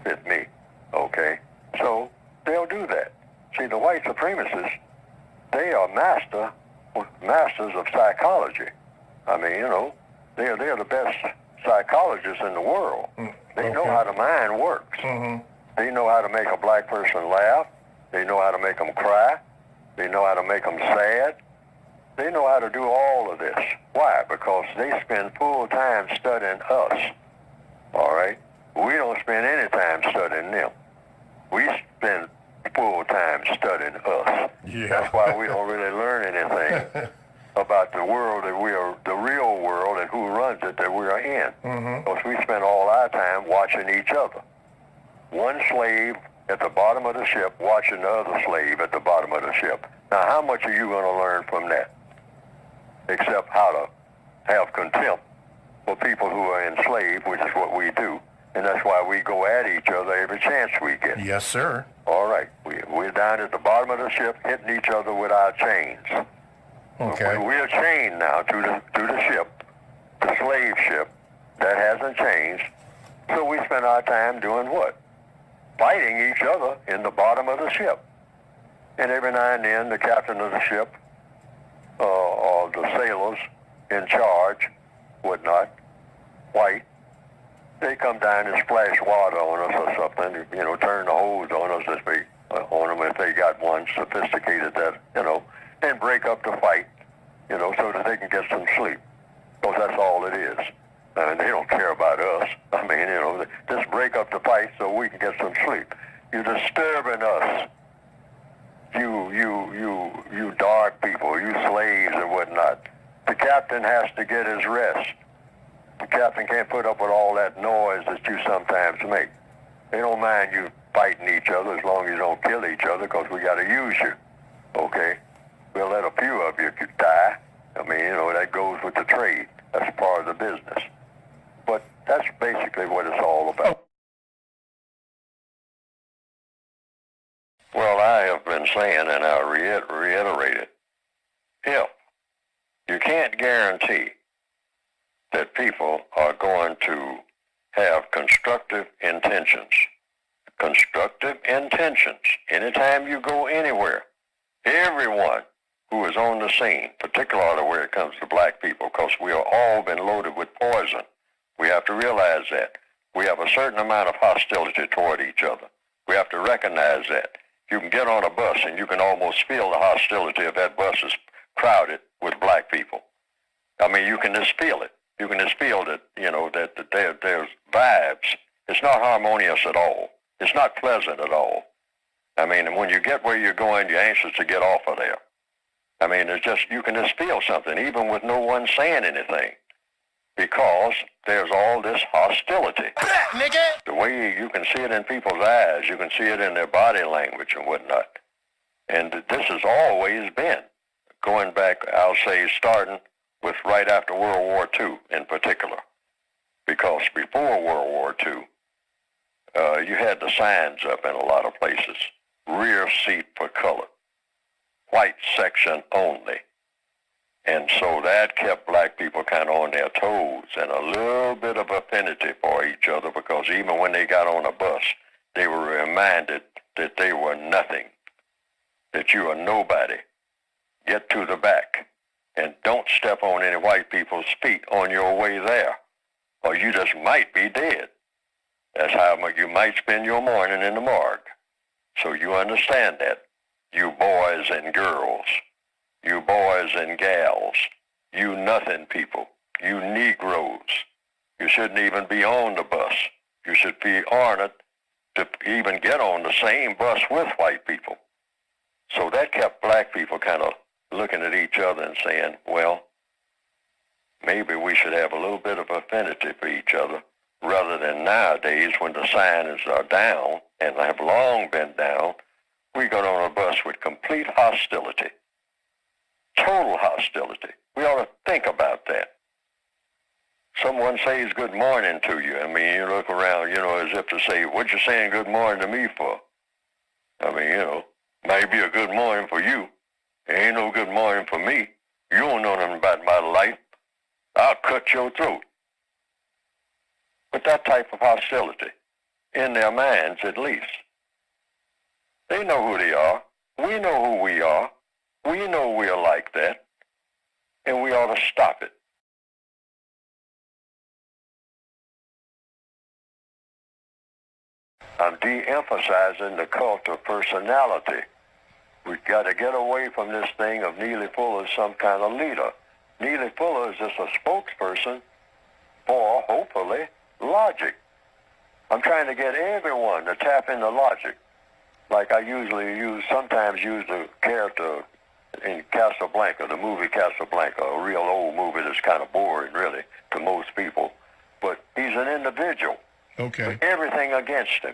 fit me, okay? So they'll do that. See, the white supremacists, they are masters of psychology. I mean, you know, they're the best psychologists in the world. They know how the mind works. They know how to make a black person laugh. They know how to make them cry. They know how to make them sad. They know how to do all of this. Why? Because they spend full time studying us. All right? We don't spend any time studying them. We spend full time studying us. Yeah. That's why we don't really learn anything about the world that we are, the real world, and who runs it that we are in. Because we spend all our time watching each other. One slave at the bottom of the ship watching the other slave at the bottom of the ship. Now, how much are you going to learn from that? Except how to have contempt for people who are enslaved, which is what we do. And that's why we go at each other every chance we get. Yes, sir. All right. We're down at the bottom of the ship hitting each other with our chains. Okay. We are chained now to the ship, the slave ship. That hasn't changed. So we spend our time doing what? Fighting each other in the bottom of the ship. And every now and then the captain of the ship or the sailors in charge, whatnot, white, they come down and splash water on us or something, you know, turn the hose on us if they, on them if they got one sophisticated that, you know, and break up the fight, you know, so that they can get some sleep. Because that's all it is. And they don't care about us. I mean, you know, just break up the fight so we can get some sleep. You're disturbing us. You dark people, you slaves and whatnot. The captain has to get his rest. The captain can't put up with all that noise that you sometimes make. They don't mind you fighting each other as long as you don't kill each other, because we got to use you, okay? We'll let a few of you die. I mean, you know, that goes with the trade. That's part of the business. But that's basically what it's all about. Well, I have been saying, and I'll reiterate it, if you can't guarantee that people are going to have constructive intentions. Constructive intentions. Anytime you go anywhere, everyone who is on the scene, particularly where it comes to black people, because we are all been loaded with poison. We have to realize that. We have a certain amount of hostility toward each other. We have to recognize that. You can get on a bus and you can almost feel the hostility if that bus is crowded with black people. I mean, you can just feel it. You can just feel that, you know, that there's vibes. It's not harmonious at all. It's not pleasant at all. I mean, when you get where you're going, you're anxious to get off of there. I mean, it's just, you can just feel something, even with no one saying anything, because there's all this hostility. The way you can see it in people's eyes, you can see it in their body language and whatnot. And this has always been, going back, I'll say, starting with right after World War II in particular. Because before World War II, you had the signs up in a lot of places. Rear seat for color. White section only. And so that kept black people kind of on their toes and a little bit of affinity for each other, because even when they got on a bus, they were reminded that they were nothing, that you are nobody. Get to the back and don't step on any white people's feet on your way there, or you just might be dead. That's how you might spend your morning in the morgue. So you understand that, you boys and girls. You boys and gals, you nothing people, you Negroes. You shouldn't even be on the bus. You should be honored to even get on the same bus with white people. So that kept black people kind of looking at each other and saying, well, maybe we should have a little bit of affinity for each other, rather than nowadays when the signs are down and have long been down, we got on a bus with complete hostility. Total hostility. We ought to think about that. Someone says good morning to you. I mean, you look around, you know, as if to say, what you saying good morning to me for? I mean, you know, might be a good morning for you. Ain't no good morning for me. You don't know nothing about my life. I'll cut your throat. But that type of hostility. in their minds at least. They know who they are. We know who we are. We know we're like that. And we ought to stop it. I'm de-emphasizing the cult of personality. We've got to get away from this thing of Neely Fuller as some kind of leader. Neely Fuller is just a spokesperson for, hopefully, logic. I'm trying to get everyone to tap into logic. Like I sometimes use the character in Casablanca, the movie Casablanca, a real old movie that's kind of boring, really, to most people. But he's an individual. Okay. With everything against him.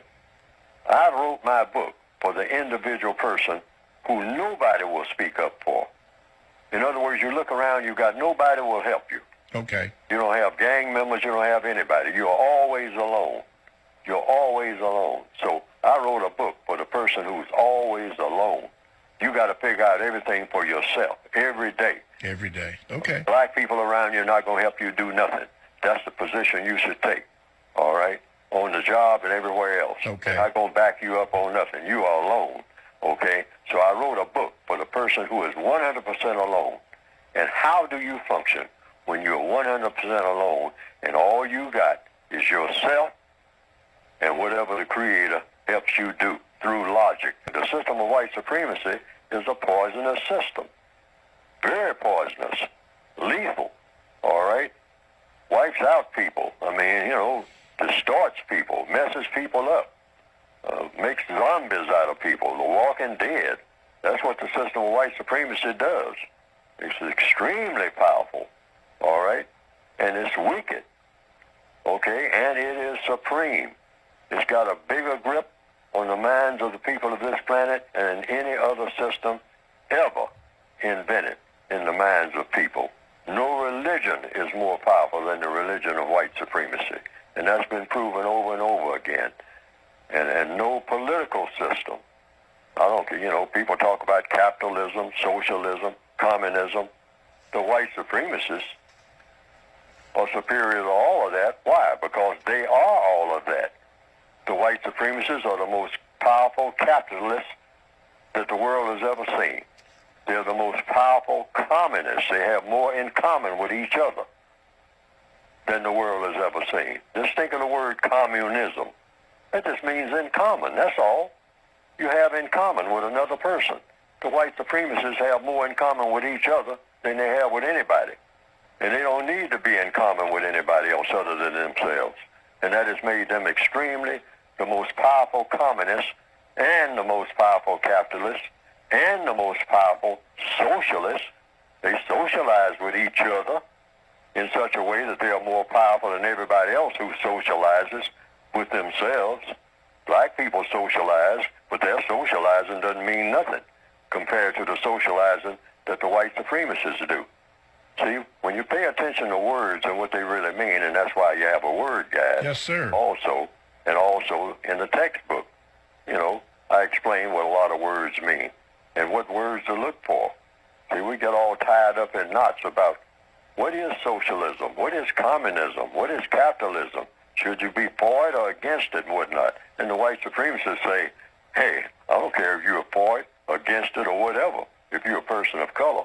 I wrote my book for the individual person who nobody will speak up for. In other words, you look around, you got nobody will help you. Okay. You don't have gang members, you don't have anybody. You're always alone. You're always alone. So I wrote a book for the person who's always alone. You got to figure out everything for yourself every day. Every day. Okay. Black people around you are not going to help you do nothing. That's the position you should take. All right? On the job and everywhere else. Okay. They're not going to back you up on nothing. You are alone. Okay? So I wrote a book for the person who is 100% alone. And how do you function when you're 100% alone and all you got is yourself and whatever the Creator helps you do through logic? The system of white supremacy is a poisonous system. Very poisonous. Lethal. All right? Wipes out people. I mean, distorts people, messes people up, makes zombies out of people, the walking dead. That's what the system of white supremacy does. It's extremely powerful, all right? And it's wicked, okay? And it is supreme. It's got a bigger grip on the minds of the people of this planet than any other system ever invented in the minds of people. No religion is more powerful than the religion of white supremacy. And that's been proven over and over again. And no political system. I don't care, people talk about capitalism, socialism, communism. The white supremacists are superior to all of that. Why? Because they are all of that. The white supremacists are the most powerful capitalists that the world has ever seen. They're the most powerful communists. They have more in common with each other than the world has ever seen. Just think of the word communism. That just means in common, that's all. You have in common with another person. The white supremacists have more in common with each other than they have with anybody. And they don't need to be in common with anybody else other than themselves. And that has made them extremely the most powerful communists and the most powerful capitalists and the most powerful socialists. They socialize with each other in such a way that they are more powerful than everybody else who socializes with themselves. Black people socialize, but their socializing doesn't mean nothing compared to the socializing that the white supremacists do. See, when you pay attention to words and what they really mean, and that's why you have a word guide. Yes, sir. Also in the textbook, I explain what a lot of words mean and what words to look for. See, we get all tied up in knots about what is socialism, what is communism, what is capitalism. Should you be for it or against it and whatnot? And the white supremacists say, hey, I don't care if you're for it, against it, or whatever. If you're a person of color,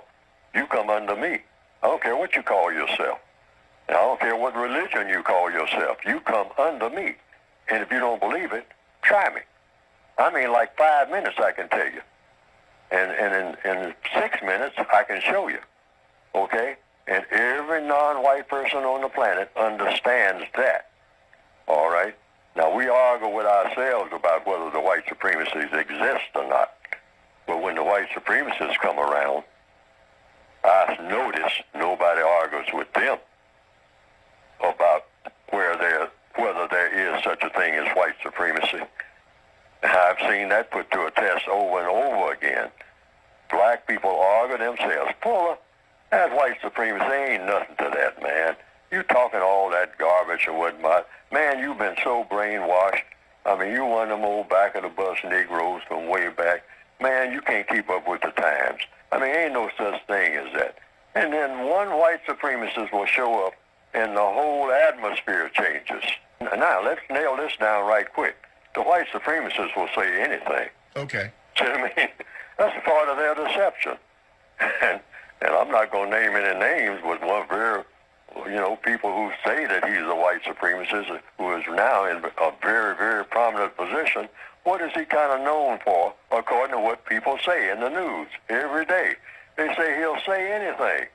you come under me. I don't care what you call yourself. And I don't care what religion you call yourself. You come under me. And if you don't believe it, try me. I mean, like 5 minutes I can tell you. And in 6 minutes I can show you. Okay? And every non-white person on the planet understands that. All right? Now, we argue with ourselves about whether the white supremacists exist or not. But when the white supremacists come around, I notice nobody argues with them about whether there is such a thing as white supremacy. I've seen that put to a test over and over again. Black people argue themselves. Fuller, that white supremacy ain't nothing to that, man. You talking all that garbage and whatnot. Man, you've been so brainwashed. I mean, you one of them old back-of-the-bus Negroes from way back. Man, you can't keep up with the times. I mean, ain't no such thing as that. And then one white supremacist will show up and the whole atmosphere changes. Now, let's nail this down right quick. the white supremacists will say anything. Okay. See what I mean? That's a part of their deception. And I'm not going to name any names, but one very, people who say that he's a white supremacist, who is now in a very, very prominent position. What is he kind of known for, according to what people say in the news every day? They say he'll say anything.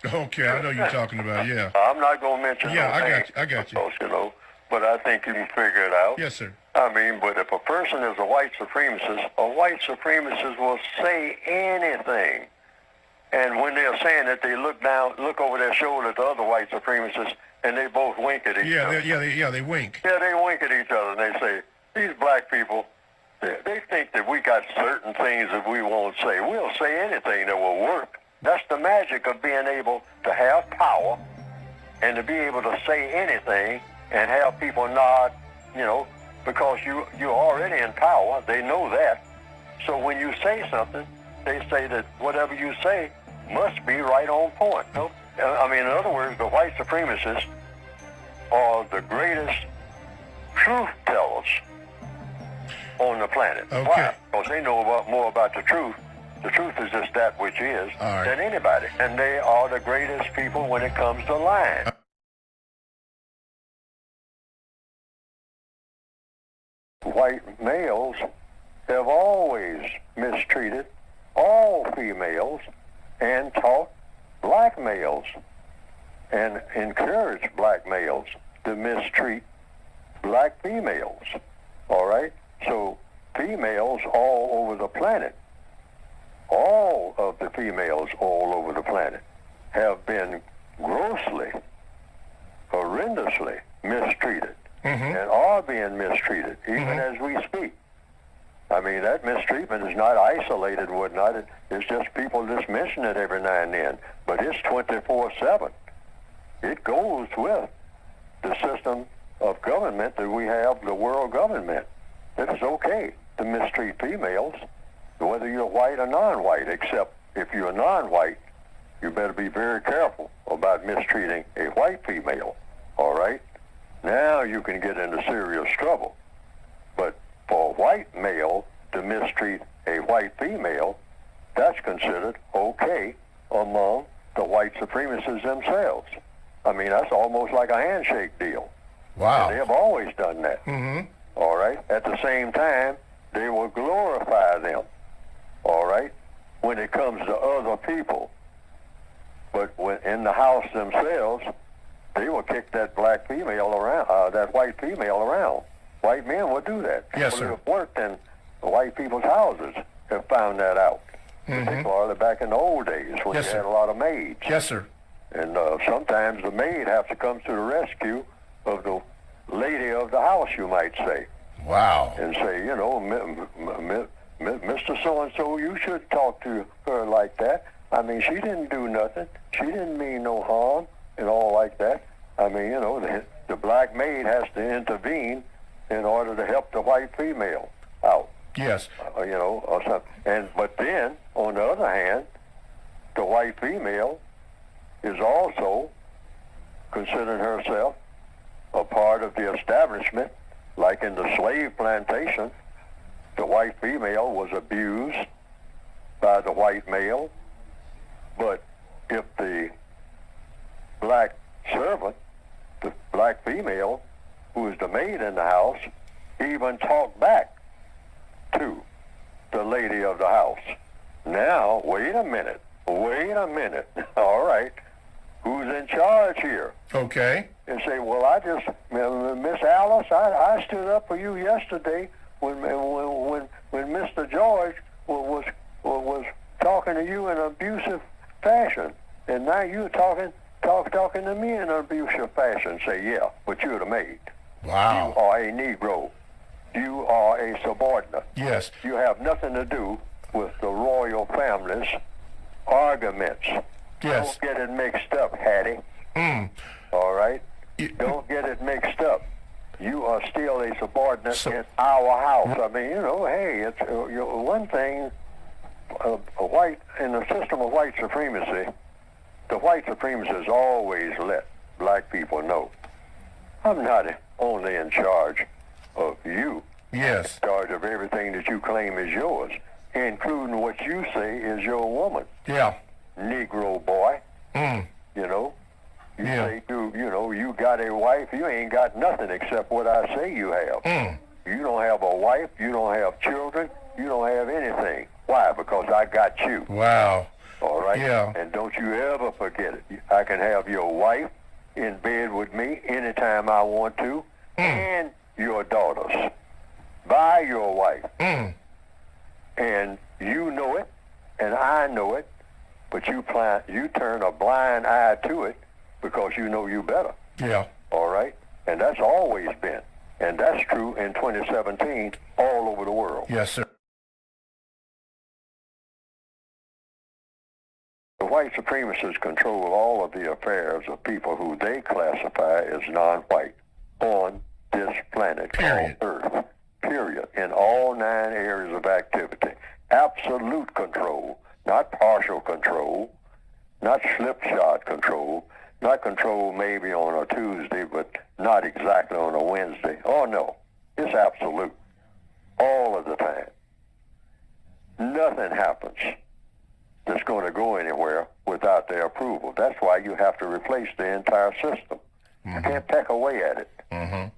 Okay, I know you're talking about, yeah. I'm not going to mention Yeah, no names, I got you. because, but I think you can figure it out. Yes, sir. I mean, but if a person is a white supremacist will say anything. And when they're saying that, they look over their shoulder at the other white supremacists, and they both wink at each other. They wink. Yeah, they wink at each other, and they say, these black people, they think that we got certain things that we won't say. We'll say anything that will work. That's the magic of being able to have power and to be able to say anything and have people nod, because you're already in power. They know that. So when you say something, they say that whatever you say must be right on point. I mean, in other words, the white supremacists are the greatest truth tellers on the planet. Okay. Why? Because they know more about the truth. The truth is just that which is than anybody. And they are the greatest people when it comes to lying. White males have always mistreated all females and taught black males and encouraged black males to mistreat black females. All right? So females all over the planet, all of the females all over the planet have been grossly, horrendously mistreated and are being mistreated even as we speak. I mean, that mistreatment is not isolated and whatnot. It's just people just mention it every now and then. But it's 24/7. It goes with the system of government that we have, the world government. It is okay to mistreat females, whether you're white or non-white, except if you're non-white, you better be very careful about mistreating a white female, all right? Now you can get into serious trouble. But for a white male to mistreat a white female, that's considered okay among the white supremacists themselves. I mean, that's almost like a handshake deal. Wow. And they have always done that. All right? At the same time, they will glorify them, all right, when it comes to other people. But when in the house themselves, they will kick that black female around, that white female around. White men will do that. Yes, People sir. who have worked in the white people's houses have found that out. Particularly back in the old days when Yes, you sir. had a lot of maids. Yes, sir. And sometimes the maid has to come to the rescue of the lady of the house, you might say, Wow. and say, Mr. So-and-so, you should talk to her like that. I mean, she didn't do nothing. She didn't mean no harm and all like that. I mean, the black maid has to intervene in order to help the white female out. Yes. Or something. But then, on the other hand, the white female is also considering herself a part of the establishment, like in the slave plantation. The white female was abused by the white male, but if the black servant, the black female, who is the maid in the house, even talked back to the lady of the house. Now, wait a minute. All right, who's in charge here? Okay. And say, well, Miss Alice, I stood up for you yesterday when Mr. George was talking to you in an abusive fashion, and now you're talking to me in an abusive fashion. Say, yeah, but you're the maid. Wow. You are a Negro. You are a subordinate. Yes. You have nothing to do with the royal family's arguments. Yes. Don't get it mixed up, Hattie. All right? Don't get it mixed up. You are still a subordinate in our house. I mean, hey, it's one thing. In the system of white supremacy, the white supremacists always let black people know, I'm not only in charge of you Yes. in charge of everything that you claim is yours, including what you say is your woman. Yeah. Negro boy. Mm. You know, you Yeah. say you got a wife. You ain't got nothing except what I say you have. Mm. You don't have a wife. You don't have children. You don't have anything. Why? Because I got you. Wow. All right? Yeah. And don't you ever forget it. I can have your wife in bed with me anytime I want to, and your daughters by your wife. Mm. And you know it, and I know it, but you turn a blind eye to it because you know you better. Yeah. All right? And that's always been. And that's true in 2017 all over the world. Yes, sir. The white supremacists control all of the affairs of people who they classify as non-white on this planet Period. called Earth. Period. In all 9 areas of activity. Absolute control, not partial control, not slipshod control, not control maybe on a Tuesday, but not exactly on a Wednesday. Oh, no. It's absolute. All of the time. Nothing happens that's going to go anywhere without their approval. That's why you have to replace the entire system. You can't peck away at it. Mm-hmm.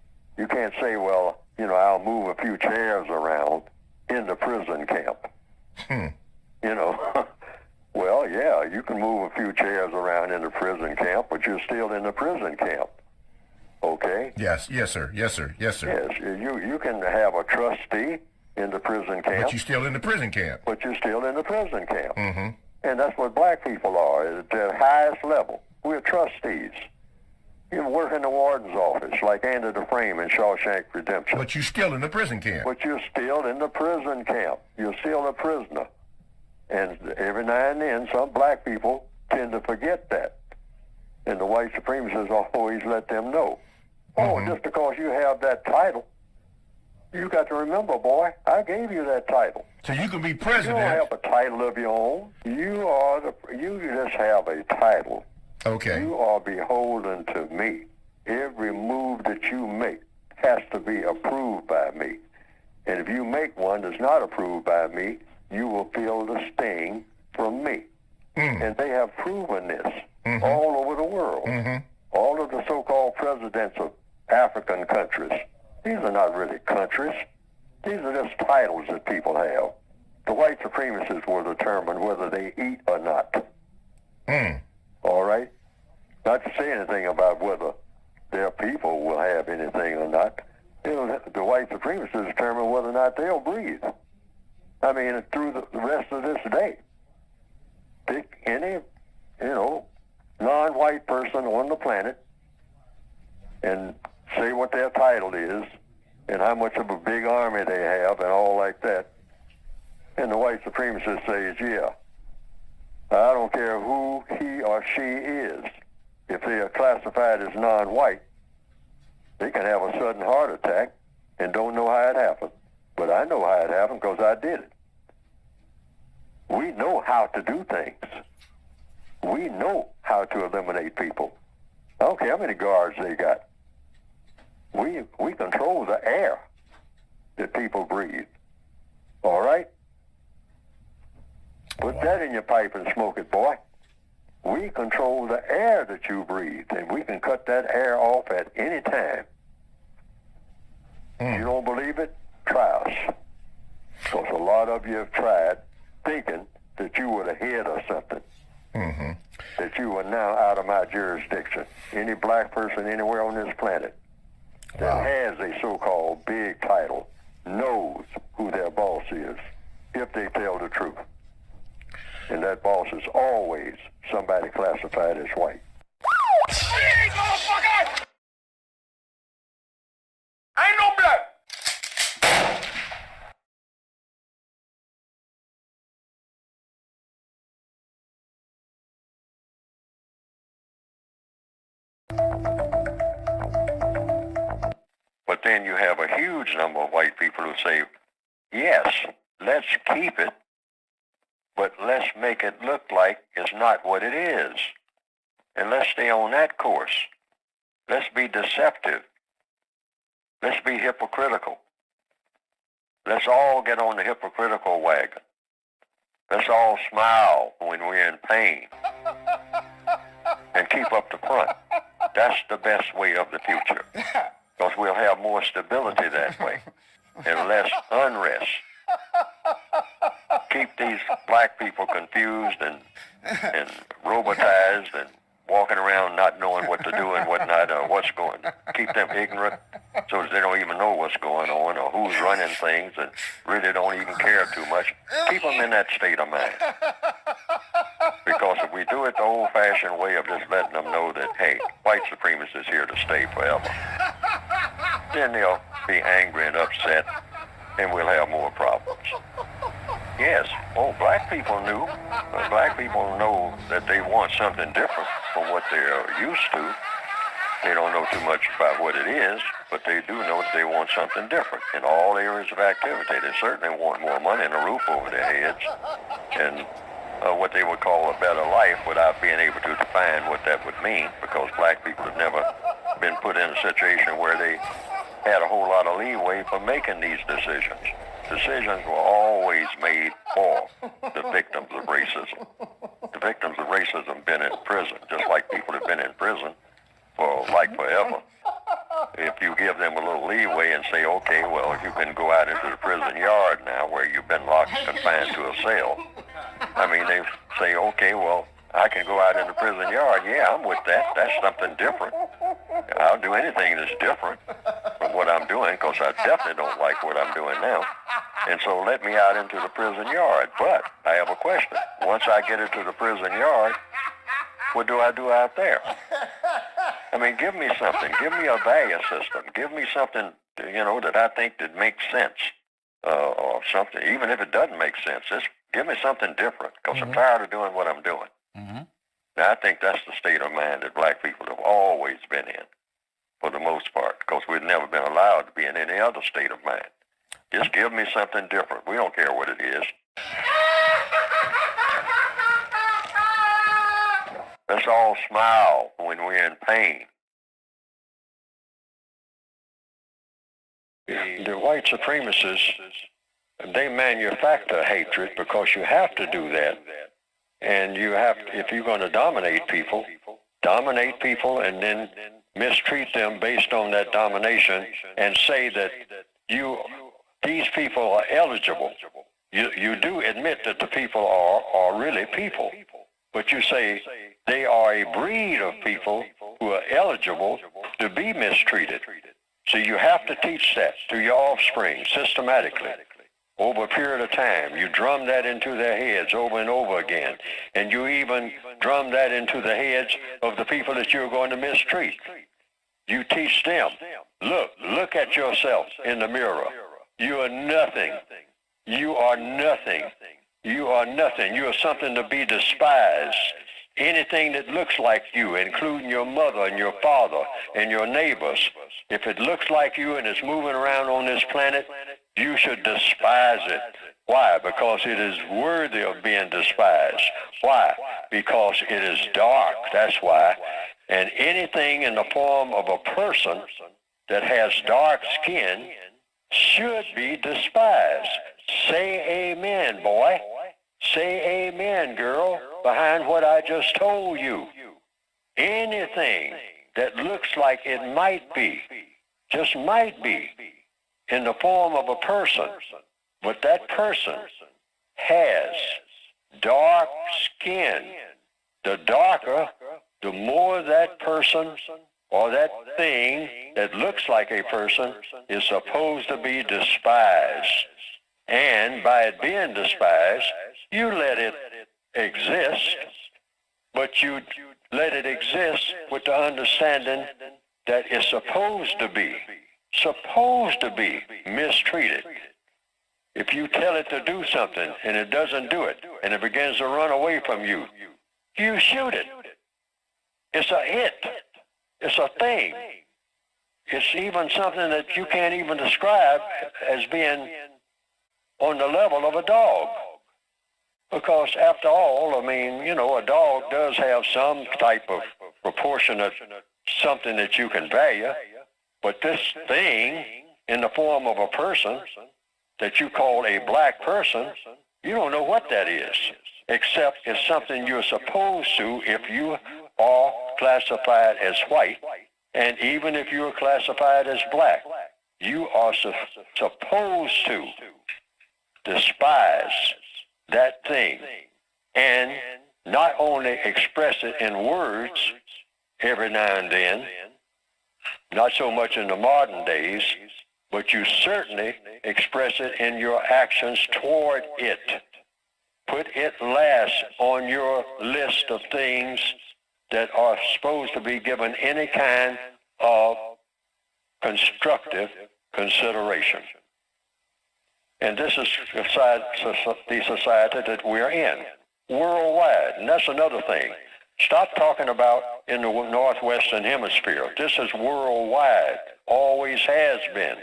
You can't say, well, I'll move a few chairs around in the prison camp. Well, yeah, you can move a few chairs around in the prison camp, but you're still in the prison camp. Okay? Yes. Yes, sir. Yes, sir. Yes, sir. Yes, you can have a trustee in the prison camp. But you're still in the prison camp. But you're still in the prison camp. Mm-hmm. And that's what black people are at their highest level. We're trustees. You work in the warden's office like Andy Dufresne in Shawshank Redemption. But you're still in the prison camp. But you're still in the prison camp. You're still a prisoner. And every now and then, some black people tend to forget that. And the white supremacists always let them know. Oh, just because you have that title, you got to remember, boy, I gave you that title. So you can be You president. don't have a title of your own. You just have a title. Okay. You are beholden to me. Every move that you make has to be approved by me. And if you make one that's not approved by me, you will feel the sting from me. And they have proven this all over the world. All of the so-called presidents of African countries, these are not really countries. These are just titles that people have. The white supremacists will determine whether they eat or not. All right? Not to say anything about whether their people will have anything or not. The white supremacists determine whether or not they'll breathe. I mean, through the rest of this day. Pick any, non-white person on the planet and say what their title is and how much of a big army they have and all like that. And the white supremacist says, yeah, I don't care who he or she is. If they are classified as non-white, they can have a sudden heart attack and don't know how it happened. But I know how it happened because I did it. We know how to do things. We know how to eliminate people. I don't care how many guards they got. We control the air that people breathe. All right? Put that in your pipe and smoke it, boy. We control the air that you breathe, and we can cut that air off at any time. You don't believe it? Try us. Because a lot of you have tried thinking that you were the head of something. That you are now out of my jurisdiction. Any black person anywhere on this planet that has a so-called big title knows who their boss is if they tell the truth. And that boss is always somebody classified as white. Hey, motherfucker! I ain't no black! But then you have a huge number of white people who say, yes, let's keep it, but let's make it look like it's not what it is. And let's stay on that course. Let's be deceptive. Let's be hypocritical. Let's all get on the hypocritical wagon. Let's all smile when we're in pain and keep up the front. That's the best way of the future, because we'll have more stability that way and less unrest. Keep these black people confused and robotized and walking around not knowing what to do and what not, or what's going. Keep them ignorant so that they don't even know what's going on or who's running things and really don't even care too much. Keep them in that state of mind. Because if we do it the old-fashioned way of just letting them know that, hey, white supremacy is here to stay forever, then they'll be angry and upset and we'll have more problems. Yes, black people knew. Black people know that they want something different from what they're used to. They don't know too much about what it is, but they do know that they want something different in all areas of activity. They certainly want more money and a roof over their heads and what they would call a better life without being able to define what that would mean, because black people have never been put in a situation where they had a whole lot of leeway for making these decisions. Decisions were always made for the victims of racism. The victims of racism have been in prison, just like people have been in prison for like forever. If you give them a little leeway and say, okay, well, you can go out into the prison yard now where you've been locked and confined to a cell. I mean, they say, okay, well, I can go out in the prison yard. Yeah, I'm with that. That's something different. I'll do anything that's different from what I'm doing, because I definitely don't like what I'm doing now. And so let me out into the prison yard. But I have a question. Once I get into the prison yard, what do I do out there? I mean, give me something. Give me a value system. Give me something, that I think that makes sense, or something. Even if it doesn't make sense, just give me something different, because I'm tired of doing what I'm doing. Now, I think that's the state of mind that black people have always been in, for the most part, because we've never been allowed to be in any other state of mind. Just give me something different. We don't care what it is. Let's all smile when we're in pain. The white supremacists, they manufacture hatred, because you have to do that. And you have, if you're going to dominate people and then mistreat them based on that domination and say that these people are eligible. You do admit that the people are really people, but you say they are a breed of people who are eligible to be mistreated. So you have to teach that to your offspring systematically. Over a period of time, you drum that into their heads over and over again. And you even drum that into the heads of the people that you're going to mistreat. You teach them, look at yourself in the mirror. You are nothing. You are nothing. You are nothing. You are something to be despised. Anything that looks like you, including your mother and your father and your neighbors, if it looks like you and it's moving around on this planet, you should despise it. Why? Because it is worthy of being despised. Why? Because it is dark. That's why. And anything in the form of a person that has dark skin should be despised. Say amen, boy. Say amen, girl, behind what I just told you. Anything that looks like it might be, just might be, in the form of a person, but that person has dark skin. The darker, the more that person or that thing that looks like a person is supposed to be despised. And by it being despised, you let it exist, but you let it exist with the understanding that it's supposed to be mistreated. If you tell it to do something and it doesn't do it, and it begins to run away from you, you shoot it. It's It's a thing. It's even something that you can't even describe as being on the level of a dog. Because after all, I mean, a dog does have some type of proportionate something that you can value, but this thing in the form of a person that you call a black person, you don't know what that is, except it's something you're supposed to if you are classified as white, and even if you're classified as black, you are supposed to despise that thing and not only express it in words every now and then, not so much in the modern days, but you certainly express it in your actions toward it. Put it last on your list of things that are supposed to be given any kind of constructive consideration. And this is the society that we're in, worldwide. And that's another thing. Stop talking about in the Northwestern Hemisphere. This is worldwide, always has been.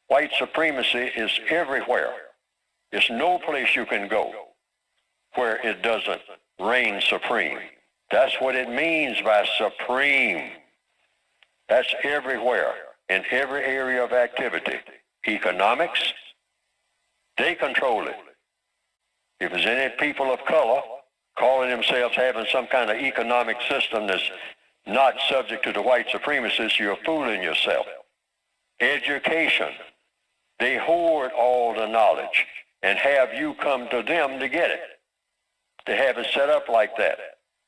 White supremacy is everywhere. There's no place you can go where it doesn't reign supreme. That's what it means by supreme. That's everywhere, in every area of activity. Economics, they control it. If there's any people of color calling themselves having some kind of economic system that's not subject to the white supremacists, you're fooling yourself. Education, they hoard all the knowledge and have you come to them to get it. They have it set up like that.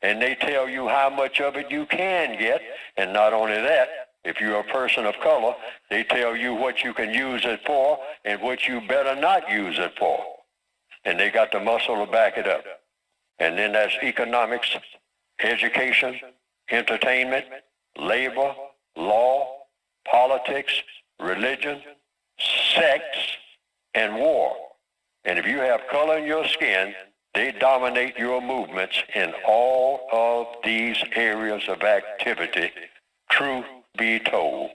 And they tell you how much of it you can get. And not only that, if you're a person of color, they tell you what you can use it for and what you better not use it for. And they got the muscle to back it up. And then that's economics, education, entertainment, labor, law, politics, religion, sex, and war. And if you have color in your skin, they dominate your movements in all of these areas of activity, truth be told.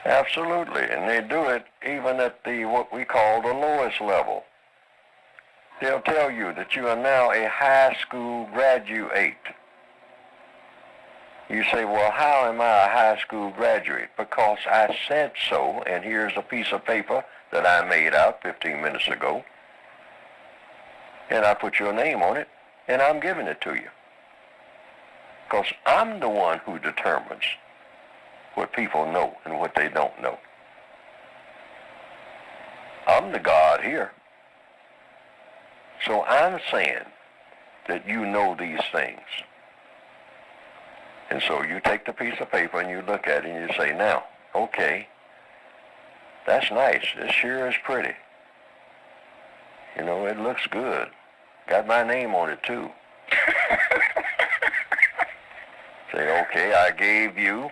Absolutely, and they do it even at the what we call the lowest level. They'll tell you that you are now a high school graduate. You say, well, how am I a high school graduate? Because I said so, and here's a piece of paper that I made out 15 minutes ago, and I put your name on it, and I'm giving it to you. Because I'm the one who determines what people know and what they don't know. I'm the God here. So I'm saying that you know these things. And so you take the piece of paper and you look at it and you say, now, okay, that's nice. This sure is pretty. You know, it looks good. Got my name on it too. Say, okay, I gave you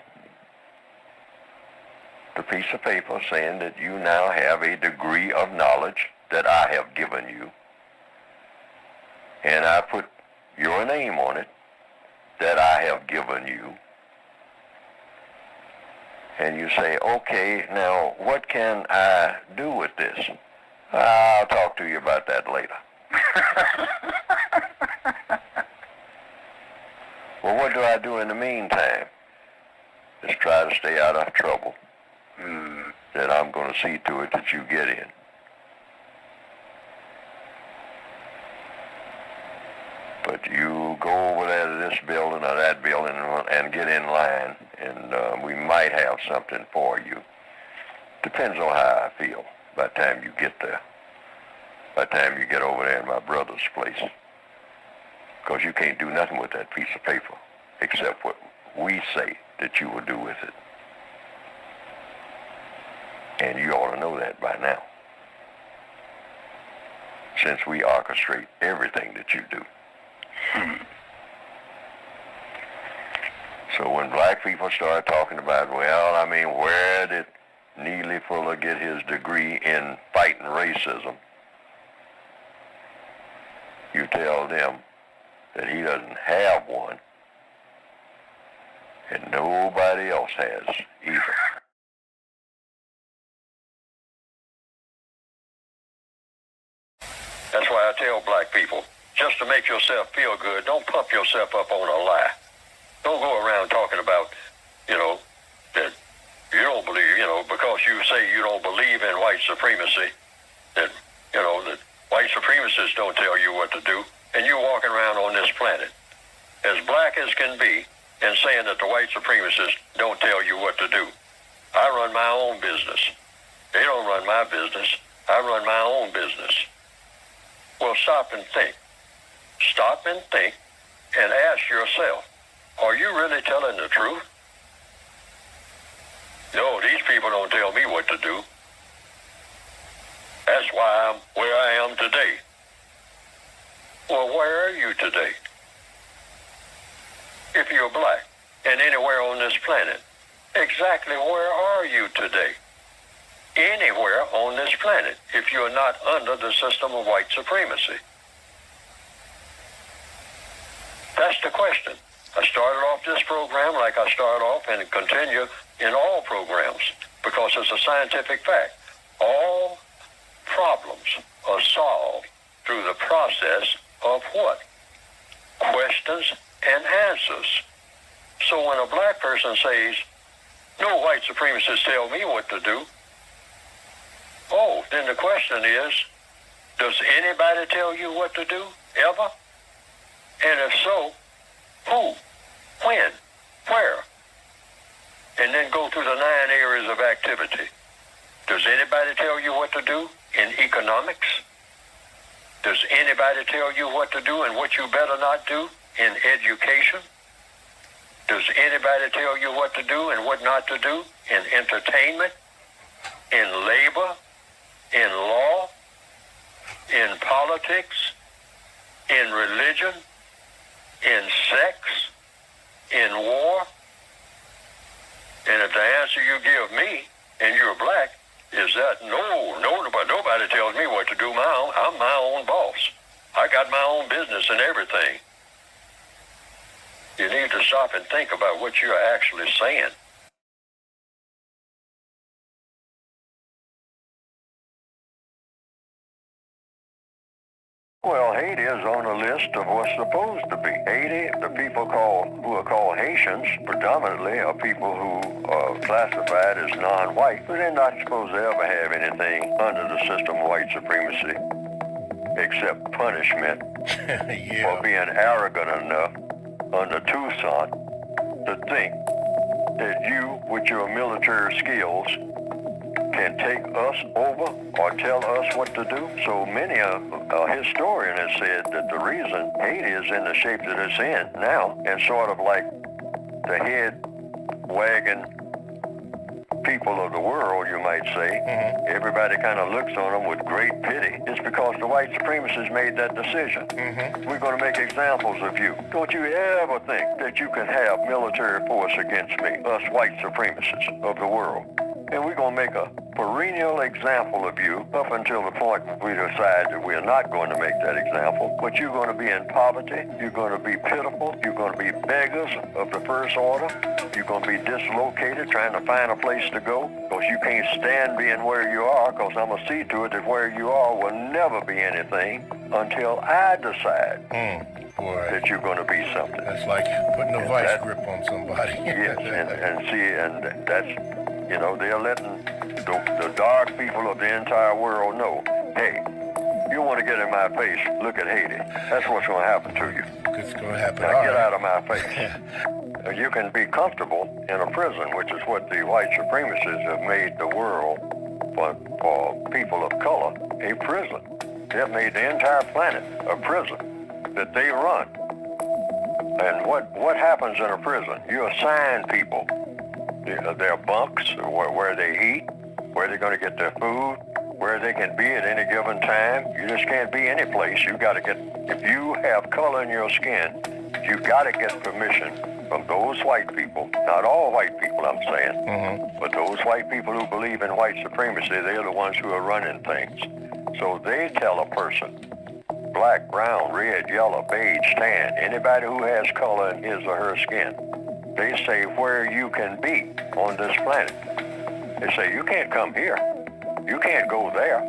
the piece of paper saying that you now have a degree of knowledge that I have given you. And I put your name on it that I have given you. And you say, okay, now what can I do with this? I'll talk to you about that later. Well, what do I do in the meantime? Just try to stay out of trouble. Then I'm going to see to it that you get in. But you go over there to this building or that building and get in line, and we might have something for you. Depends on how I feel by the time you get there. By the time you get over there in my brother's place. Because you can't do nothing with that piece of paper except what we say that you will do with it. And you ought to know that by now, since we orchestrate everything that you do. So when black people start talking about, well, I mean, where did Neely Fuller get his degree in fighting racism? You tell them that he doesn't have one, and nobody else has either. That's why I tell black people, just to make yourself feel good. Don't pump yourself up on a lie. Don't go around talking about, that you don't believe, because you say you don't believe in white supremacy, that, that white supremacists don't tell you what to do, and you're walking around on this planet as black as can be and saying that the white supremacists don't tell you what to do. I run my own business. They don't run my business. I run my own business. Well, stop and think. Stop and think and ask yourself, are you really telling the truth? No, these people don't tell me what to do. That's why I'm where I am today. Well, where are you today? If you're black and anywhere on this planet, exactly where are you today? Anywhere on this planet, if you're not under the system of white supremacy. That's the question. I started off this program like I start off and continue in all programs because it's a scientific fact. All problems are solved through the process of what? Questions and answers. So when a black person says, no white supremacists tell me what to do, oh, then the question is, does anybody tell you what to do, ever? And if so, who, when, where? And then go through the 9 areas of activity. Does anybody tell you what to do in economics? Does anybody tell you what to do and what you better not do in education? Does anybody tell you what to do and what not to do in entertainment, in labor, in law, in politics, in religion, in sex, in war? And if the answer you give me, and you're black, is that nobody tells me what to do. I'm my own boss. I got my own business and everything. You need to stop and think about what you're actually saying. Well, Haiti is on the list of what's supposed to be. Haiti, the people who are called Haitians, predominantly are people who are classified as non-white, but they're not supposed to ever have anything under the system of white supremacy, except punishment for being arrogant enough under Toussaint to think that you, with your military skills, can take us over or tell us what to do. So many a historian has said that the reason Haiti is in the shape that it's in now, and sort of like the head wagging people of the world, you might say, everybody kind of looks on them with great pity. It's because the white supremacists made that decision. We're going to make examples of you. Don't you ever think that you can have military force against me, us white supremacists of the world. And we're going to make a perennial example of you up until the point we decide that we're not going to make that example. But you're going to be in poverty. You're going to be pitiful. You're going to be beggars of the first order. You're going to be dislocated trying to find a place to go because you can't stand being where you are, because I'm going to see to it that where you are will never be anything until I decide that you're going to be something. That's like putting a vice grip on somebody. Yes, and that's... they're letting the dark people of the entire world know, hey, you want to get in my face, look at Haiti. That's what's going to happen to you. It's going to happen. Now get out of my face. You can be comfortable in a prison, which is what the white supremacists have made the world for people of color, a prison. They've made the entire planet a prison that they run. And what happens in a prison? You assign people their bunks, where they eat, where they're going to get their food, where they can be at any given time. You just can't be any place. You got to get, if you have color in your skin, you got to get permission from those white people. Not all white people, I'm saying, but those white people who believe in white supremacy, they're the ones who are running things. So they tell a person, black, brown, red, yellow, beige, tan, anybody who has color in his or her skin, they say where you can be on this planet. They say, you can't come here. You can't go there.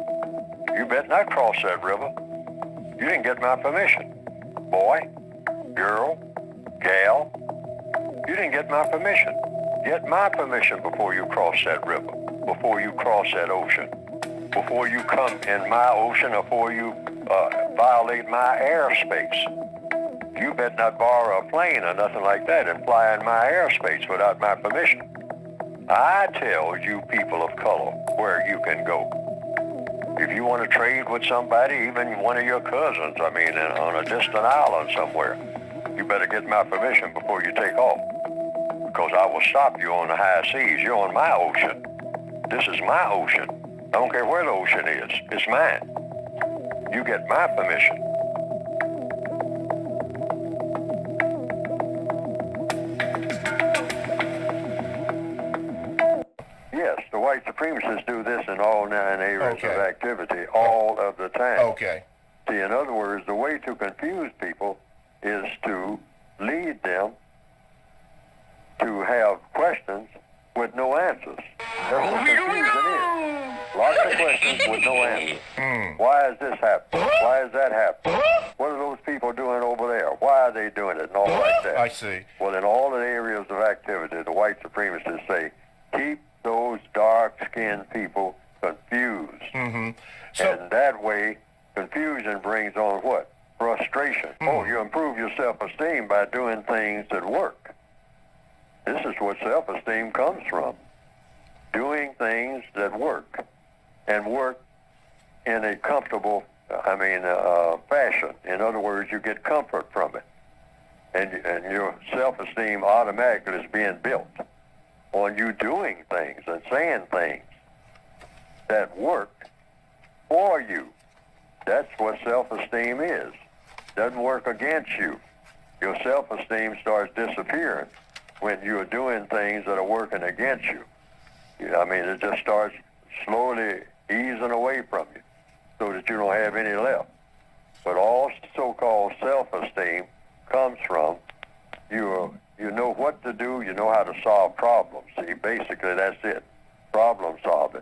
You better not cross that river. You didn't get my permission. boy, girl, gal, you didn't get my permission. Get my permission before you cross that river, before you cross that ocean, before you come in my ocean, or before you violate my airspace. You better not borrow a plane or nothing like that and fly in my airspace without my permission. I tell you people of color where you can go. If you want to trade with somebody, even one of your cousins, on a distant island somewhere, you better get my permission before you take off. Because I will stop you on the high seas. You're on my ocean. This is my ocean. I don't care where the ocean is. It's mine. You get my permission. Yes, the white supremacists do this in all 9 areas of activity all of the time. Okay. See, in other words, the way to confuse people is to lead them to have questions with no answers. That's what confusion is. Lots of questions with no answers. Why is this happening? Why is that happening? What are those people doing over there? Why are they doing it? And all like that. I see. Well, in all the areas of activity, the white supremacists say, keep those dark-skinned people confused. And And that way, confusion brings on what? Frustration. Oh, you improve your self-esteem by doing things that work. This is what self-esteem comes from. Doing things that work, and work in a comfortable, fashion. In other words, you get comfort from it. And your self-esteem automatically is being built on you doing things and saying things that work for you. That's what self-esteem is. Doesn't work against you. Your self-esteem starts disappearing when you're doing things that are working against you. It just starts slowly easing away from you so that you don't have any left. But all so-called self-esteem comes from you know what to do, you know how to solve problems. See, basically that's it, problem solving.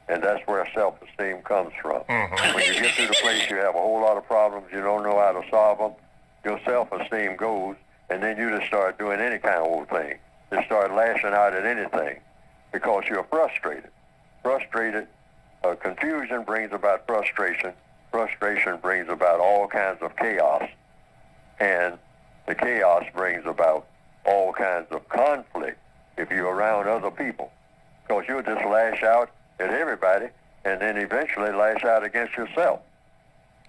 And that's where self-esteem comes from. When you get to the place you have a whole lot of problems, you don't know how to solve them, your self-esteem goes, and then you just start doing any kind of old thing. Just start lashing out at anything because you're frustrated. Confusion brings about frustration. Frustration brings about all kinds of chaos. And the chaos brings about all kinds of conflict if you're around other people. Because you'll just lash out at everybody and then eventually lash out against yourself.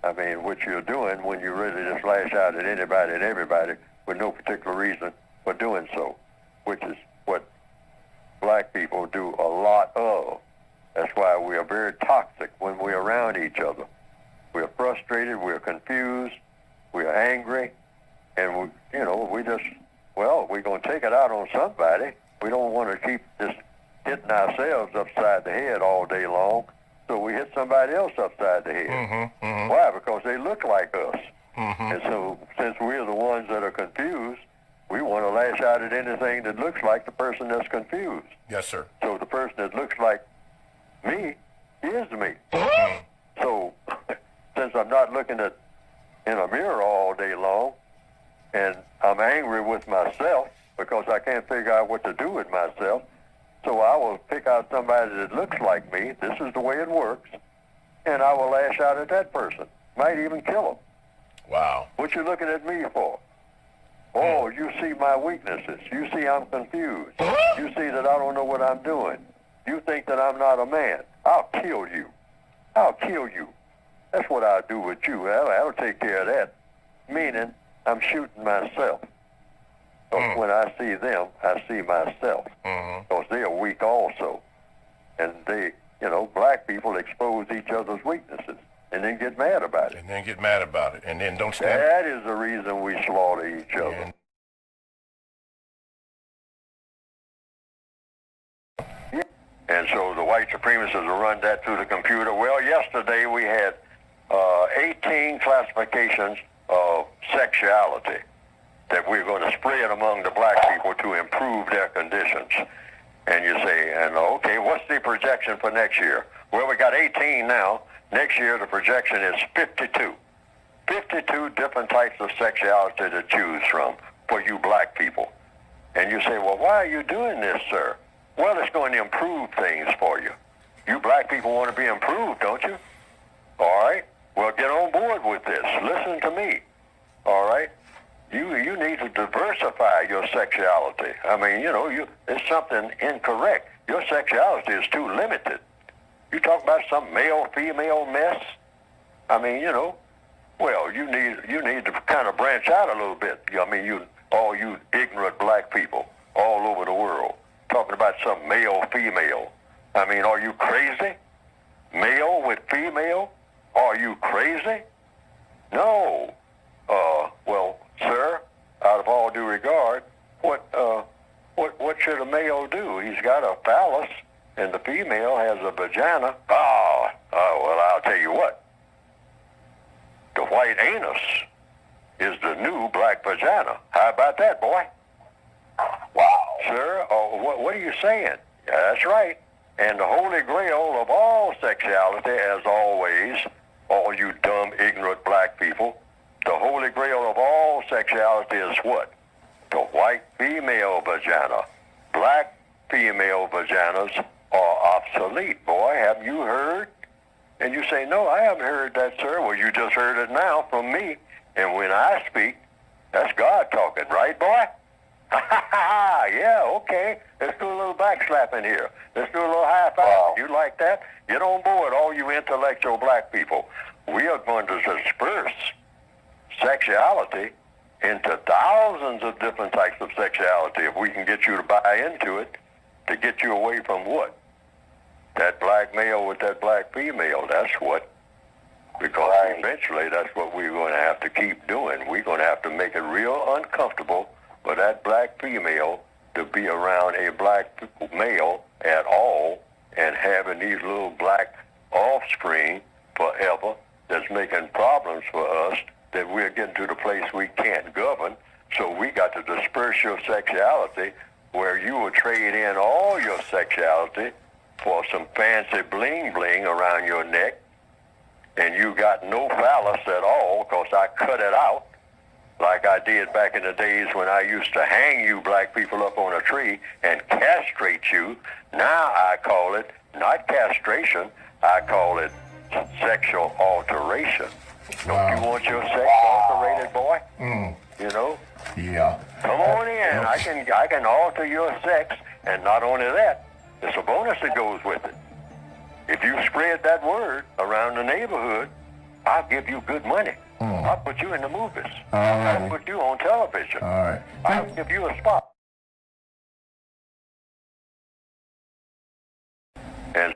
What you're doing when you really just lash out at anybody and everybody with no particular reason for doing so, which is what black people do a lot of. That's why we are very toxic when we're around each other. We're frustrated, we're confused, we're angry, and we're going to take it out on somebody. We don't want to keep just hitting ourselves upside the head all day long, so we hit somebody else upside the head. Why? Because they look like us. And so since we're the ones that are confused, we want to lash out at anything that looks like the person that's confused. Yes, sir. So the person that looks like me is me. So since I'm not looking in a mirror all day long, and I'm angry with myself because I can't figure out what to do with myself, so I will pick out somebody that looks like me. This is the way it works. And I will lash out at that person. Might even kill them. Wow. What you looking at me for? Oh, you see my weaknesses. You see I'm confused. You see that I don't know what I'm doing. You think that I'm not a man. I'll kill you. I'll kill you. That's what I'll do with you. I'll take care of that. Meaning, I'm shooting myself. Because when I see them, I see myself. Because they are weak also. And they, black people expose each other's weaknesses and then get mad about it. And then don't stand. That is the reason we slaughter each other. And so the white supremacists will run that through the computer. Well, yesterday we had 18 classifications of sexuality that we're going to spread among the black people to improve their conditions. And you say, okay, what's the projection for next year? Well, we got 18 now. Next year the projection is 52. 52 different types of sexuality to choose from for you black people. And you say, well, why are you doing this, sir? Well, it's going to improve things for you. You black people want to be improved, don't you? All right? Well, get on board with this. Listen to me. All right? You need to diversify your sexuality. I mean, it's something incorrect. Your sexuality is too limited. You talk about some male-female mess. I mean, well, you need to kind of branch out a little bit. I mean, all you ignorant black people all over the world talking about some male-female. I mean, are you crazy? Male with female? Are you crazy? No. Well, sir, out of all due regard, what should a male do? He's got a phallus, and the female has a vagina. Well, I'll tell you what. The white anus is the new black vagina. How about that, boy? Wow. Sir, what are you saying? That's right. And the holy grail of all sexuality, as always, all you dumb, ignorant black people, the holy grail of all sexuality is what? The white female vagina. Black female vaginas are obsolete, boy. Have you heard? And you say, no, I haven't heard that, sir. Well, you just heard it now from me. And when I speak, that's God talking, right, boy? Yeah, okay. Let's do a little backslapping here. Let's do a little high five. Wow. You like that? Get on board, all you intellectual black people. We are going to disperse sexuality into thousands of different types of sexuality if we can get you to buy into it, to get you away from what? That black male with that black female, that's what. Because eventually that's what we're going to have to keep doing. We're going to have to make it real uncomfortable for that black female to be around a black male at all and having these little black offspring forever that's making problems for us that we're getting to the place we can't govern. So we got to disperse your sexuality where you will trade in all your sexuality for some fancy bling-bling around your neck, and you got no phallus at all because I cut it out like I did back in the days when I used to hang you black people up on a tree and castrate you. Now I call it not castration, I call it sexual alteration. Wow. Don't you want your sex alterated, boy? Yeah. Come on in. I can alter your sex, and not only that, there's a bonus that goes with it. If you spread that word around the neighborhood, I'll give you good money. I'll put you in the movies. I'll put you on television. All right. I'll give you a spot. And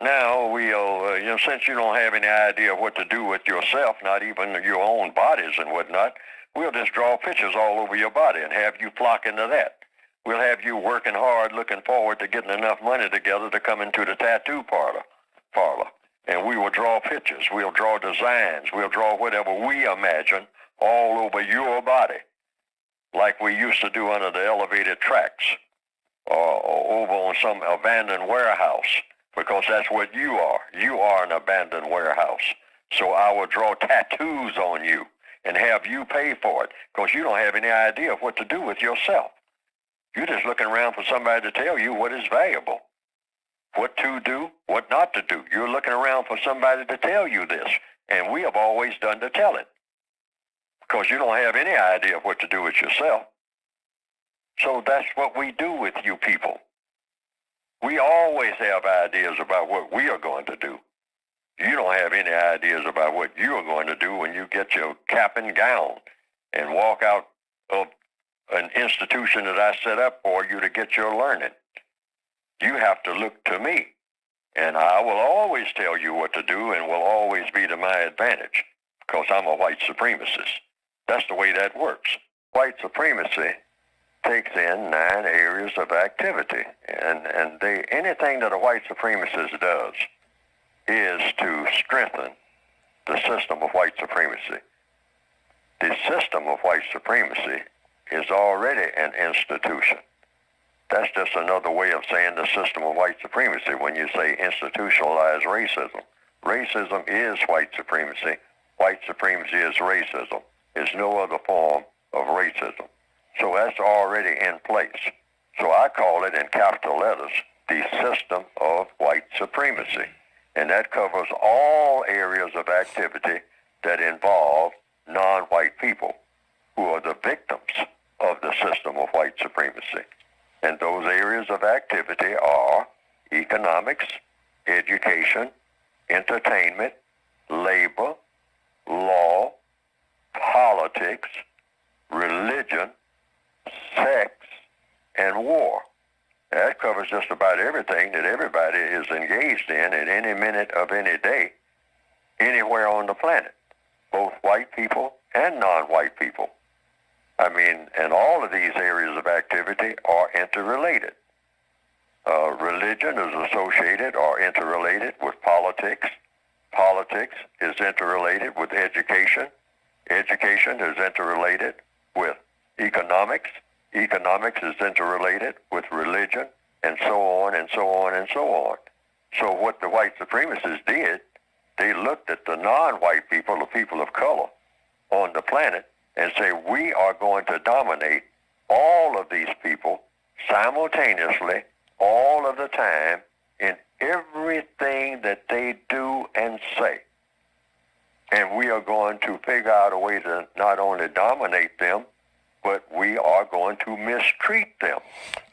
now we'll, since you don't have any idea what to do with yourself, not even your own bodies and whatnot, we'll just draw pictures all over your body and have you flock into that. We'll have you working hard, looking forward to getting enough money together to come into the tattoo parlor. And we will draw pictures. We'll draw designs. We'll draw whatever we imagine all over your body, like we used to do under the elevated tracks or over on some abandoned warehouse, because that's what you are. You are an abandoned warehouse. So I will draw tattoos on you and have you pay for it, because you don't have any idea of what to do with yourself. You're just looking around for somebody to tell you what is valuable, what to do, what not to do. You're looking around for somebody to tell you this, and we have always done the telling, because you don't have any idea of what to do with yourself. So that's what we do with you people. We always have ideas about what we are going to do. You don't have any ideas about what you are going to do when you get your cap and gown and walk out of an institution that I set up for you to get your learning. You have to look to me, and I will always tell you what to do and will always be to my advantage, because I'm a white supremacist. That's the way that works. White supremacy takes in 9 areas of activity, and anything that a white supremacist does is to strengthen the system of white supremacy. The system of white supremacy is already an institution. That's just another way of saying the system of white supremacy when you say institutionalized racism. Racism is white supremacy. White supremacy is racism. There's no other form of racism. So that's already in place. So I call it in capital letters the system of white supremacy. And that covers all areas of activity that involve non-white people who are the victims of the system of white supremacy. And those areas of activity are economics, education, entertainment, labor, law, politics, religion, sex, and war. That covers just about everything that everybody is engaged in at any minute of any day, anywhere on the planet, both white people and non-white people. I mean, and all of these areas of activity are interrelated. Religion is associated or interrelated with politics. Politics is interrelated with education. Education is interrelated with economics. Economics is interrelated with religion, and so on and so on and so on. So what the white supremacists did, they looked at the non-white people, the people of color on the planet, and say, we are going to dominate all of these people simultaneously, all of the time, in everything that they do and say. And we are going to figure out a way to not only dominate them, but we are going to mistreat them.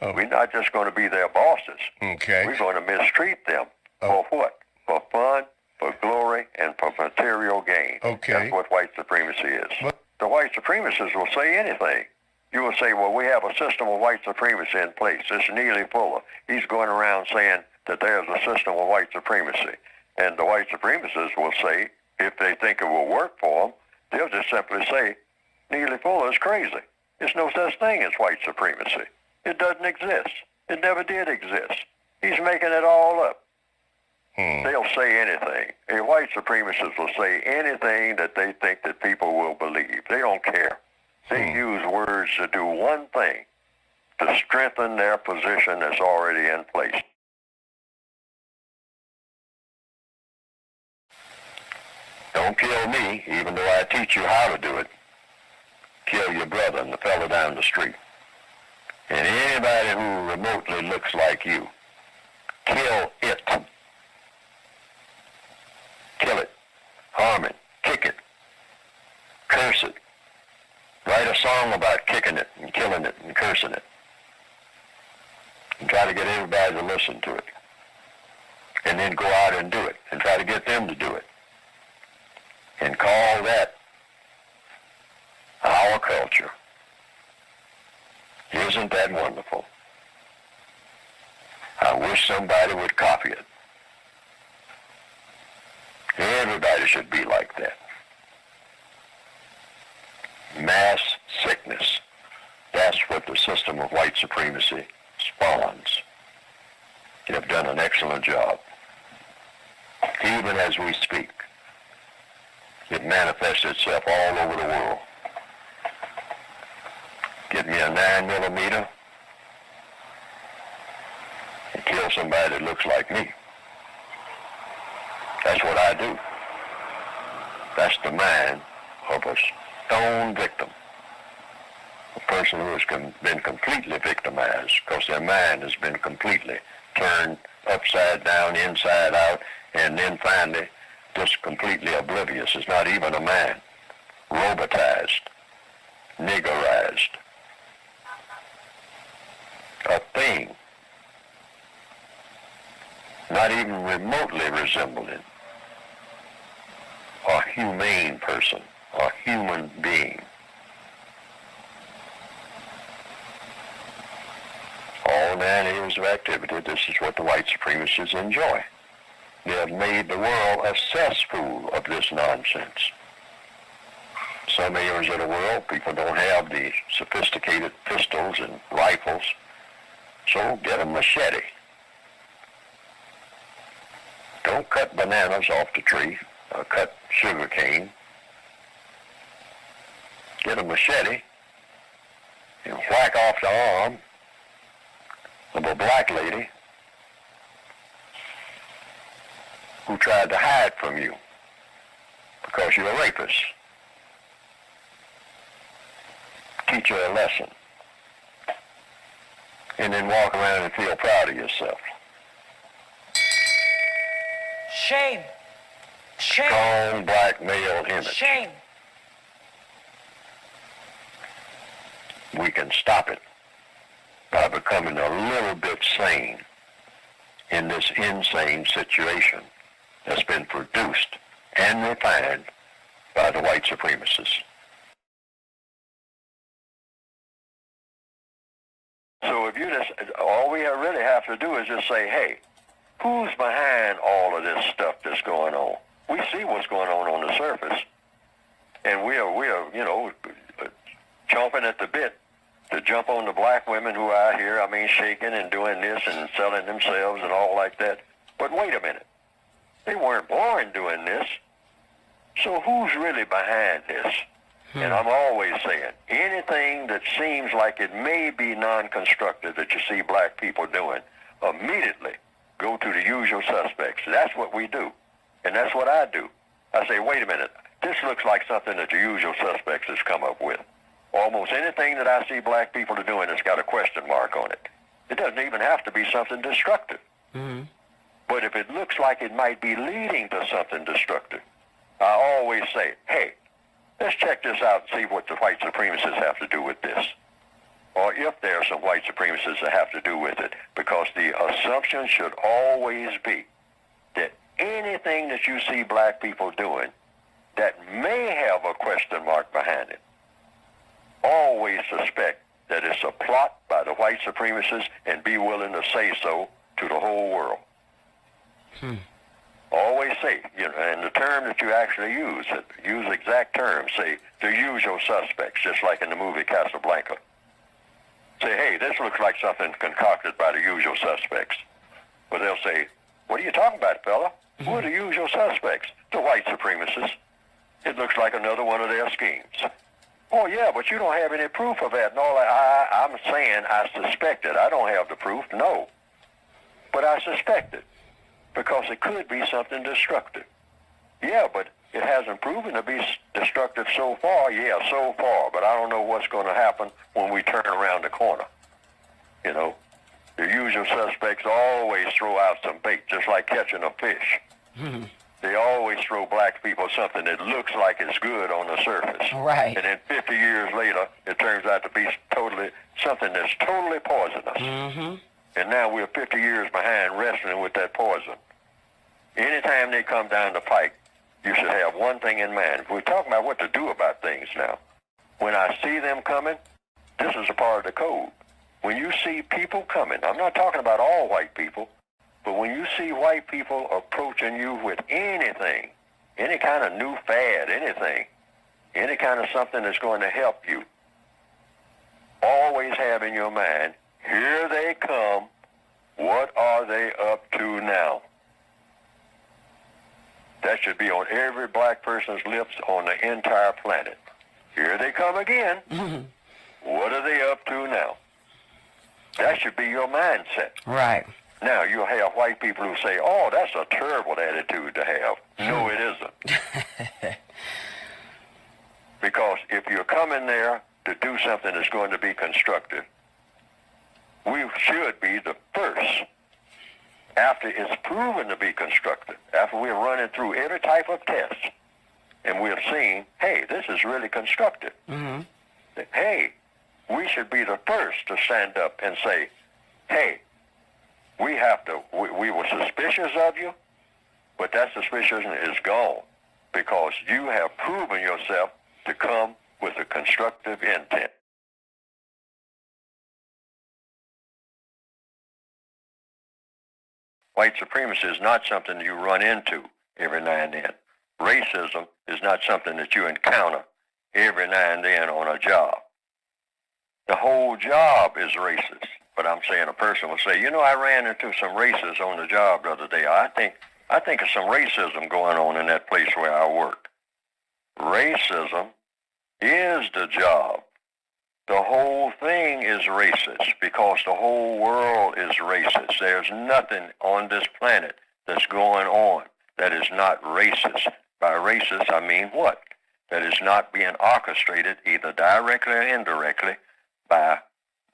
Oh. We're not just going to be their bosses. Okay. We're going to mistreat them. For what? For fun, for glory, and for material gain. Okay. That's what white supremacy is. The white supremacists will say anything. You will say, well, we have a system of white supremacy in place. This Neely Fuller, he's going around saying that there's a system of white supremacy. And the white supremacists will say, if they think it will work for them, they'll just simply say, Neely Fuller is crazy. There's no such thing as white supremacy. It doesn't exist. It never did exist. He's making it all up. They'll say anything. A white supremacist will say anything that they think that people will believe. They don't care. They use words to do one thing, to strengthen their position that's already in place. Don't kill me, even though I teach you how to do it. Kill your brother and the fellow down the street. And anybody who remotely looks like you. Kill it. Kill it. Harm it. Kick it. Curse it. Write a song about kicking it and killing it and cursing it. And try to get everybody to listen to it. And then go out and do it. And try to get them to do it. And call that our culture. Isn't that wonderful? I wish somebody would copy it. Everybody should be like that. Mass sickness. That's what the system of white supremacy spawns. You have done an excellent job. Even as we speak, it manifests itself all over the world. Get me a 9mm and kill somebody that looks like me. That's what I do. That's the mind of a stone victim. A person who has been completely victimized because their mind has been completely turned upside down, inside out, and then finally just completely oblivious. It's not even a man. Robotized. Niggerized. A thing. Not even remotely resembling a humane person, a human being. All 9 areas of activity, this is what the white supremacists enjoy. They have made the world a cesspool of this nonsense. Some areas of the world, people don't have the sophisticated pistols and rifles, so get a machete. Don't cut bananas off the tree, or cut sugar cane. Get a machete and whack off the arm of a black lady who tried to hide from you because you're a rapist. Teach her a lesson. And then walk around and feel proud of yourself. Shame. Shame. Strong black male image. Shame. We can stop it by becoming a little bit sane in this insane situation that's been produced and refined by the white supremacists. So if you just, all we really have to do is just say, hey, who's behind all of this stuff that's going on? We see what's going on the surface, and we are, chomping at the bit to jump on the black women who are out here, shaking and doing this and selling themselves and all like that. But wait a minute. They weren't born doing this. So who's really behind this? And I'm always saying, anything that seems like it may be non-constructive that you see black people doing, immediately go to the usual suspects. That's what we do. And that's what I do. I say, wait a minute, this looks like something that the usual suspects has come up with. Almost anything that I see black people are doing has got a question mark on it. It doesn't even have to be something destructive. Mm-hmm. But if it looks like it might be leading to something destructive, I always say, hey, let's check this out and see what the white supremacists have to do with this. Or if there are some white supremacists that have to do with it. Because the assumption should always be that anything that you see black people doing that may have a question mark behind it, always suspect that it's a plot by the white supremacists and be willing to say so to the whole world. Always say, and the term that you actually use exact terms, say the usual suspects, just like in the movie Casablanca. Say, hey, this looks like something concocted by the usual suspects. But they'll say, what are you talking about, fella? Who are the usual suspects? The white supremacists. It looks like another one of their schemes. Oh, yeah, but you don't have any proof of that and all that. I'm saying I suspect it. I don't have the proof, no. But I suspect it because it could be something destructive. Yeah, but it hasn't proven to be destructive so far. Yeah, so far, but I don't know what's going to happen when we turn around the corner. The usual suspects always throw out some bait, just like catching a fish. They always throw black people something that looks like it's good on the surface. Right. And then 50 years later, it turns out to be something that's totally poisonous. Mm-hmm. And now we're 50 years behind wrestling with that poison. Anytime they come down the pike, you should have one thing in mind. We're talking about what to do about things now. When I see them coming, this is a part of the code. When you see people coming, I'm not talking about all white people, but when you see white people approaching you with anything, any kind of new fad, anything, any kind of something that's going to help you, always have in your mind, here they come, what are they up to now? That should be on every black person's lips on the entire planet. Here they come again. What are they up to now? That should be your mindset. Right. Now, you'll have white people who say, oh, that's a terrible attitude to have. No, it isn't. Because if you're coming there to do something that's going to be constructive, we should be the first, after it's proven to be constructive, after we're running through every type of test, and we've seen, hey, this is really constructive. Mm-hmm. Hey, we should be the first to stand up and say, hey, we were suspicious of you, but that suspicion is gone because you have proven yourself to come with a constructive intent. White supremacy is not something you run into every now and then. Racism is not something that you encounter every now and then on a job. The whole job is racist. But I'm saying a person will say, I ran into some racists on the job the other day. I think there's some racism going on in that place where I work. Racism is the job. The whole thing is racist because the whole world is racist. There's nothing on this planet that's going on that is not racist. By racist, I mean what? That is not being orchestrated either directly or indirectly by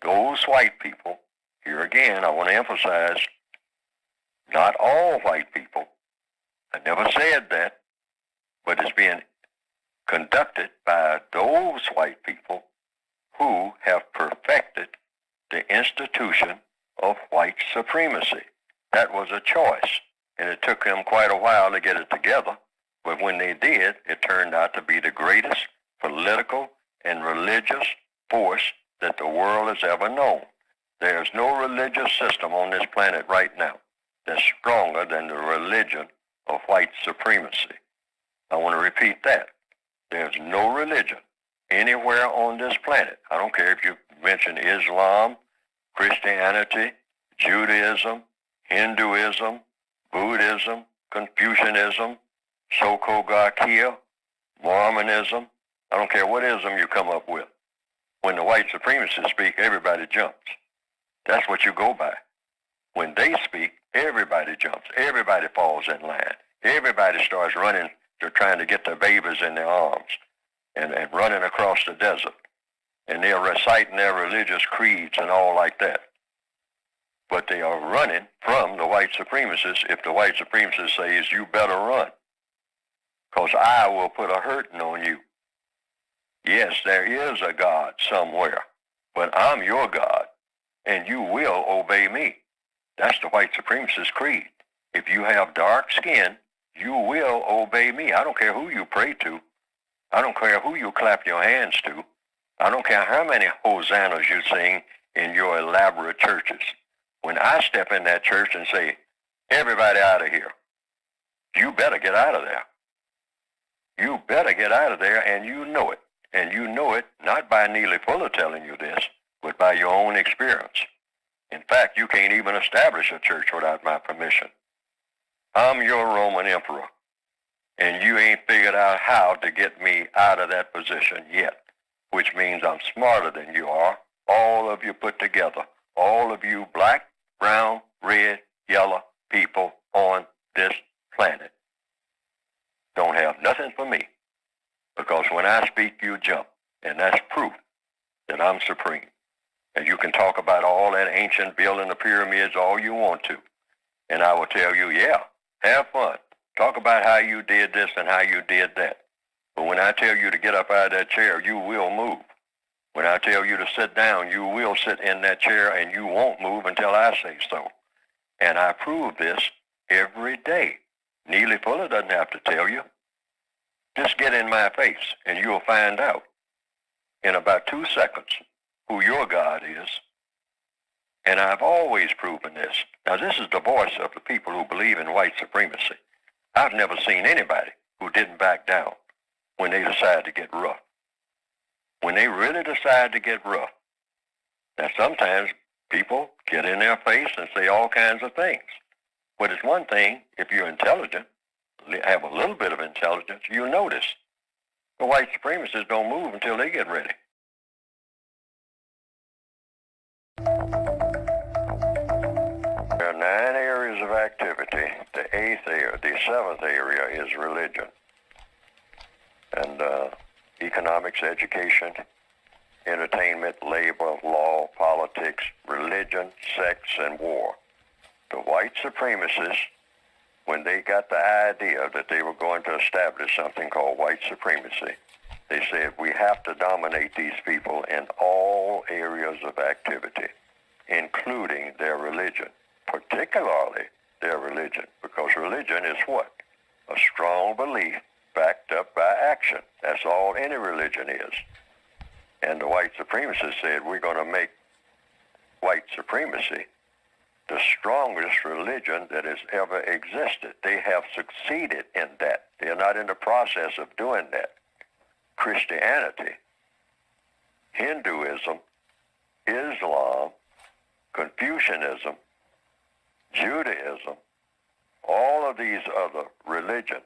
those white people. Here again, I want to emphasize, not all white people. I never said that, but it's being conducted by those white people who have perfected the institution of white supremacy. That was a choice, and it took them quite a while to get it together, but when they did, it turned out to be the greatest political and religious force that the world has ever known. There's no religious system on this planet right now that's stronger than the religion of white supremacy. I want to repeat that. There's no religion anywhere on this planet. I don't care if you mention Islam, Christianity, Judaism, Hinduism, Buddhism, Confucianism, Sokogakia, Mormonism. I don't care what ism you come up with. When the white supremacists speak, everybody jumps. That's what you go by. When they speak, everybody jumps. Everybody falls in line. Everybody starts running. They're trying to get their babies in their arms and running across the desert. And they're reciting their religious creeds and all like that. But they are running from the white supremacists if the white supremacist says, you better run, because I will put a hurting on you. Yes, there is a God somewhere, but I'm your God, and you will obey me. That's the white supremacist creed. If you have dark skin, you will obey me. I don't care who you pray to. I don't care who you clap your hands to. I don't care how many hosannas you sing in your elaborate churches. When I step in that church and say, everybody out of here, you better get out of there. You better get out of there, and you know it. And you know it not by Neely Fuller telling you this, but by your own experience. In fact, you can't even establish a church without my permission. I'm your Roman emperor, and you ain't figured out how to get me out of that position yet, which means I'm smarter than you are, all of you put together, all of you black, brown, red, yellow people on this planet don't have nothing for me, because when I speak, you jump, and that's proof that I'm supreme. And you can talk about all that ancient building the pyramids all you want to, and I will tell you, yeah, have fun. Talk about how you did this and how you did that. But when I tell you to get up out of that chair, you will move. When I tell you to sit down, you will sit in that chair, and you won't move until I say so. And I prove this every day. Neely Fuller doesn't have to tell you. Just get in my face, and you'll find out in about 2 seconds who your God is. And I've always proven this. Now, this is the voice of the people who believe in white supremacy. I've never seen anybody who didn't back down when they decide to get rough. When they really decide to get rough. Now, sometimes people get in their face and say all kinds of things. But it's one thing, if you're intelligent, have a little bit of intelligence, you'll notice the white supremacists don't move until they get ready. There are 9 areas of activity. The 7th area is religion. And economics, education, entertainment, labor, law, politics, religion, sex, and war. The white supremacists, when they got the idea that they were going to establish something called white supremacy, they said we have to dominate these people in all areas of activity, including their religion, particularly their religion, because religion is what? A strong belief backed up by action. That's all any religion is. And the white supremacists said we're going to make white supremacy the strongest religion that has ever existed. They have succeeded in that. They are not in the process of doing that. Christianity, Hinduism, Islam, Confucianism, Judaism, all of these other religions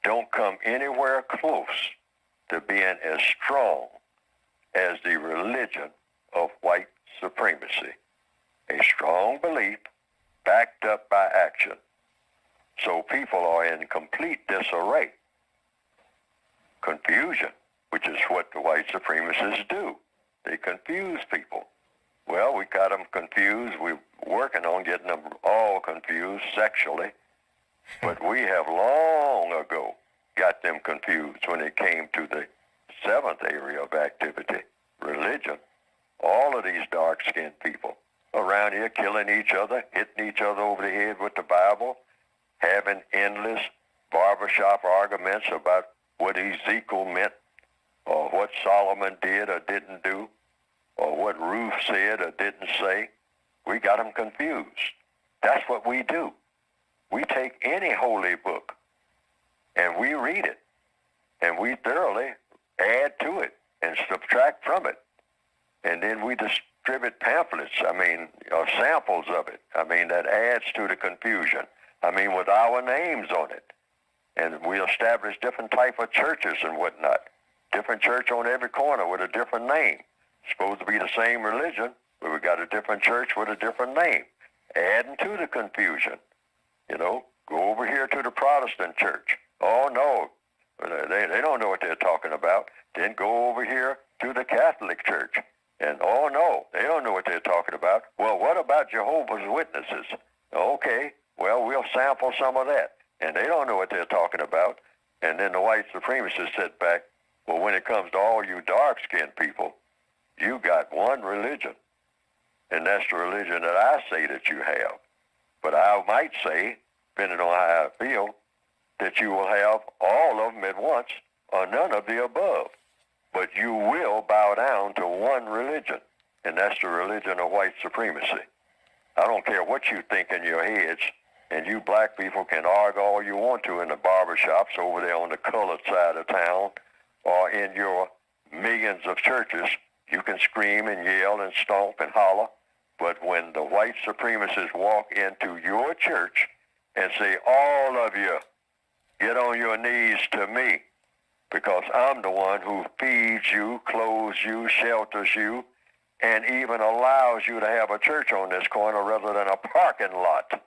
don't come anywhere close to being as strong as the religion of white supremacy, a strong belief backed up by action. So people are in complete disarray, confusion, which is what the white supremacists do. They confuse people. Well, we got them confused. We're working on getting them all confused sexually, but we have long ago got them confused when it came to the seventh area of activity, religion. All of these dark-skinned people around here killing each other, hitting each other over the head with the Bible, having endless barbershop arguments about what Ezekiel meant, or what Solomon did or didn't do, or what Ruth said or didn't say. We got them confused. That's what we do. We take any holy book and we read it, and we thoroughly add to it and subtract from it. And then we distribute pamphlets, or samples of it. That adds to the confusion. With our names on it. And we establish different type of churches and whatnot. Different church on every corner with a different name. Supposed to be the same religion, but we got a different church with a different name. Adding to the confusion. Go over here to the Protestant church. Oh, no, they don't know what they're talking about. Then go over here to the Catholic church. And, oh, no, they don't know what they're talking about. Well, what about Jehovah's Witnesses? Okay, well, we'll sample some of that. And they don't know what they're talking about. And then the white supremacists sit back. Well, when it comes to all you dark-skinned people, you got one religion. And that's the religion that I say that you have. But I might say, depending on how I feel, that you will have all of them at once or none of the above. But you will bow down to one religion, and that's the religion of white supremacy. I don't care what you think in your heads, and you black people can argue all you want to in the barbershops over there on the colored side of town, or in your millions of churches. You can scream and yell and stomp and holler, but when the white supremacists walk into your church and say, all of you, get on your knees to me, because I'm the one who feeds you, clothes you, shelters you, and even allows you to have a church on this corner rather than a parking lot.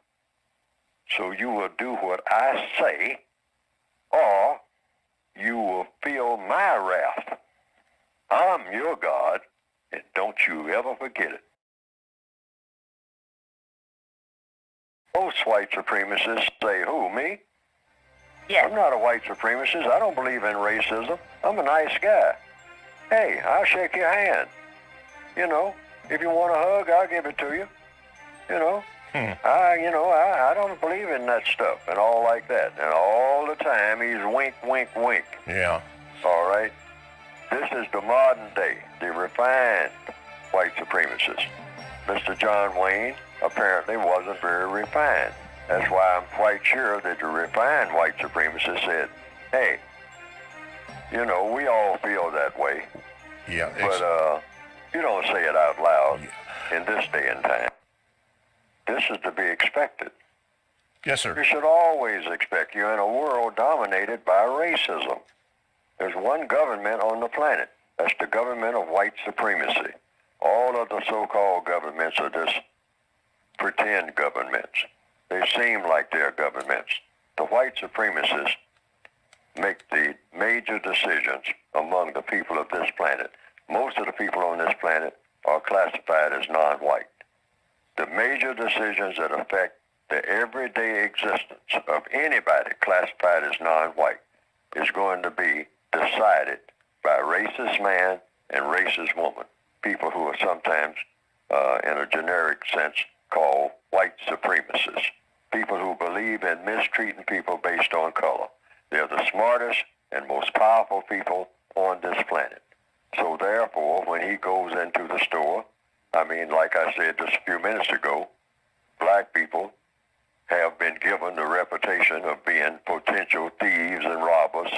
So you will do what I say, or you will feel my wrath. I'm your God, and don't you ever forget it. Most white supremacists say, who, me? Yes. I'm not a white supremacist. I don't believe in racism. I'm a nice guy. Hey, I'll shake your hand. If you want a hug, I'll give it to you. I don't believe in that stuff and all like that. And all the time he's wink, wink, wink. Yeah. All right? This is the modern day, the refined white supremacist. Mr. John Wayne apparently wasn't very refined. That's why I'm quite sure that the refined white supremacist said, hey, we all feel that way. Yeah. But you don't say it out loud in this day and time. This is to be expected. Yes, sir. You should always expect. You're in a world dominated by racism. There's one government on the planet. That's the government of white supremacy. All of the so-called governments are just pretend governments. They seem like they're governments. The white supremacists make the major decisions among the people of this planet. Most of the people on this planet are classified as non-white. The major decisions that affect the everyday existence of anybody classified as non-white is going to be decided by racist man and racist woman, people who are sometimes, in a generic sense, called white supremacists, people who believe in mistreating people based on color. They're the smartest and most powerful people on this planet. So therefore, when he goes into the store, like I said just a few minutes ago, black people have been given the reputation of being potential thieves and robbers,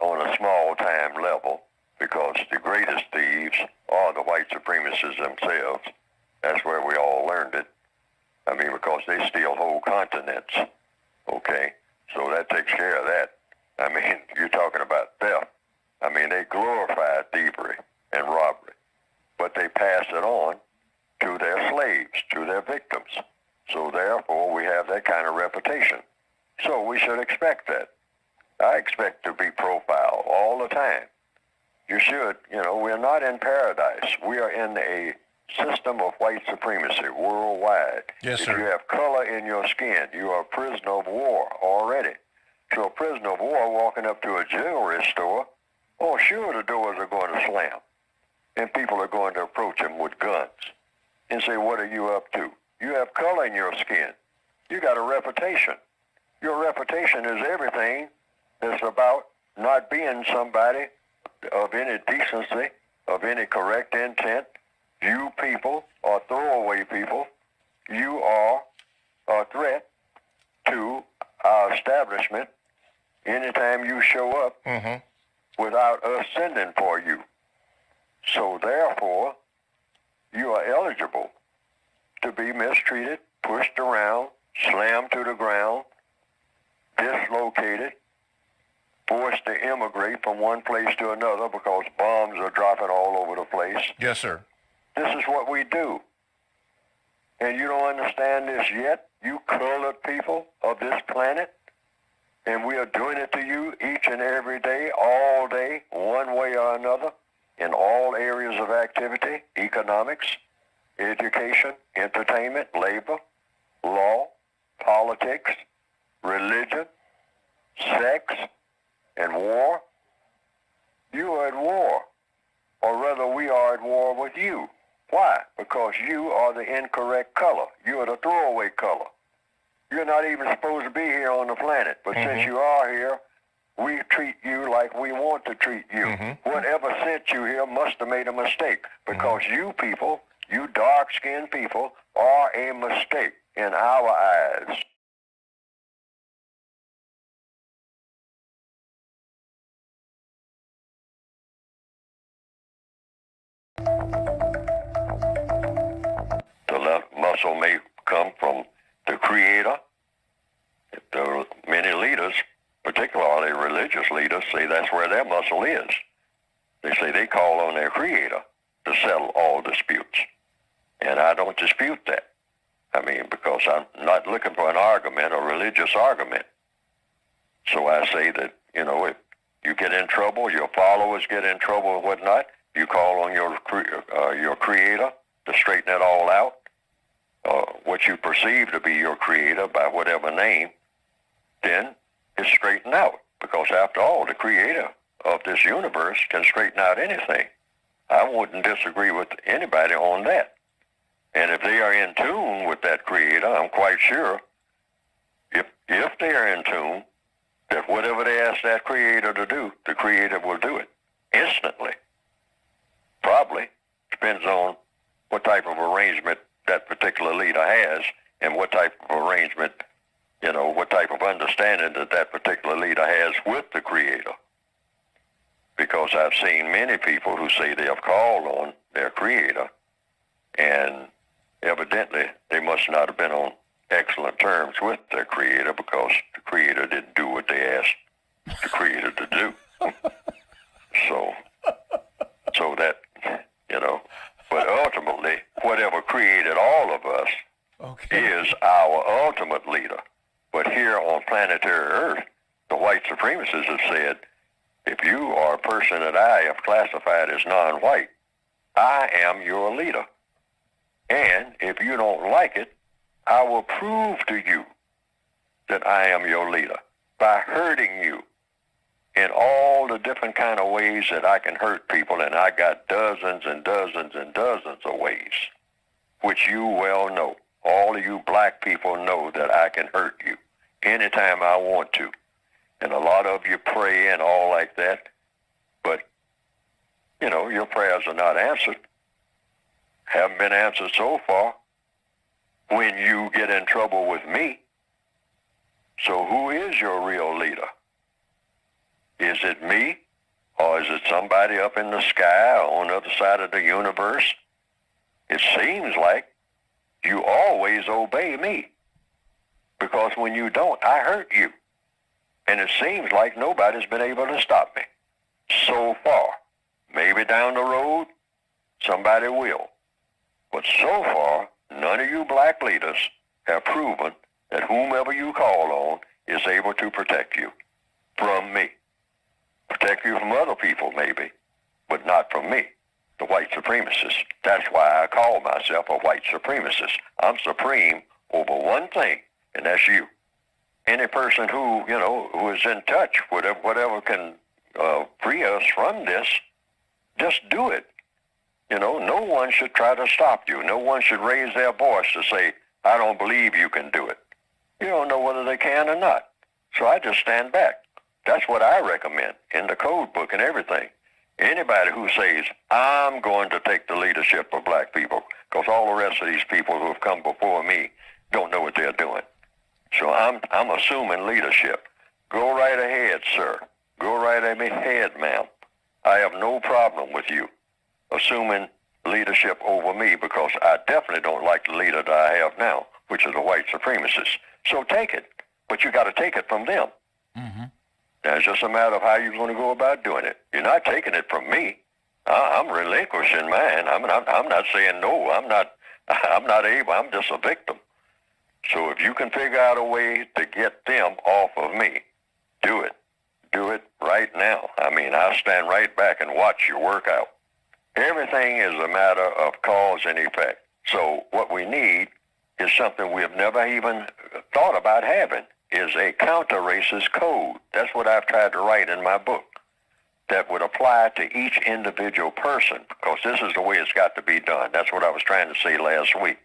on a small-time level, because the greatest thieves are the white supremacists themselves. That's where we all learned it. Because they steal whole continents, okay? So that takes care of that. You're talking about theft. I mean, they glorify thievery and robbery, but they pass it on to their slaves, to their victims. So therefore, we have that kind of reputation. So we should expect that. I expect to be profiled all the time. You should, we're not in paradise. We are in a system of white supremacy worldwide. Yes, if sir. you have color in your skin, you are a prisoner of war already. To a prisoner of war walking up to a jewelry store, oh, sure, the doors are going to slam. And people are going to approach him with guns and say, what are you up to? You have color in your skin. You got a reputation. Your reputation is everything that's about not being somebody of any decency, of any correct intent. You people are throwaway people. You are a threat to our establishment anytime you show up without us sending for you. So therefore, you are eligible to be mistreated, pushed around, slammed to the ground, dislocated, forced to immigrate from one place to another because bombs are dropping all over the place. Yes, sir. This is what we do. And you don't understand this yet, you colored people of this planet? And we are doing it to you each and every day, all day, one way or another, in all areas of activity, economics, education, entertainment, labor, law, politics, religion, sex, and war. You are at war, or rather we are at war with you. Why? Because you are the incorrect color. You are the throwaway color. You're not even supposed to be here on the planet, but since you are here, we treat you like we want to treat you. Whatever sent you here must have made a mistake, because you people, you dark-skinned people, are a mistake in our eyes. The left muscle may come from the Creator. The many leaders, particularly religious leaders, say that's where their muscle is. They say they call on their Creator to settle all disputes. And I don't dispute that. I mean, because I'm not looking for an argument, a religious argument. So I say that, if you get in trouble, your followers get in trouble and whatnot, you call on your Creator to straighten it all out. What you perceive to be your Creator by whatever name, then it's straightened out. Because after all, the Creator of this universe can straighten out anything. I wouldn't disagree with anybody on that. And if they are in tune with that Creator, I'm quite sure, if they are in tune, that whatever they ask that Creator to do, the Creator will do it instantly. Probably. Depends on what type of arrangement that particular leader has and what type of arrangement, what type of understanding that particular leader has with the Creator. Because I've seen many people who say they have called on their Creator, and evidently they must not have been on excellent terms with their Creator, because the Creator didn't do what they asked the Creator to do. So that, but ultimately, whatever created all of us is our ultimate leader. But here on planetary Earth, the white supremacists have said, if you are a person that I have classified as non-white, I am your leader. And if you don't like it, I will prove to you that I am your leader by hurting you in all the different kind of ways that I can hurt people, and I got dozens and dozens and dozens of ways, which you well know. All of you black people know that I can hurt you anytime I want to. And a lot of you pray and all like that, but, your prayers are not answered. Haven't been answered so far when you get in trouble with me. So who is your real leader? Is it me, or is it somebody up in the sky or on the other side of the universe? It seems like you always obey me, because when you don't, I hurt you. And it seems like nobody's been able to stop me. So far. Maybe down the road, somebody will. But so far, none of you black leaders have proven that whomever you call on is able to protect you from me. Protect you from other people, maybe, but not from me, the white supremacist. That's why I call myself a white supremacist. I'm supreme over one thing, and that's you. Any person who is in touch, whatever can free us from this, just do it. No one should try to stop you. No one should raise their voice to say, I don't believe you can do it. You don't know whether they can or not. So I just stand back. That's what I recommend in the code book and everything. Anybody who says, I'm going to take the leadership of black people, because all the rest of these people who have come before me don't know what they're doing. So I'm assuming leadership. Go right ahead, sir. Go right ahead, ma'am. I have no problem with you assuming leadership over me, because I definitely don't like the leader that I have now, which is a white supremacist. So take it, but you got to take it from them. Mm-hmm. Now, it's just a matter of how you're going to go about doing it. You're not taking it from me. I'm relinquishing mine. I'm not saying no. I'm not able. I'm just a victim. So if you can figure out a way to get them off of me, do it. Do it right now. I mean, I'll stand right back and watch you work out. Everything is a matter of cause and effect. So what we need is something we have never even thought about having, is a counter-racist code. That's what I've tried to write in my book, that would apply to each individual person, because this is the way it's got to be done. That's what I was trying to say last week.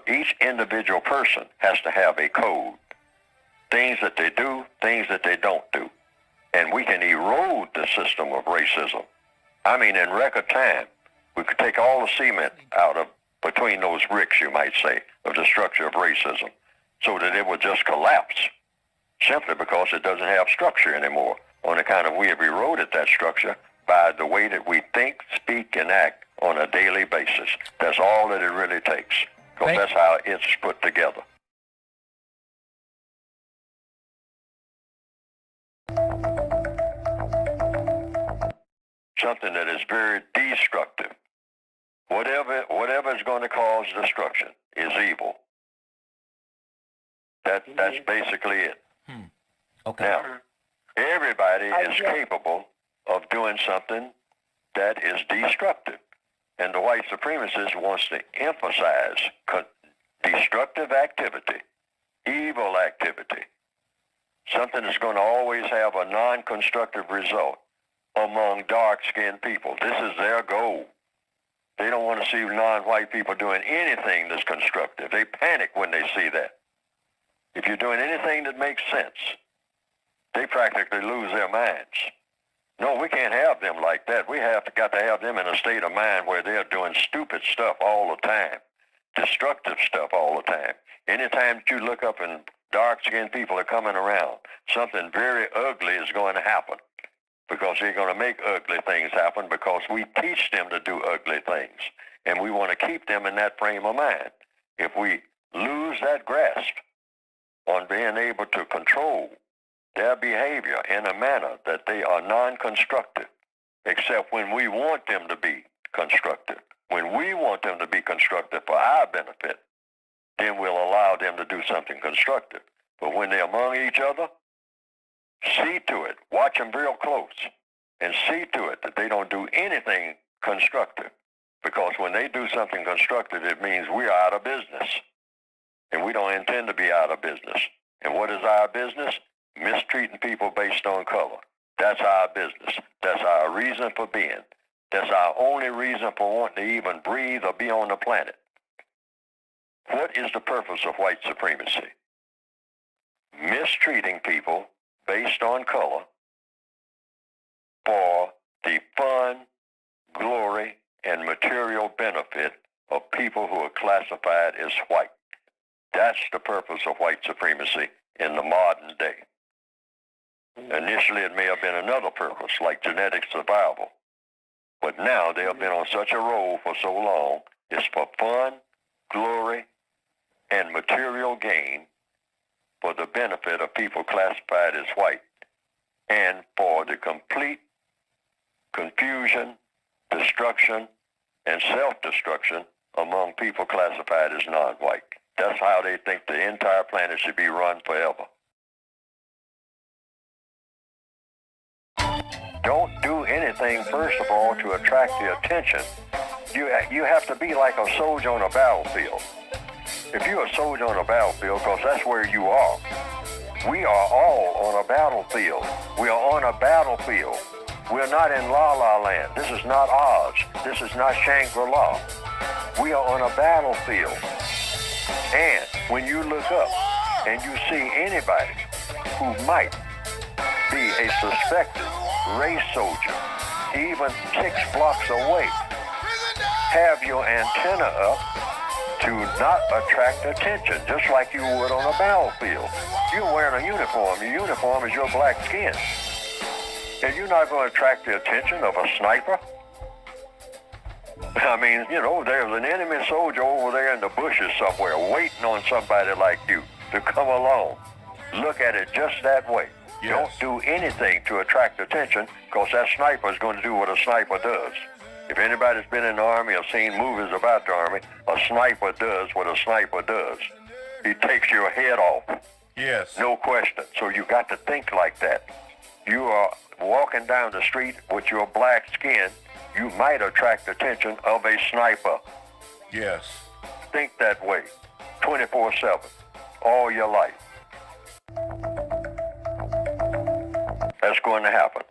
Each individual person has to have a code. Things that they do, things that they don't do. And we can erode the system of racism. I mean, in record time, we could take all the cement out of between those bricks, you might say, of the structure of racism, so that it would just collapse, simply because it doesn't have structure anymore, on account of we have eroded that structure by the way that we think, speak, and act on a daily basis. That's all that it really takes, because that's how it's put together. Something that is very destructive. Whatever is going to cause destruction is evil. That's basically it. Okay. Now, everybody is capable of doing something that is destructive. And the white supremacist wants to emphasize destructive activity, evil activity, something that's going to always have a non-constructive result among dark-skinned people. This is their goal. They don't want to see non-white people doing anything that's constructive. They panic when they see that. If you're doing anything that makes sense, they practically lose their minds. No, we can't have them like that. We got to have them in a state of mind where they're doing stupid stuff all the time, destructive stuff all the time. Anytime that you look up and dark-skinned people are coming around, something very ugly is going to happen, because they're going to make ugly things happen, because we teach them to do ugly things, and we want to keep them in that frame of mind. If we lose that grasp on being able to control their behavior in a manner that they are non-constructive, except when we want them to be constructive. When we want them to be constructive for our benefit, then we'll allow them to do something constructive. But when they're among each other, see to it, watch them real close, and see to it that they don't do anything constructive. Because when they do something constructive, it means we're out of business. And we don't intend to be out of business. And what is our business? Mistreating people based on color. That's our business. That's our reason for being. That's our only reason for wanting to even breathe or be on the planet. What is the purpose of white supremacy? Mistreating people based on color for the fun, glory, and material benefit of people who are classified as white. That's the purpose of white supremacy in the modern day. Initially, it may have been another purpose, like genetic survival. But now they have been on such a roll for so long, it's for fun, glory, and material gain for the benefit of people classified as white. and for the complete confusion, destruction, and self-destruction among people classified as non-white. That's how they think the entire planet should be run forever. Don't do anything, first of all, to attract the attention. You have to be like a soldier on a battlefield. If you're a soldier on a battlefield, because that's where you are. We are all on a battlefield. We are on a battlefield. We're not in La La Land. This is not Oz. This is not Shangri-La. We are on a battlefield. And when you look up and you see anybody who might be a suspected race soldier, even 6 blocks away, have your antenna up to not attract attention, just like you would on a battlefield. You're wearing a uniform. Your uniform is your black skin. And you're not going to attract the attention of a sniper. I mean, you know, there's an enemy soldier over there in the bushes somewhere waiting on somebody like you to come along. Look at it just that way. Yes. Don't do anything to attract attention, because that sniper is going to do what a sniper does. If anybody's been in the Army or seen movies about the Army, a sniper does what a sniper does. He takes your head off. Yes. No question. So you got to think like that. You are walking down the street with your black skin, you might attract the attention of a sniper. Yes. Think that way, 24/7, all your life. That's going to happen.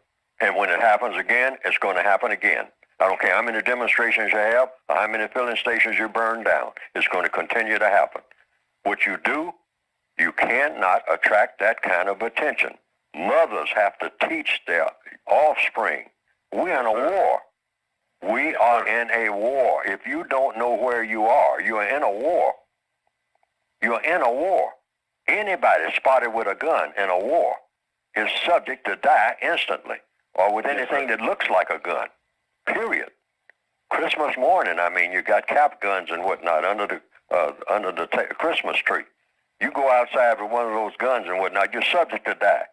And when it happens again, it's going to happen again. I don't care how many demonstrations you have, or how many filling stations you burn down. It's going to continue to happen. What you do, you cannot attract that kind of attention. Mothers have to teach their offspring. We're in a war. We are in a war. If you don't know where you are, you are in a war. You're in a war. Anybody spotted with a gun in a war is subject to die instantly, or with anything that looks like a gun, period. Christmas morning, I mean, you got cap guns and whatnot under the Christmas tree. You go outside with one of those guns and whatnot, you're subject to die.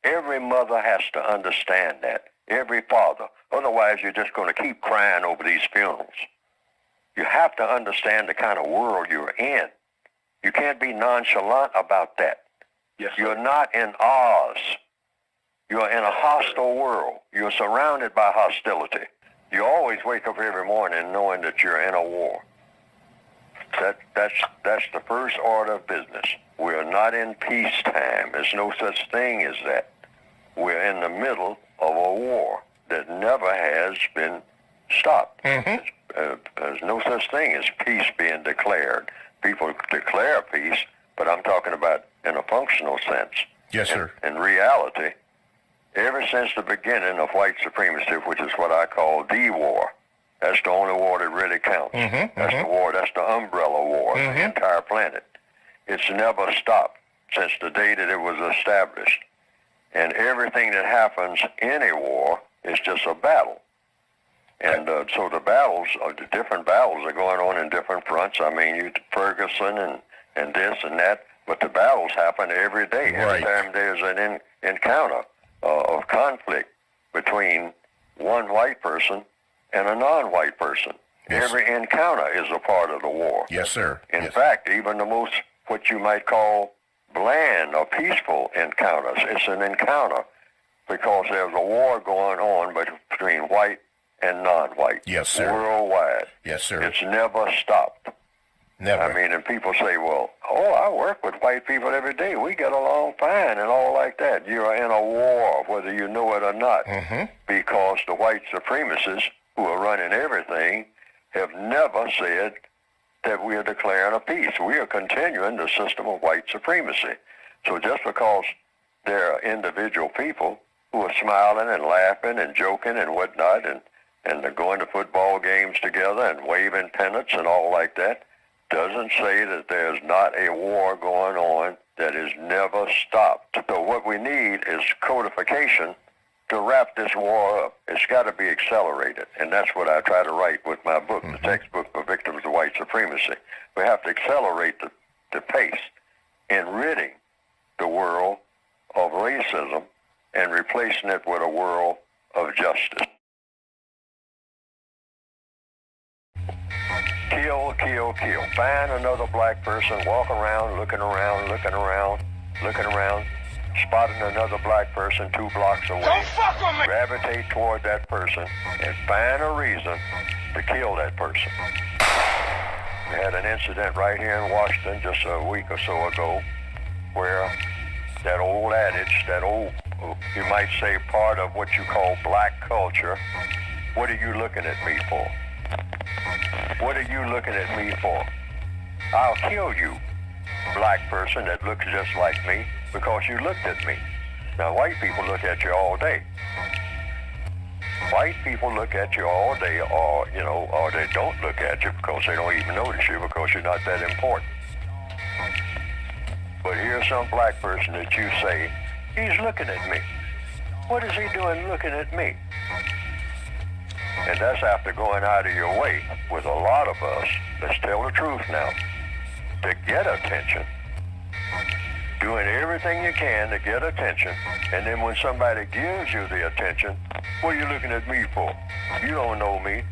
Every mother has to understand that. Every father. Otherwise, you're just going to keep crying over these funerals. You have to understand the kind of world you're in. You can't be nonchalant about that. Yes, you're not in Oz. You're in a hostile world. You're surrounded by hostility. You always wake up every morning knowing that you're in a war. That's the first order of business. We're not in peacetime. There's no such thing as that. We're in the middle of a war that never has been stopped. Mm-hmm. There's no such thing as peace being declared. People declare peace, but I'm talking about in a functional sense. Yes, sir. In reality, ever since the beginning of white supremacy, which is what I call the war, that's the only war that really counts. That's the war, that's the umbrella war of the entire planet. It's never stopped since the day that it was established. And everything that happens in a war is just a battle. And so the battles, the different battles are going on in different fronts. I mean, Ferguson and this and that, but the battles happen every day. Every time there's an encounter of conflict between one white person and a non-white person. Yes. Every encounter is a part of the war. Yes, sir. In fact, even the most, what you might call bland or peaceful encounters, it's an encounter because there's a war going on between white and non-white. Yes, sir. Worldwide. Yes, sir. It's never stopped. Never. I mean, and people say, well, I work with white people every day. We get along fine and all like that. You're in a war, whether you know it or not, because the white supremacists who are running everything have never said that we are declaring a peace. We are continuing the system of white supremacy. So just because there are individual people who are smiling and laughing and joking and whatnot, and they're going to football games together and waving pennants and all like that, doesn't say that there's not a war going on that is never stopped. So what we need is codification to wrap this war up. It's got to be accelerated, and that's what I try to write with my book, the textbook for victims of white supremacy. We have to accelerate the pace in ridding the world of racism and replacing it with a world of justice. Kill, kill, kill. Find another black person, walk around, looking around, spotting another black person 2 blocks away. Don't fuck with me! Gravitate toward that person and find a reason to kill that person. We had an incident right here in Washington just a week or so ago where that old adage, that old, you might say, part of what you call black culture, what are you looking at me for? What are you looking at me for? I'll kill you, black person that looks just like me, because you looked at me. Now, white people look at you all day. White people look at you all day, or they don't look at you because they don't even notice you because you're not that important. But here's some black person that you say, he's looking at me. What is he doing looking at me? And that's after going out of your way with a lot of us, let's tell the truth now, to get attention, doing everything you can to get attention, and then when somebody gives you the attention, what are you looking at me for? You don't know me.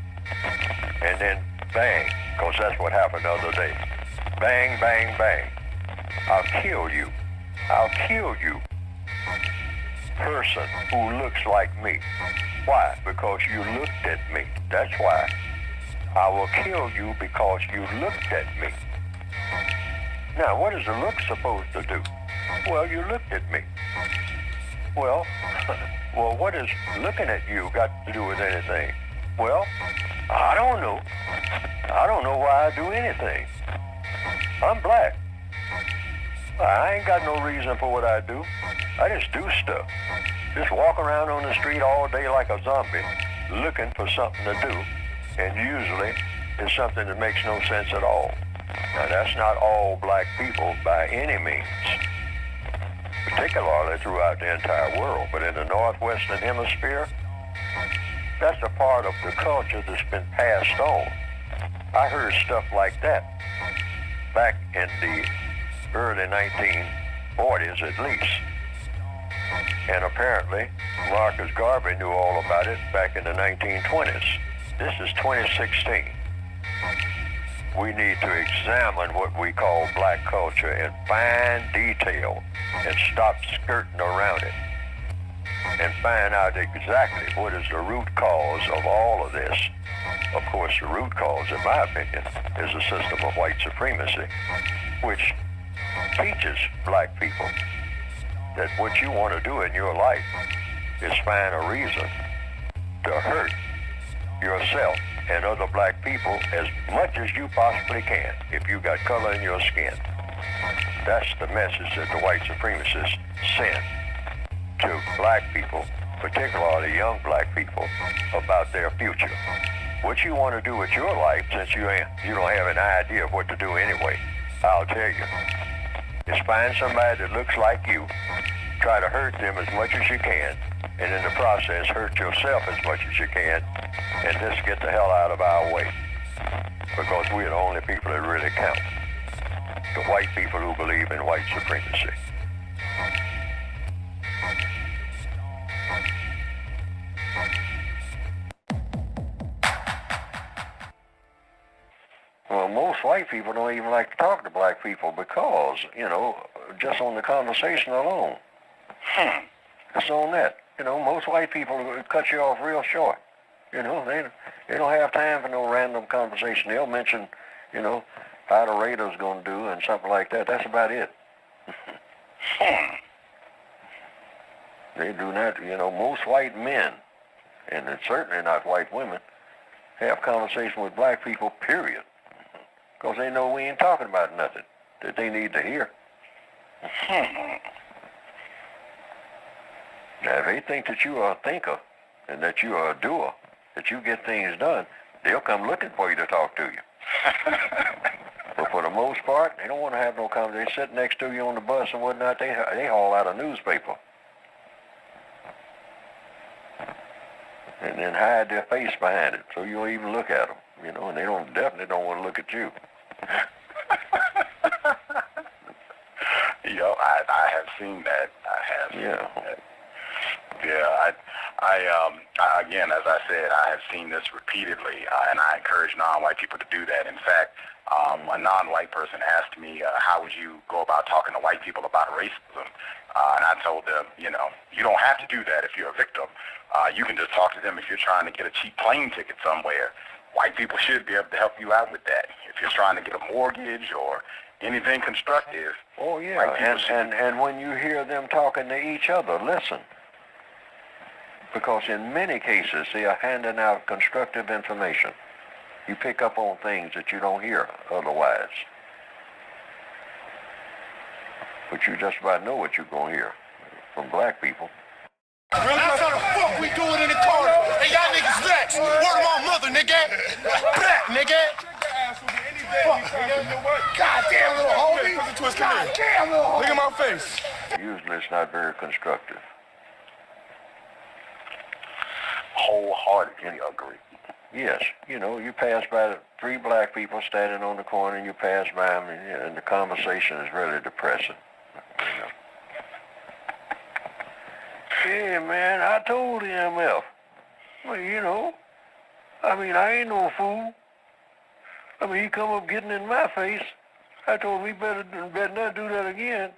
And then bang, because that's what happened the other day. Bang, bang, bang. I'll kill you. I'll kill you. Person who looks like me. Why? Because you looked at me. That's why. I will kill you because you looked at me. Now, what is a look supposed to do? Well, you looked at me. Well, what has looking at you got to do with anything? Well, I don't know. I don't know why I do anything. I'm black. I ain't got no reason for what I do. I just do stuff. Just walk around on the street all day like a zombie, looking for something to do, and usually it's something that makes no sense at all. Now, that's not all black people by any means, particularly throughout the entire world, but in the northwestern hemisphere, that's a part of the culture that's been passed on. I heard stuff like that back in the early 1940s at least. And apparently, Marcus Garvey knew all about it back in the 1920s. This is 2016. We need to examine what we call black culture in fine detail and stop skirting around it and find out exactly what is the root cause of all of this. Of course, the root cause, in my opinion, is a system of white supremacy, which teaches black people that what you want to do in your life is find a reason to hurt yourself and other black people as much as you possibly can if you got color in your skin. That's the message that the white supremacists send to black people, particularly young black people, about their future. What you want to do with your life, since you don't have an idea of what to do anyway, I'll tell you, is find somebody that looks like you, try to hurt them as much as you can, and in the process hurt yourself as much as you can, and just get the hell out of our way. Because we're the only people that really count. The white people who believe in white supremacy. Well, most white people don't even like to talk to black people because, just on the conversation alone. It's on that. Most white people cut you off real short. They don't have time for no random conversation. They'll mention, how the Raiders going to do and something like that. That's about it. They do not, most white men, and it's certainly not white women, have conversation with black people, period. Because they know we ain't talking about nothing that they need to hear. Now, if they think that you are a thinker and that you are a doer, that you get things done, they'll come looking for you to talk to you. But for the most part, they don't want to have no conversation. They sit next to you on the bus and whatnot. They haul out a newspaper. And then hide their face behind it so you don't even look at them. And they definitely don't want to look at you. I have seen that. I have seen that. and I encourage non-white people to do that. In fact, a non-white person asked me, how would you go about talking to white people about racism? And I told them, you don't have to do that if you're a victim. You can just talk to them if you're trying to get a cheap plane ticket somewhere. White people should be able to help you out with that. If you're trying to get a mortgage or anything constructive. Oh, yeah, and when you hear them talking to each other, listen. Because in many cases, they are handing out constructive information. You pick up on things that you don't hear otherwise. But you just about know what you're going to hear from black people. That's how the fuck we do it in the corner. Hey, y'all niggas next. Word of my mother, nigga. Black, nigga. Fuck, nigga. Goddamn little homie. Goddamn little homie. Look at my face. Usually it's not very constructive. Wholeheartedly agree. Yes, you pass by 3 black people standing on the corner, and you pass by them, and the conversation is really depressing. Hey, man, I told the MF. Well, I ain't no fool. He come up getting in my face. I told him he better not do that again.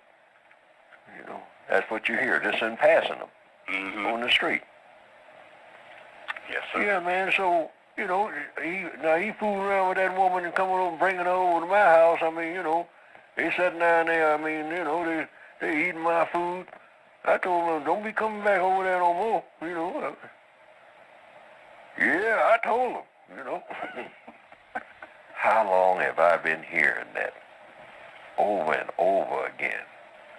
That's what you hear, just in passing them on the street. Yes, sir. Yeah, man, so, he fooling around with that woman and coming over and bringing her over to my house. They sitting down there, they eating my food. I told them, don't be coming back over there no more, Yeah, I told them, How long have I been hearing that? Over and over again,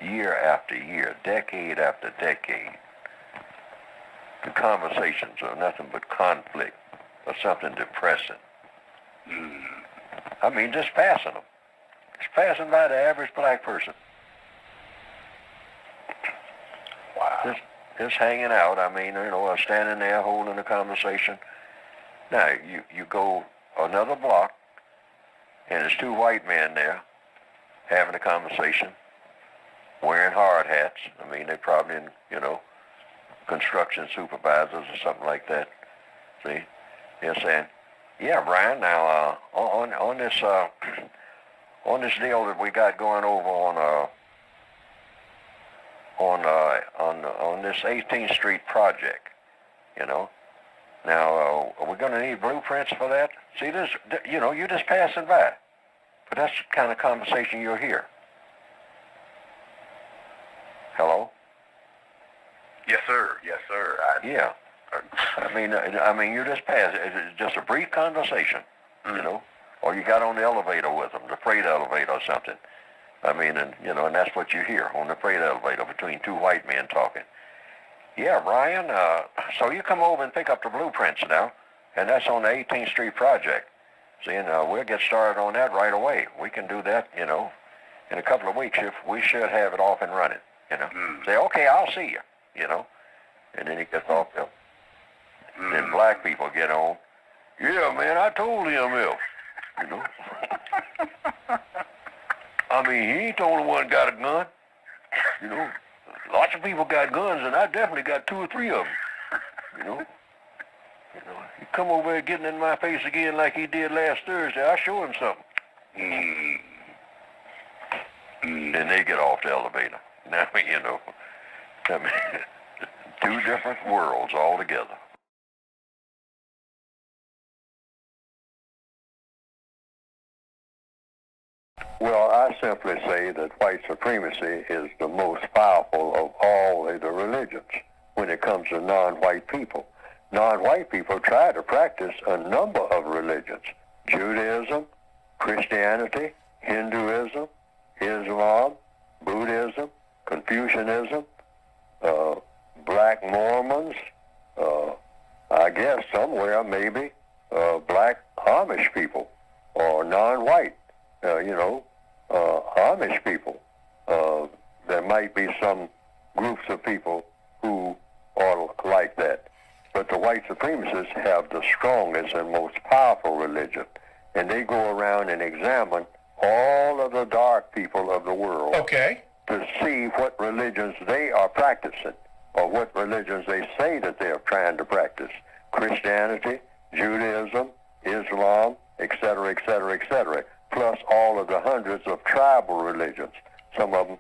year after year, decade after decade. The conversations are nothing but conflict or something depressing. Just passing them. Just passing by the average black person. Wow. Just hanging out, standing there holding a conversation. Now, you go another block, and there's 2 white men there having a conversation, wearing hard hats. They're probably in, construction supervisors or something like that. See? They're saying, yeah, Brian, now, on this deal that we got going over on this 18th Street project, Now, are we going to need blueprints for that? See, this, you're just passing by. But that's the kind of conversation you'll hear. Hello? Yes, sir. Yes, sir. Yeah. You just pass. It's just a brief conversation, or you got on the elevator with them, the freight elevator or something. And that's what you hear on the freight elevator between 2 white men talking. Yeah, Ryan, so you come over and pick up the blueprints now, and that's on the 18th Street project. See, and we'll get started on that right away. We can do that, in a couple of weeks. If we should have it off and running, Say, okay, I'll see you, And then he gets off there. Then black people get on. Yeah, man, I told him, he ain't the only one got a gun. Lots of people got guns, and I definitely got 2 or 3 of them. He come over there getting in my face again like he did last Thursday. I show him something. Then they get off the elevator. Now, 2 different worlds altogether. Well, I simply say that white supremacy is the most powerful of all of the religions when it comes to non-white people. Non-white people try to practice a number of religions: Judaism, Christianity, Hinduism, Islam, Buddhism, Confucianism, black Mormons, I guess somewhere maybe black Amish people or non-white, Amish people. There might be some groups of people who are like that. But the white supremacists have the strongest and most powerful religion. And they go around and examine all of the dark people of the world to see what religions they are practicing or what religions they say that they are trying to practice. Christianity, Judaism, Islam, etc., plus all of the hundreds of tribal religions. Some of them,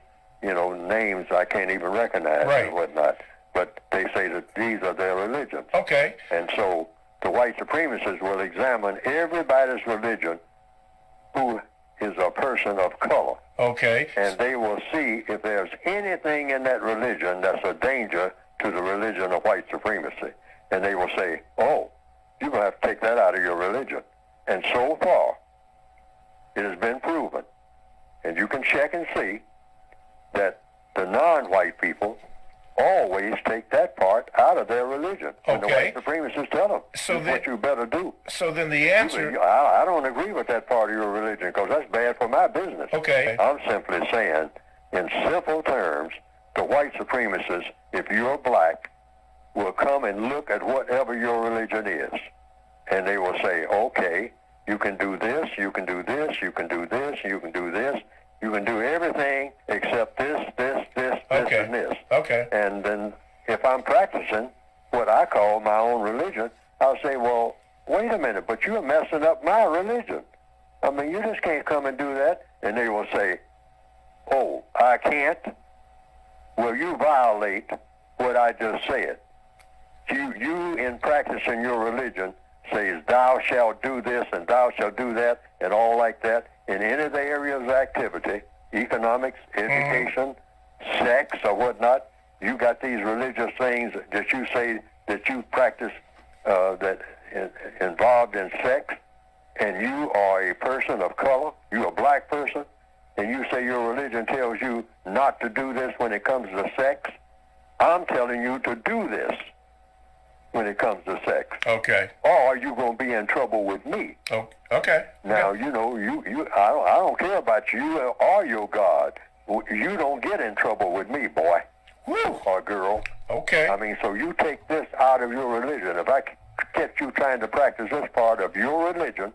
names I can't even recognize Right. and whatnot. But they say that these are their religions. Okay. And so the white supremacists will examine everybody's religion who is a person of color. Okay. And they will see if there's anything in that religion that's a danger to the religion of white supremacy. And they will say, oh, you're going to have to take that out of your religion. And so far, it has been proven, and you can check and see, that the non-white people always take that part out of their religion. And the Okay. white supremacists tell them, So this is what you better do. So then the answer. I don't agree with that part of your religion because that's bad for my business. Okay. I'm simply saying, in simple terms, the white supremacists, if you're black, will come and look at whatever your religion is. And they will say, okay, you can do this, you can do this, you can do this, you can do this. You can do everything except this, Okay. and this. Okay. And then if I'm practicing what I call my own religion, I'll say, well, wait a minute, but you're messing up my religion. I mean, you just can't come and do that. And they will say, oh, I can't. Well, you violate what I just said. You in practicing your religion says, thou shalt do this and thou shalt do that and all like that in any of the areas of activity, economics, education, sex or whatnot. You got these religious things that you say that you practice that involved in sex, and you are a person of color, you're a black person, and you say your religion tells you not to do this when it comes to sex. I'm telling you to do this when it comes to sex. Okay. Or you're going to be in trouble with me. Oh, okay. Now, I don't care about you or your God. You don't get in trouble with me, boy. Woo. Or girl. Okay. I mean, so you take this out of your religion. If I catch you trying to practice this part of your religion,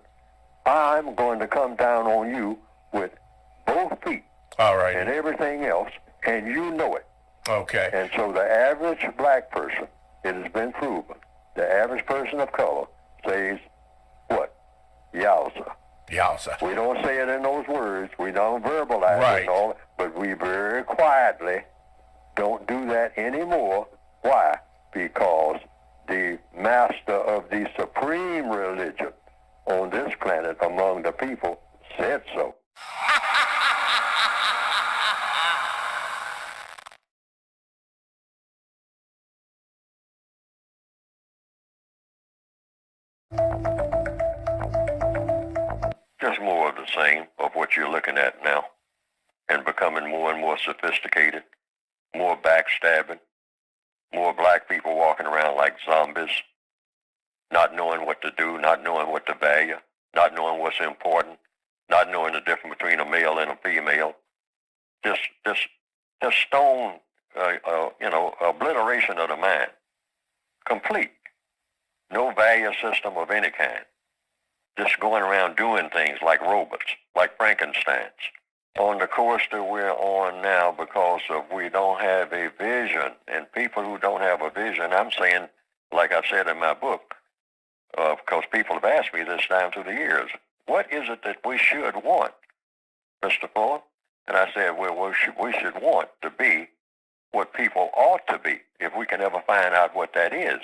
I'm going to come down on you with both feet All right. and everything else, and you know it. Okay. And so the average black person, it has been proven, the average person of color says, what? Yowza. Yowza. We don't say it in those words. We don't verbalize Right. it and all, but we very quietly don't do that anymore. Why? Because the master of the supreme religion on this planet among the people said so. Just more of the same of what you're looking at now, and becoming more and more sophisticated, more backstabbing, more black people walking around like zombies, not knowing what to do, not knowing what to value, not knowing what's important, not knowing the difference between a male and a female. Just stone, obliteration of the mind. Complete. No value system of any kind. Just going around doing things like robots, like Frankensteins. On the course that we're on now, because of we don't have a vision, and people who don't have a vision, I'm saying, like I said in my book, because people have asked me this time through the years, what is it that we should want, Mr. Fuller? And I said, well, we should want to be what people ought to be, if we can ever find out what that is.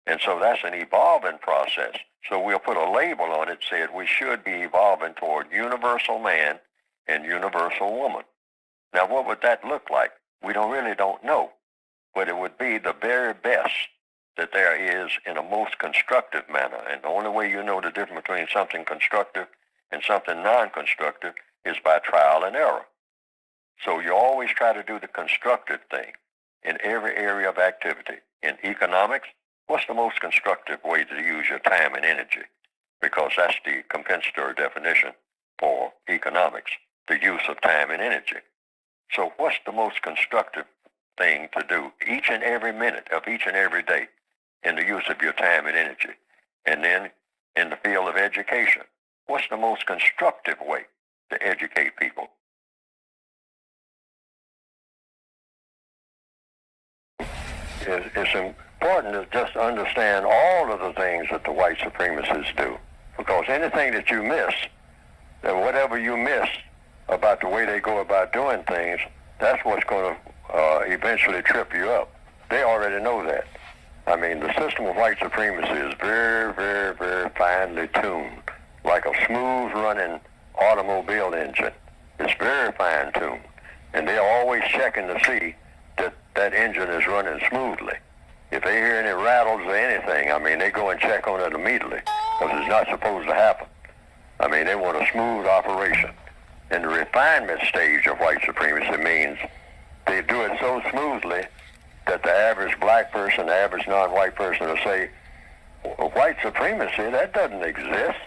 And so that's an evolving process. So we'll put a label on it, said we should be evolving toward universal man and universal woman. Now, what would that look like? We really don't know, but it would be the very best that there is in a most constructive manner. And the only way you know the difference between something constructive and something non-constructive is by trial and error. So you always try to do the constructive thing in every area of activity. In economics, what's the most constructive way to use your time and energy? Because that's the compensatory definition for economics, the use of time and energy. So what's the most constructive thing to do each and every minute of each and every day in the use of your time and energy? And then in the field of education, what's the most constructive way to educate people? It's important to just understand all of the things that the white supremacists do. because anything that you miss, and whatever you miss about the way they go about doing things, that's what's going to eventually trip you up. They already know that. I mean, the system of white supremacy is very, very, very finely tuned, like a smooth-running automobile engine. It's very fine-tuned, and they're always checking to see that that engine is running smoothly. If they hear any rattles or anything, I mean, they go and check on it immediately, because it's not supposed to happen. I mean, they want a smooth operation. And the refinement stage of white supremacy means they do it so smoothly that the average black person, the average non-white person will say, white supremacy, that doesn't exist.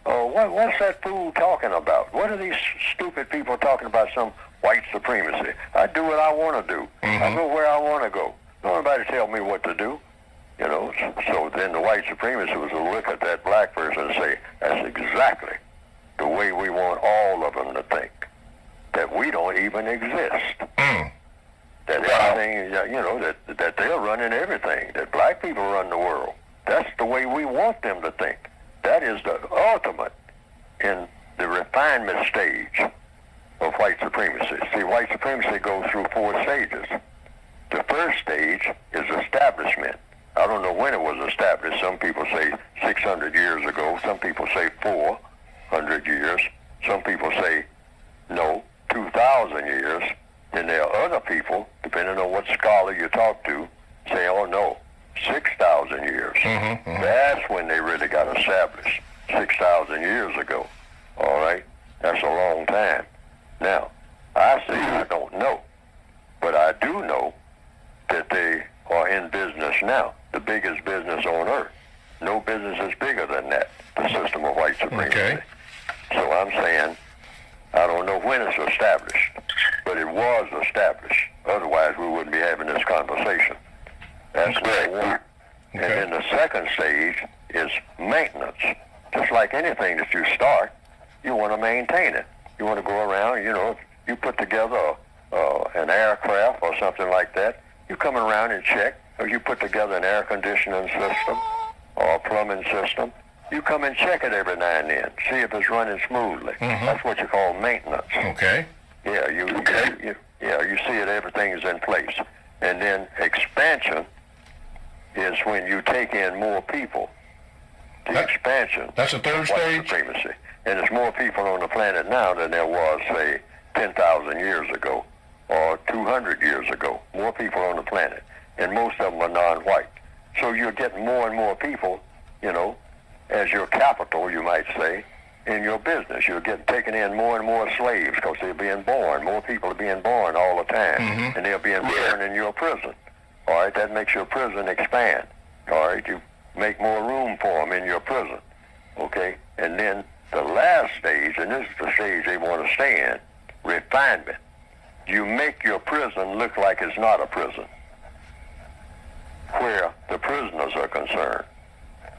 Oh, what's that fool talking about? What are these stupid people talking about some white supremacy? I do what I want to do. I go where I want to go. Nobody tell me what to do. You know, so then the white supremacist was to look at that black person and say, that's exactly the way we want all of them to think, that we don't even exist. That everything, you know, that they're running everything, that black people run the world. That's the way we want them to think. That is the ultimate in the refinement stage of white supremacy. See, white supremacy goes through 4 stages. The first stage is establishment. I don't know when it was established. Some people say 600 years ago. Some people say 400 years. Some people say, no, 2,000 years. Then there are other people, depending on what scholar you talk to, say, oh, no, 6,000 years. That's when they really got established, 6,000 years ago. All right? That's a long time. Now, I say I don't know, but I do know that they are in business now, the biggest business on earth. No business is bigger than that, the system of white supremacy. Okay. So I'm saying, I don't know when it's established, but it was established. Otherwise, we wouldn't be having this conversation. That's number one. And then the second stage is maintenance. Just like anything that you start, you want to maintain it. You want to go around, you know, if you put together an aircraft or something like that, you come around and check, or you put together an air conditioning system or a plumbing system, you come and check it every now and then, see if it's running smoothly. That's what you call maintenance. Okay. Yeah, you see it, everything is in place. And then expansion is when you take in more people. The expansion. That's the third of white stage? supremacy. And there's more people on the planet now than there was, say, 10,000 years ago or 200 years ago. More people on the planet. And most of them are non-white. So you're getting more and more people, you know, as your capital, you might say, in your business. You're taking in more and more slaves because they're being born. More people are being born all the time. And they're being born in your prison. All right, that makes your prison expand. All right, you make more room for them in your prison. Okay, and then the last stage, and this is the stage they want to stay in, refinement. You make your prison look like it's not a prison, where the prisoners are concerned.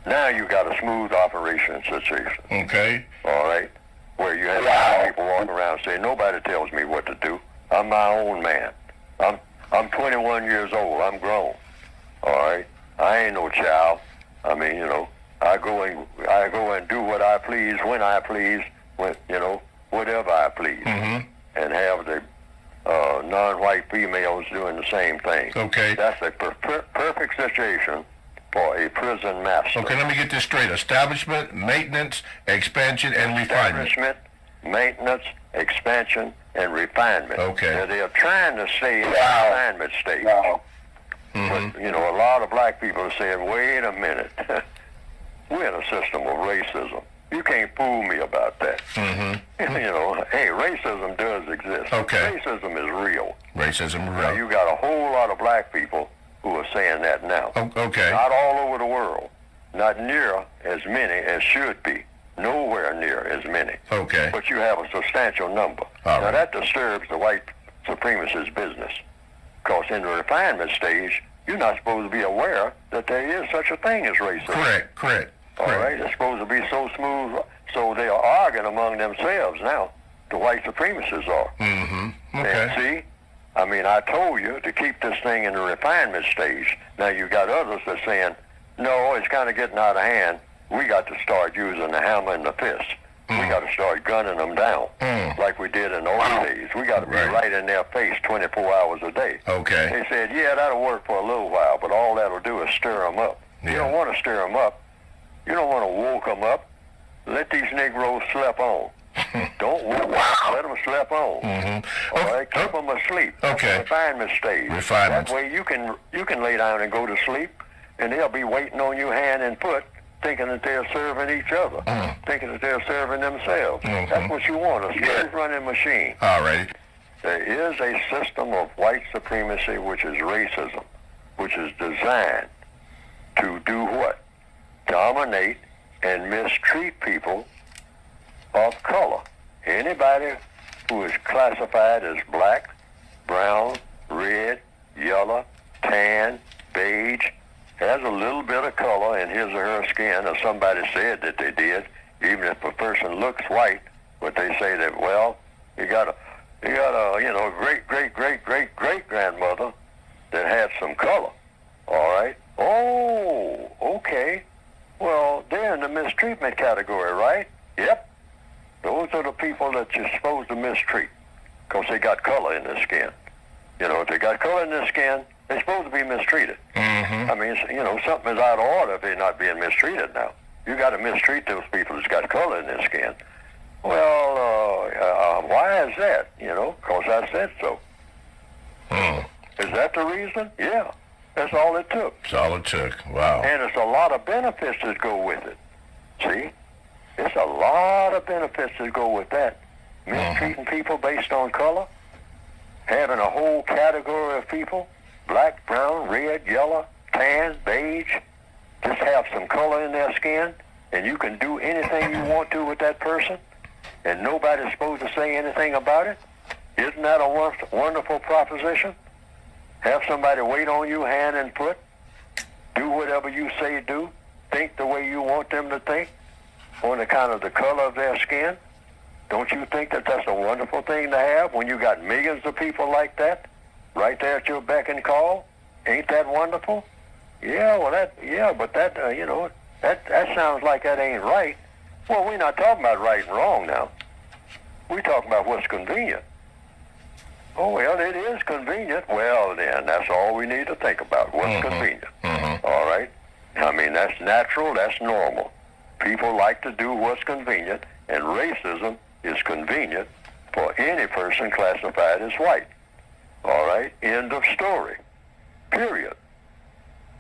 Now you got a smooth operation situation. Okay. All right, where you have people walking around saying, nobody tells me what to do. I'm my own man. I'm 21 years old. I'm grown. All right, I ain't no child. I mean, you know, I go and do what I please, when I please, you know, whatever I please, and have the non-white females doing the same thing. Okay. That's a perfect situation for a prison master. Okay, let me get this straight. Establishment, maintenance, expansion, and refinement. Establishment, maintenance, expansion, and refinement. Okay. Now, they're trying to stay in the refinement stage. But, you know, a lot of black people are saying, wait a minute. We're in a system of racism. You can't fool me about that. You know, hey, racism does exist. Okay. Racism is real. Racism, Now, right. you got a whole lot of black people who are saying that now. Okay. Not all over the world. Not near as many as should be. Nowhere near as many. Okay. But you have a substantial number. All Now right. that disturbs the white supremacist business. Because in the refinement stage, you're not supposed to be aware that there is such a thing as racism. Correct. All right, it's supposed to be so smooth, so they are arguing among themselves now. The white supremacists are. Okay. And see, I mean, I told you to keep this thing in the refinement stage. Now you got others that are saying, no, it's kind of getting out of hand. we got to start using the hammer and the fist. We got to start gunning them down like we did in the old days. We got to be right in their face 24 hours a day. Okay. They said, yeah, that'll work for a little while, but all that'll do is stir them up. Yeah. You don't want to stir them up. You don't want to woke them up. Let these Negroes sleep on. Don't woke them up. Let them sleep on. All right, keep them asleep. Okay. Refinement stage. Refinement. That way you can lay down and go to sleep, and they'll be waiting on you hand and foot, thinking that they're serving each other, thinking that they're serving themselves. That's what you want, a smooth-running machine. All right. There is a system of white supremacy, which is racism, which is designed to do what? Dominate and mistreat people of color. Anybody who is classified as black, brown, red, yellow, tan, beige, has a little bit of color in his or her skin, or somebody said that they did, even if a person looks white, but they say that, well, you got a great grandmother that had some color. All right. Oh, okay. Well, they're in the mistreatment category, right? Yep. Those are the people that you're supposed to mistreat because they got color in their skin. You know, if they got color in their skin, they're supposed to be mistreated. I mean, something is out of order if they're not being mistreated now. You got to mistreat those people that's got color in their skin. Well, why is that? You know, because I said so. Is that the reason? Yeah. That's all it took. That's all it took. Wow. And it's a lot of benefits that go with it. See? It's a lot of benefits that go with that. Mistreating people based on color, having a whole category of people, black, brown, red, yellow, tan, beige, just have some color in their skin, and you can do anything you want to with that person, and nobody's supposed to say anything about it. Isn't that a wonderful proposition? Have somebody wait on you hand and foot, do whatever you say do, think the way you want them to think, on account of the color of their skin. Don't you think that that's a wonderful thing to have when you got millions of people like that right there at your beck and call? Ain't that wonderful? Yeah, well, but that sounds like that ain't right. Well, we're not talking about right and wrong now. We're talking about what's convenient. Oh, well, it is convenient. Well, then, that's all we need to think about, what's convenient. All right? I mean, that's natural, that's normal. People like to do what's convenient, and racism is convenient for any person classified as white. All right? End of story. Period.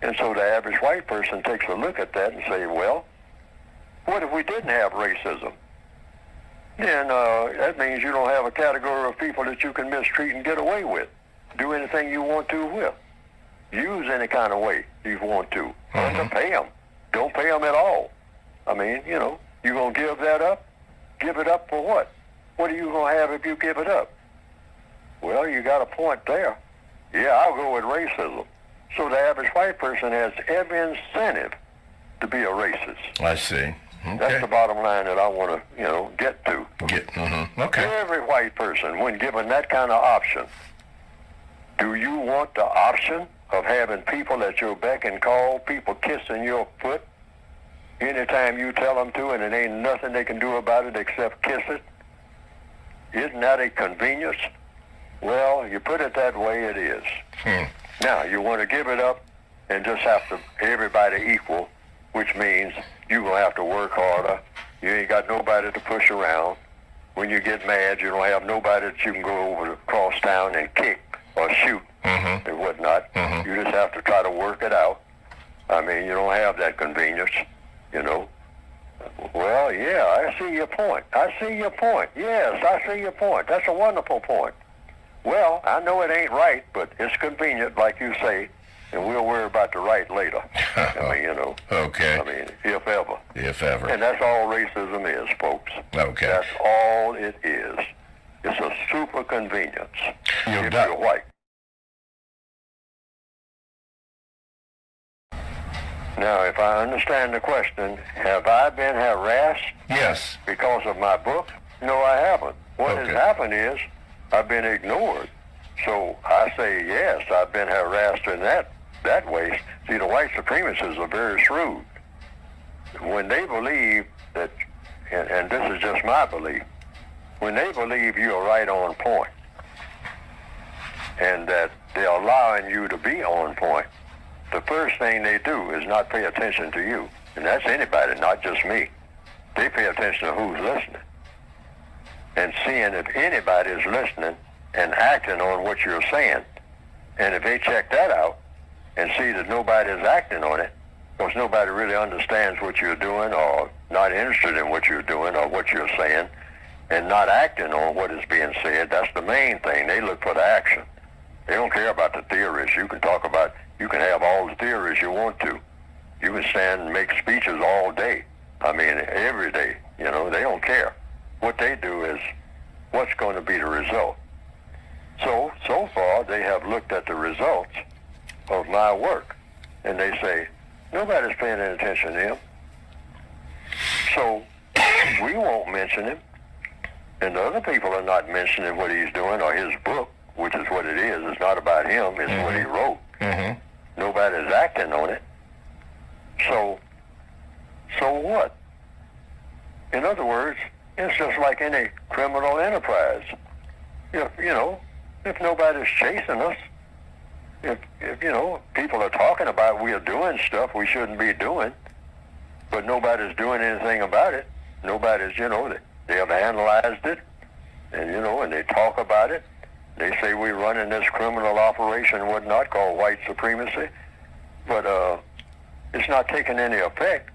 And so the average white person takes a look at that and say, well, what if we didn't have racism? Then that means you don't have a category of people that you can mistreat and get away with. Do anything you want to with. Use any kind of way you want to. Underpay them. Don't pay them at all. I mean, you going to give that up? Give it up for what? What are you going to have if you give it up? Well, you got a point there. Yeah, I'll go with racism. So the average white person has every incentive to be a racist. I see. Okay. That's the bottom line that I want to, get to. Okay. Every white person, when given that kind of option, do you want the option of having people at your beck and call, people kissing your foot anytime you tell them to, and it ain't nothing they can do about it except kiss it? Isn't that a convenience? Well, you put it that way, it is. Now, you want to give it up and just have to everybody equal, which means you're going to have to work harder. You ain't got nobody to push around. When you get mad, you don't have nobody that you can go over across town and kick or shoot and whatnot. You just have to try to work it out. I mean, you don't have that convenience, Well, yeah, I see your point. I see your point. Yes, I see your point. That's a wonderful point. Well, I know it ain't right, but it's convenient, like you say, and we'll worry about the right later. I mean, Okay. I mean, if ever. If ever. And that's all racism is, folks. Okay. That's all it is. It's a super convenience if you're white. Now, if I understand the question, have I been harassed Yes. because of my book? No, I haven't. What has happened is I've been ignored. So I say, yes, I've been harassed in that way. See, the white supremacists are very shrewd. when they believe that, and this is just my belief, when they believe you're right on point and that they're allowing you to be on point, the first thing they do is not pay attention to you. And that's anybody, not just me. They pay attention to who's listening and seeing if anybody is listening and acting on what you're saying. And if they check that out and see that nobody is acting on it, because nobody really understands what you're doing or not interested in what you're doing or what you're saying and not acting on what is being said, that's the main thing. They look for the action. They don't care about the theories. You can have all the theories you want to. You can stand and make speeches all day. I mean, every day. They don't care. What they do is, what's going to be the result? So far, they have looked at the results of my work, and they say, nobody's paying any attention to him. So we won't mention him, and the other people are not mentioning what he's doing or his book, which is what it is. It's not about him. It's what he wrote. Mm-hmm. Nobody's acting on it. So what? In other words, it's just like any criminal enterprise. If nobody's chasing us, if people are talking about we are doing stuff we shouldn't be doing, but nobody's doing anything about it. Nobody's, they have analyzed it, and they talk about it. They say we're running this criminal operation and whatnot called white supremacy, but it's not taking any effect.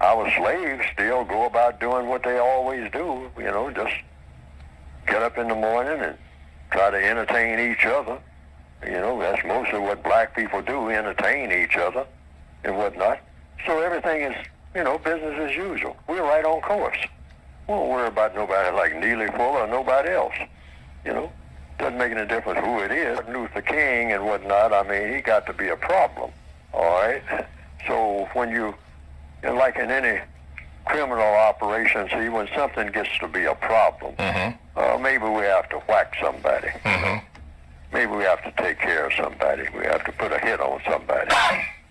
Our slaves still go about doing what they always do, just get up in the morning and try to entertain each other. That's mostly what black people do, entertain each other and whatnot. So everything is, business as usual. We're right on course. We don't worry about nobody like Neely Fuller or nobody else. Doesn't make any difference who it is. Luther King and whatnot, I mean, he got to be a problem, all right? So when like in any criminal operation, see, when something gets to be a problem, maybe we have to whack somebody. Maybe we have to take care of somebody. We have to put a hit on somebody.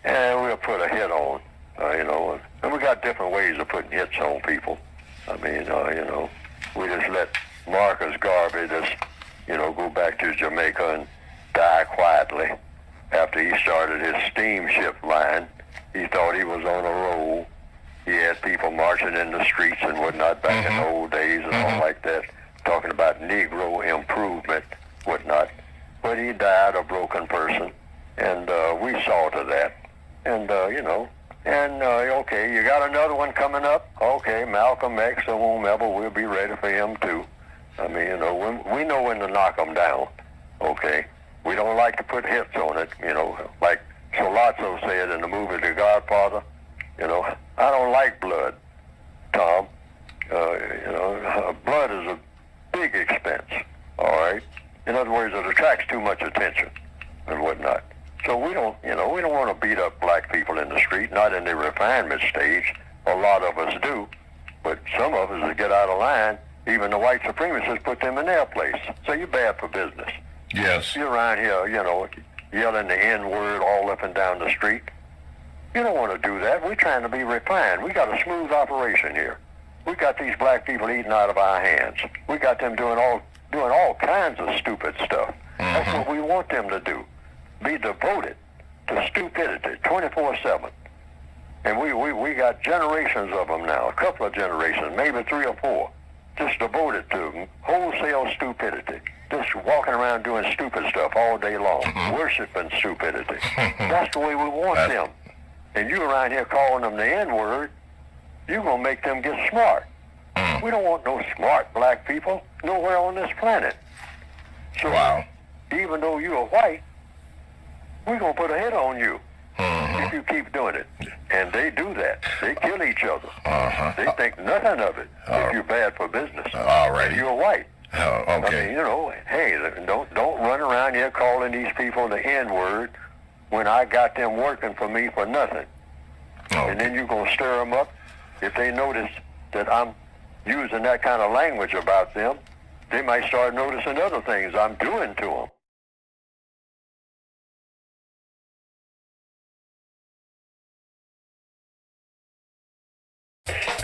And we'll put a hit on, and we got different ways of putting hits on people. I mean, we just let Marcus Garvey just, go back to Jamaica and die quietly. After he started his steamship line, he thought he was on a roll. He had people marching in the streets and whatnot back in the old days and all like that, talking about Negro improvement, whatnot. But he died a broken person, and we saw to that. And, okay, you got another one coming up? Okay, Malcolm X or whomever, we'll be ready for him too. I mean, we know when to knock them down, okay? We don't like to put hits on it, like Solazzo said in the movie The Godfather, I don't like blood, Tom. Blood is a big expense, all right? In other words, it attracts too much attention and whatnot. So we don't want to beat up black people in the street, not in the refinement stage. A lot of us do, but some of us that get out of line, even the white supremacists put them in their place. So you're bad for business. Yes. You're around here, yelling the N-word all up and down the street. You don't want to do that. We're trying to be refined. We got a smooth operation here. We got these black people eating out of our hands. We got them doing all kinds of stupid stuff. That's what we want them to do. Be devoted to stupidity 24/7. And we got generations of them now, a couple of generations, maybe 3 or 4, just devoted to wholesale stupidity. Just walking around doing stupid stuff all day long, worshiping stupidity. That's the way we want them. And you around here calling them the N-word, you're going to make them get smart. We don't want no smart black people nowhere on this planet. So even though you're white, we're going to put a hit on you if you keep doing it. And they do that. They kill each other. They think nothing of it if you're bad for business. Alrighty. You're white. Okay. I mean, hey, don't run around here calling these people the N-word when I got them working for me for nothing. And then you're going to stir them up. If they notice that I'm using that kind of language about them, they might start noticing other things I'm doing to them.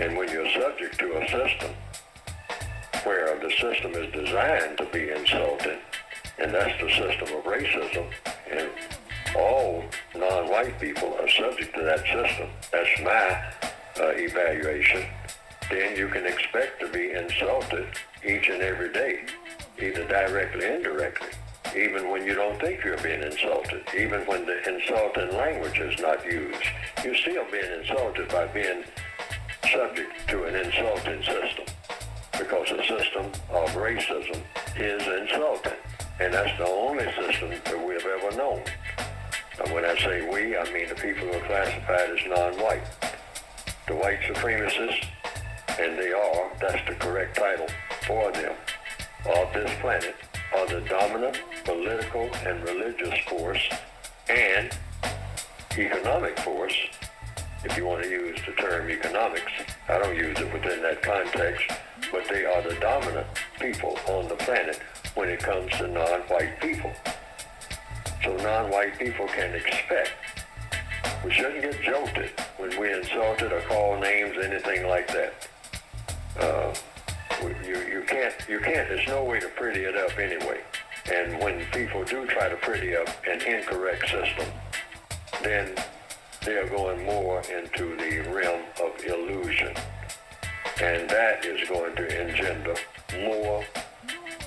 And when you're subject to a system where the system is designed to be insulting, and that's the system of racism, and all non-white people are subject to that system, that's my evaluation, then you can expect to be insulted each and every day, either directly or indirectly, even when you don't think you're being insulted, even when the insulting language is not used. You're still being insulted by being subject to an insulting system, because the system of racism is insulting, and that's the only system that we've ever known. And when I say we, I mean the people who are classified as non-white. The white supremacists, and that's the correct title for them, of this planet, are the dominant political and religious force and economic force, if you want to use the term economics. I don't use it within that context, but they are the dominant people on the planet when it comes to non-white people. So non-white people can expect. We shouldn't get jolted when we're insulted or call names, anything like that. You can't, there's no way to pretty it up anyway. And when people do try to pretty up an incorrect system, then they are going more into the realm of illusion. And that is going to engender more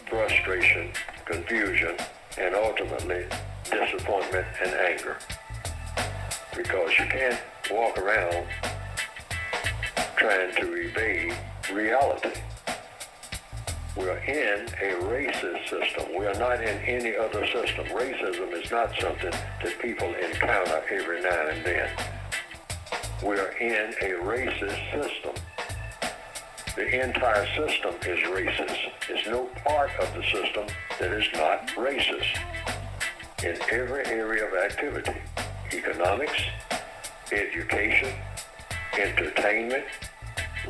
frustration, confusion, and ultimately disappointment and anger. Because you can't walk around trying to evade reality. We're in a racist system. We are not in any other system. Racism is not something that people encounter every now and then. We are in a racist system. The entire system is racist. There's no part of the system that is not racist. In every area of activity, economics, education, entertainment,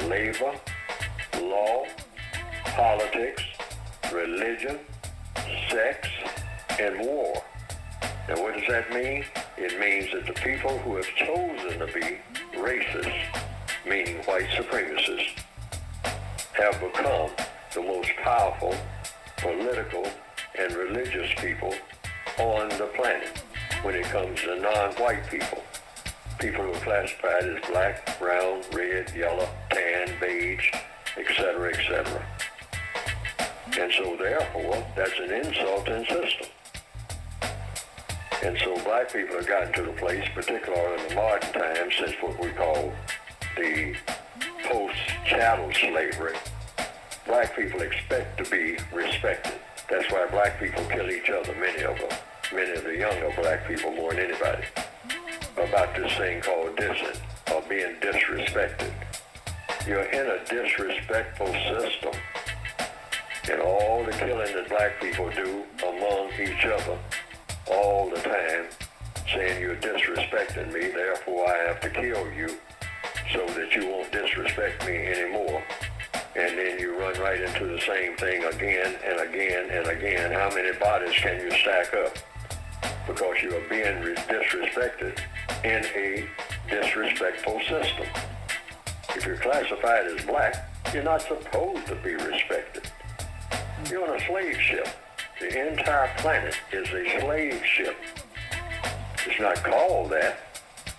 labor, law, politics, religion, sex, and war. And what does that mean? It means that the people who have chosen to be racist, meaning white supremacists, have become the most powerful political and religious people on the planet when it comes to non-white people. People who are classified as black, brown, red, yellow, tan, beige, etc., etc. And so therefore, that's an insulting system. And so black people have gotten to the place, particularly in the modern times, since what we call the post-chattel slavery, black people expect to be respected. That's why black people kill each other, many of the younger black people more than anybody, about this thing called dissing, or being disrespected. You're in a disrespectful system. And all the killing that black people do among each other all the time, saying you're disrespecting me, therefore I have to kill you so that you won't disrespect me anymore. And then you run right into the same thing again and again and again. How many bodies can you stack up? Because you are being disrespected in a disrespectful system. If you're classified as black, you're not supposed to be respected. You're on a slave ship. The entire planet is a slave ship. It's not called that,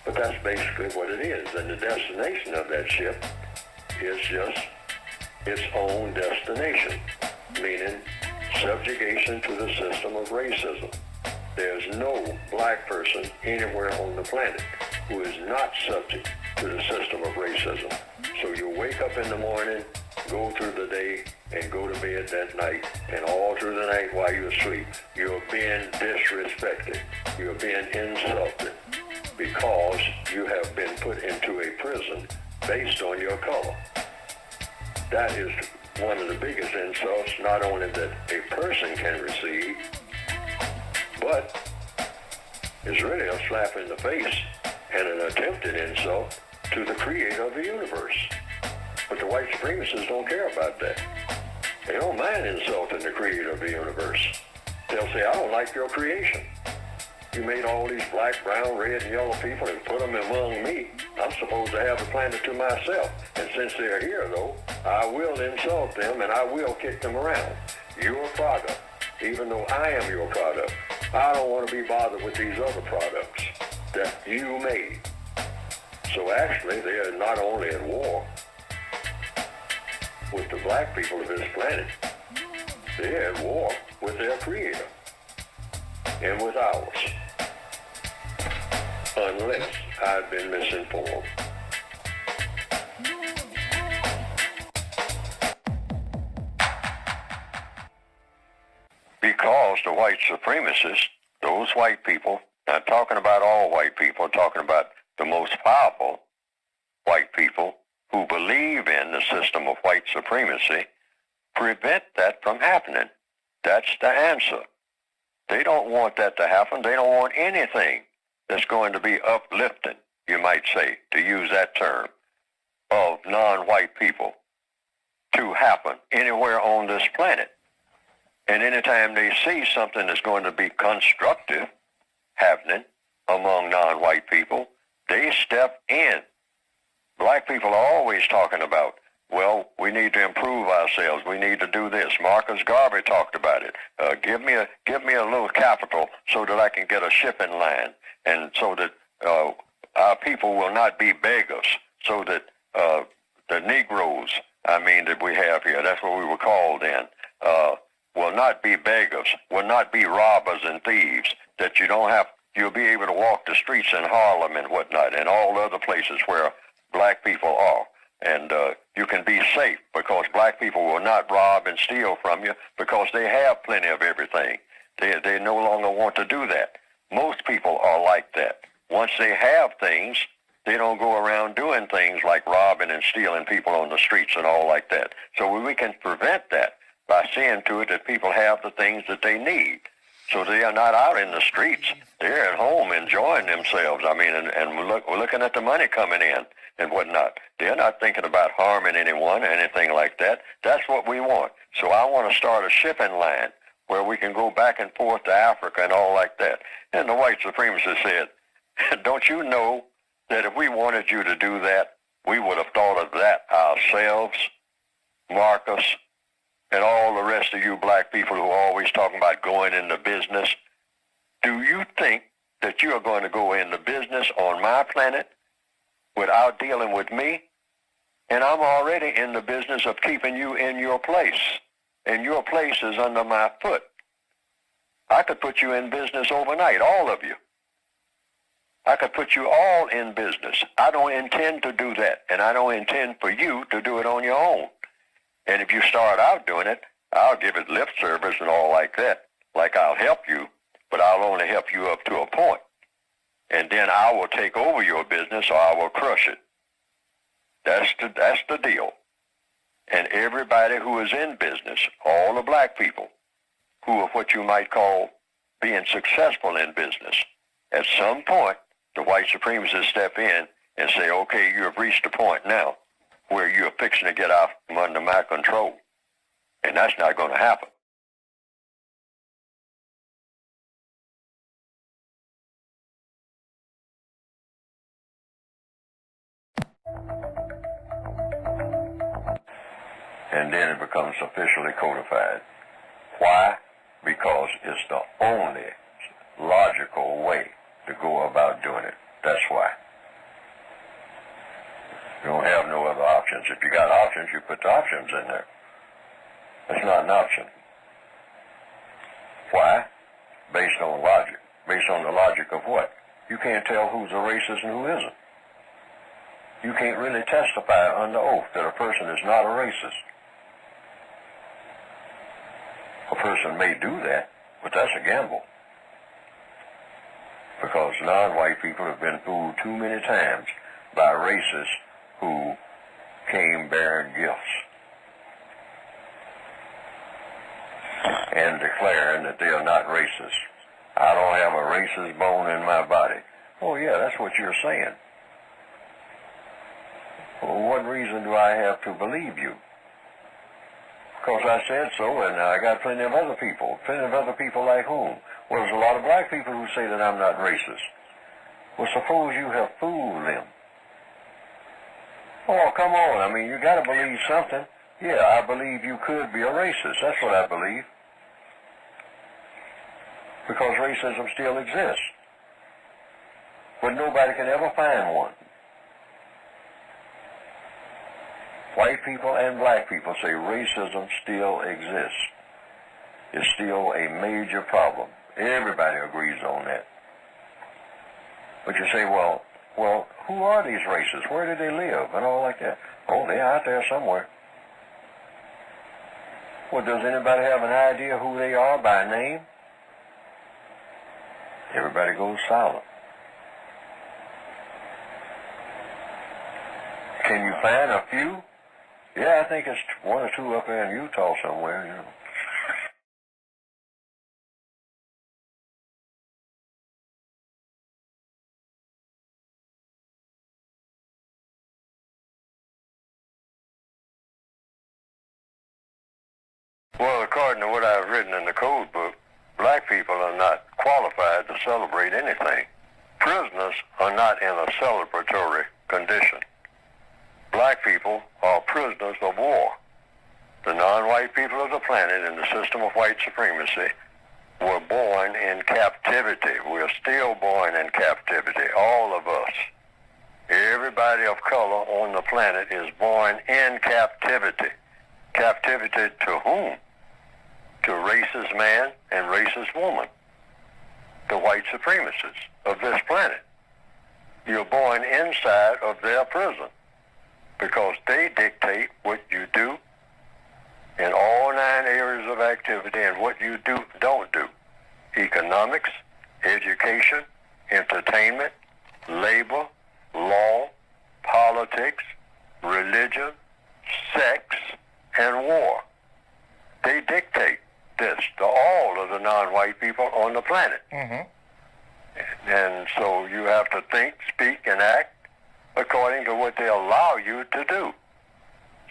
but that's basically what it is. And the destination of that ship is just its own destination, meaning subjugation to the system of racism. There's no black person anywhere on the planet who is not subject to the system of racism. So you wake up in the morning, go through the day, and go to bed that night, and all through the night while you're asleep, you're being disrespected. You're being insulted because you have been put into a prison based on your color. That is one of the biggest insults, not only that a person can receive, but it's really a slap in the face and an attempted insult to the creator of the universe. But the white supremacists don't care about that. They don't mind insulting the creator of the universe. They'll say, I don't like your creation. You made all these black, brown, red, and yellow people and put them among me. I'm supposed to have the planet to myself. And since they're here, though, I will insult them and I will kick them around. You're a product, even though I am your product. I don't want to be bothered with these other products that you made. So actually, they're not only at war with the black people of this planet, they're at war with their creator and with ours. Unless I've been misinformed. Because the white supremacists, those white people, not talking about all white people, talking about the most powerful white people who believe in the system of white supremacy, prevent that from happening. That's the answer. They don't want that to happen. They don't want anything that's going to be uplifting, you might say, to use that term, of non-white people to happen anywhere on this planet. And anytime they see something that's going to be constructive happening among non-white people, they step in. Black people are always talking about, well, we need to improve ourselves. We need to do this. Marcus Garvey talked about it. Give me a little capital so that I can get a shipping line, and so that our people will not be beggars. So that the Negros, that we have here, that's what we were called then, will not be beggars, will not be robbers and thieves. That you'll be able to walk the streets in Harlem and whatnot, and all other places where black people are. And you can be safe because black people will not rob and steal from you because they have plenty of everything. They no longer want to do that. Most people are like that. Once they have things, they don't go around doing things like robbing and stealing people on the streets and all like that. So we can prevent that by seeing to it that people have the things that they need. So they are not out in the streets. They're at home enjoying themselves. And we're looking at the money coming in and whatnot. They're not thinking about harming anyone or anything like that. That's what we want. So I want to start a shipping line where we can go back and forth to Africa and all like that. And the white supremacists said, don't you know that if we wanted you to do that, we would have thought of that ourselves, Marcus, and all the rest of you black people who are always talking about going into business? Do you think that you are going to go into business on my planet without dealing with me? And I'm already in the business of keeping you in your place. And your place is under my foot. I could put you in business overnight, all of you. I could put you all in business. I don't intend to do that. And I don't intend for you to do it on your own. And if you start out doing it, I'll give it lip service and all like that. Like I'll help you, but I'll only help you up to a point. And then I will take over your business or I will crush it. That's the deal. And everybody who is in business, all the black people, who are what you might call being successful in business, at some point, the white supremacists step in and say, okay, you have reached a point now where you're fixing to get out from under my control. And that's not going to happen. And then it becomes officially codified. Why? Because it's the only logical way to go about doing it. That's why. You don't have no other options. If you got options, you put the options in there. It's not an option. Why? Based on logic. Based on the logic of what? You can't tell who's a racist and who isn't. You can't really testify under oath that a person is not a racist. A person may do that, but that's a gamble. Because non-white people have been fooled too many times by racists who came bearing gifts and declaring that they are not racist. I don't have a racist bone in my body. Oh yeah, that's what you're saying. Well, what reason do I have to believe you? Because I said so, and I got plenty of other people. Plenty of other people like whom? Well, there's a lot of black people who say that I'm not racist. Well, suppose you have fooled them. Oh, come on. I mean, you got to believe something. Yeah, I believe you could be a racist. That's what I believe. Because racism still exists. But nobody can ever find one. White people and black people say racism still exists. It's still a major problem. Everybody agrees on that. But you say, well, who are these racists? Where do they live? And all like that. Oh, they're out there somewhere. Well, does anybody have an idea who they are by name? Everybody goes silent. Can you find a few? Yeah, I think it's one or two up there in Utah somewhere, you know. Well, according to what I've written in the code book, black people are not qualified to celebrate anything. Prisoners are not in a celebratory condition. Black people are prisoners of war. The non-white people of the planet in the system of white supremacy were born in captivity. We're still born in captivity, all of us. Everybody of color on the planet is born in captivity. Captivity to whom? To racist man and racist woman, the white supremacists of this planet. You're born inside of their prison because they dictate what you do in all 9 areas of activity and what you don't do. Economics, education, entertainment, labor, law, politics, religion, sex, and war. They dictate this to all of the non-white people on the planet. Mm-hmm. And so you have to think, speak, and act according to what they allow you to do.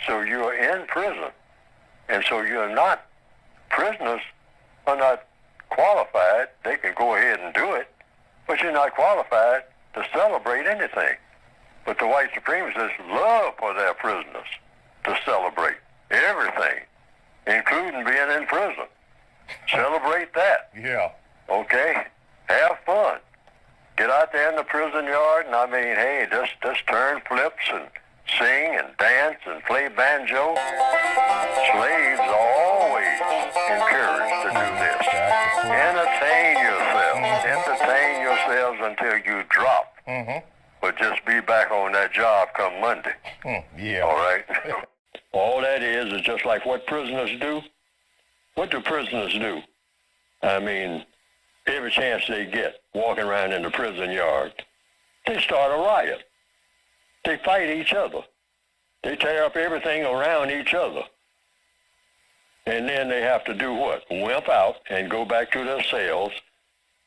So you're in prison. And so you're not, prisoners are not qualified. They can go ahead and do it, but you're not qualified to celebrate anything. But the white supremacists love for their prisoners to celebrate everything, including being in prison. Celebrate that. Yeah. Okay? Have fun. Get out there in the prison yard, and I mean, hey, just turn flips and sing and dance and play banjo. Slaves are always encouraged to do this. Entertain yourselves. Entertain yourselves until you drop. Mm-hmm. But just be back on that job come Monday. Yeah. All right? All that is just like what prisoners do. What do prisoners do? I mean, every chance they get walking around in the prison yard, they start a riot. They fight each other. They tear up everything around each other. And then they have to do what? Wimp out and go back to their cells.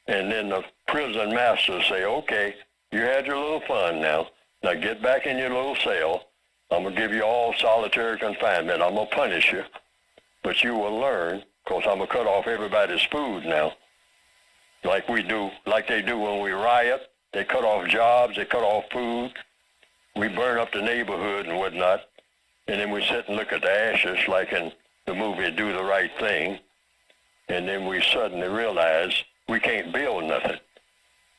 And then the prison masters say, okay, you had your little fun now. Now get back in your little cell. I'm going to give you all solitary confinement. I'm going to punish you. But you will learn, because I'm going to cut off everybody's food now. Like we do, like they do when we riot. They cut off jobs, they cut off food. We burn up the neighborhood and whatnot. And then we sit and look at the ashes like in the movie Do the Right Thing. And then we suddenly realize we can't build nothing.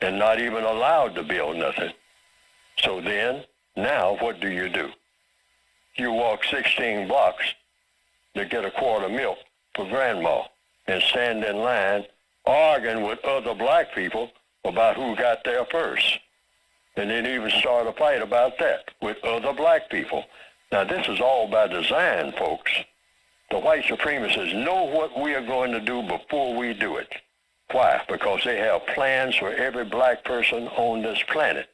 And not even allowed to build nothing. So then, now what do? You walk 16 blocks to get a quart of milk for grandma and stand in line arguing with other black people about who got there first. And then even start a fight about that with other black people. Now this is all by design, folks. The white supremacists know what we are going to do before we do it. Why? Because they have plans for every black person on this planet.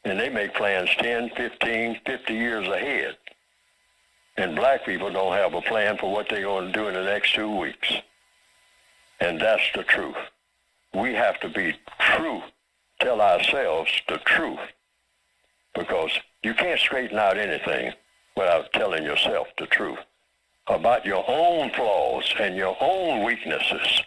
And they make plans 10, 15, 50 years ahead. And black people don't have a plan for what they're going to do in the next 2 weeks. And that's the truth. We have to be true, tell ourselves the truth. Because you can't straighten out anything without telling yourself the truth about your own flaws and your own weaknesses.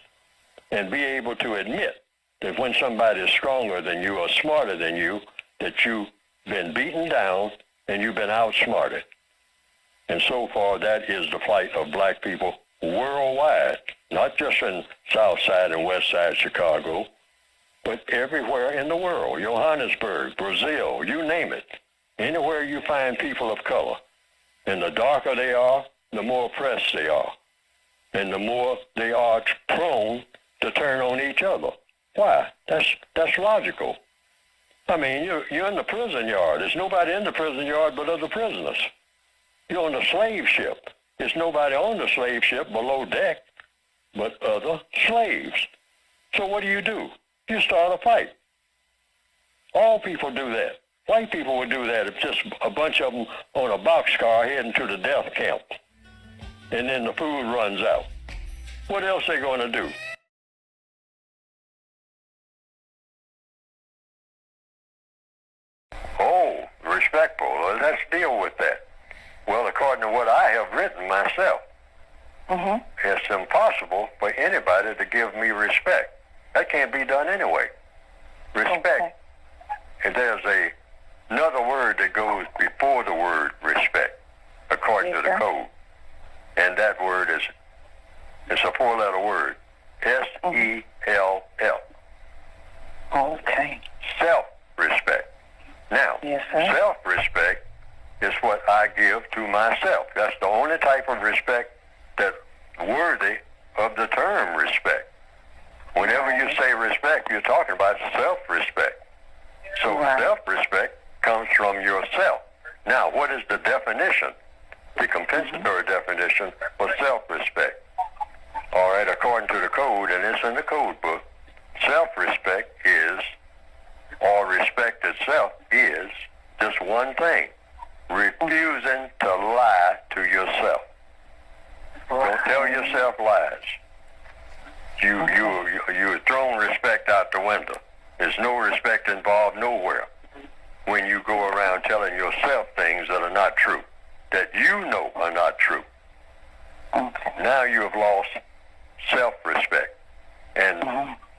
and be able to admit that when somebody is stronger than you or smarter than you, that you've been beaten down and you've been outsmarted. And so far, that is the plight of black people worldwide, not just in South Side and West Side Chicago, but everywhere in the world. Johannesburg, Brazil, you name it. Anywhere you find people of color. And the darker they are, the more oppressed they are. And the more they are prone to turn on each other. Why? That's logical. I mean, you're in the prison yard. There's nobody in the prison yard but other prisoners. You're on the slave ship. There's nobody on the slave ship below deck but other slaves. So what do? You start a fight. All people do that. White people would do that if just a bunch of them on a boxcar heading to the death camp. And then the food runs out. What else are they going to do? Oh, respectful. Well, let's deal with that. Well, according to what I have written myself, it's impossible for anybody to give me respect. That can't be done anyway. Respect. Okay. And there's another word that goes before the word respect, according to the code. And that word it's a four-letter word. S-E-L-F. Okay. Self-respect. Now, self-respect is what I give to myself. That's the only type of respect that's worthy of the term respect. Whenever you say respect, you're talking about self-respect. So self-respect comes from yourself. Now, what is the definition? The compensatory definition for self-respect. All right, according to the code, and it's in the code book, self-respect is, or respect itself is, just one thing: refusing to lie to yourself. Don't tell yourself lies. You've thrown respect out the window. There's no respect involved nowhere when you go around telling yourself things that are not true, that you know are not true. Okay. Now you have lost self-respect. And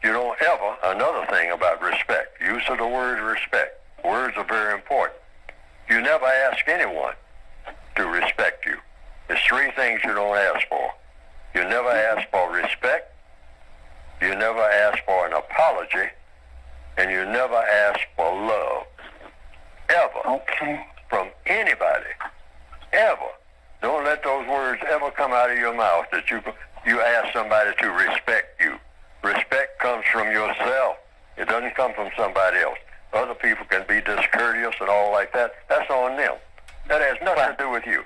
you don't ever, another thing about respect, use of the word respect. Words are very important. You never ask anyone to respect you. There's three things you don't ask for. You never ask for respect, you never ask for an apology, and you never ask for love. Ever. Okay. From anybody. Ever. Don't let those words ever come out of your mouth that you ask somebody to respect you. Respect comes from yourself. It doesn't come from somebody else. Other people can be discourteous and all like that. That's on them. That has nothing to do with you.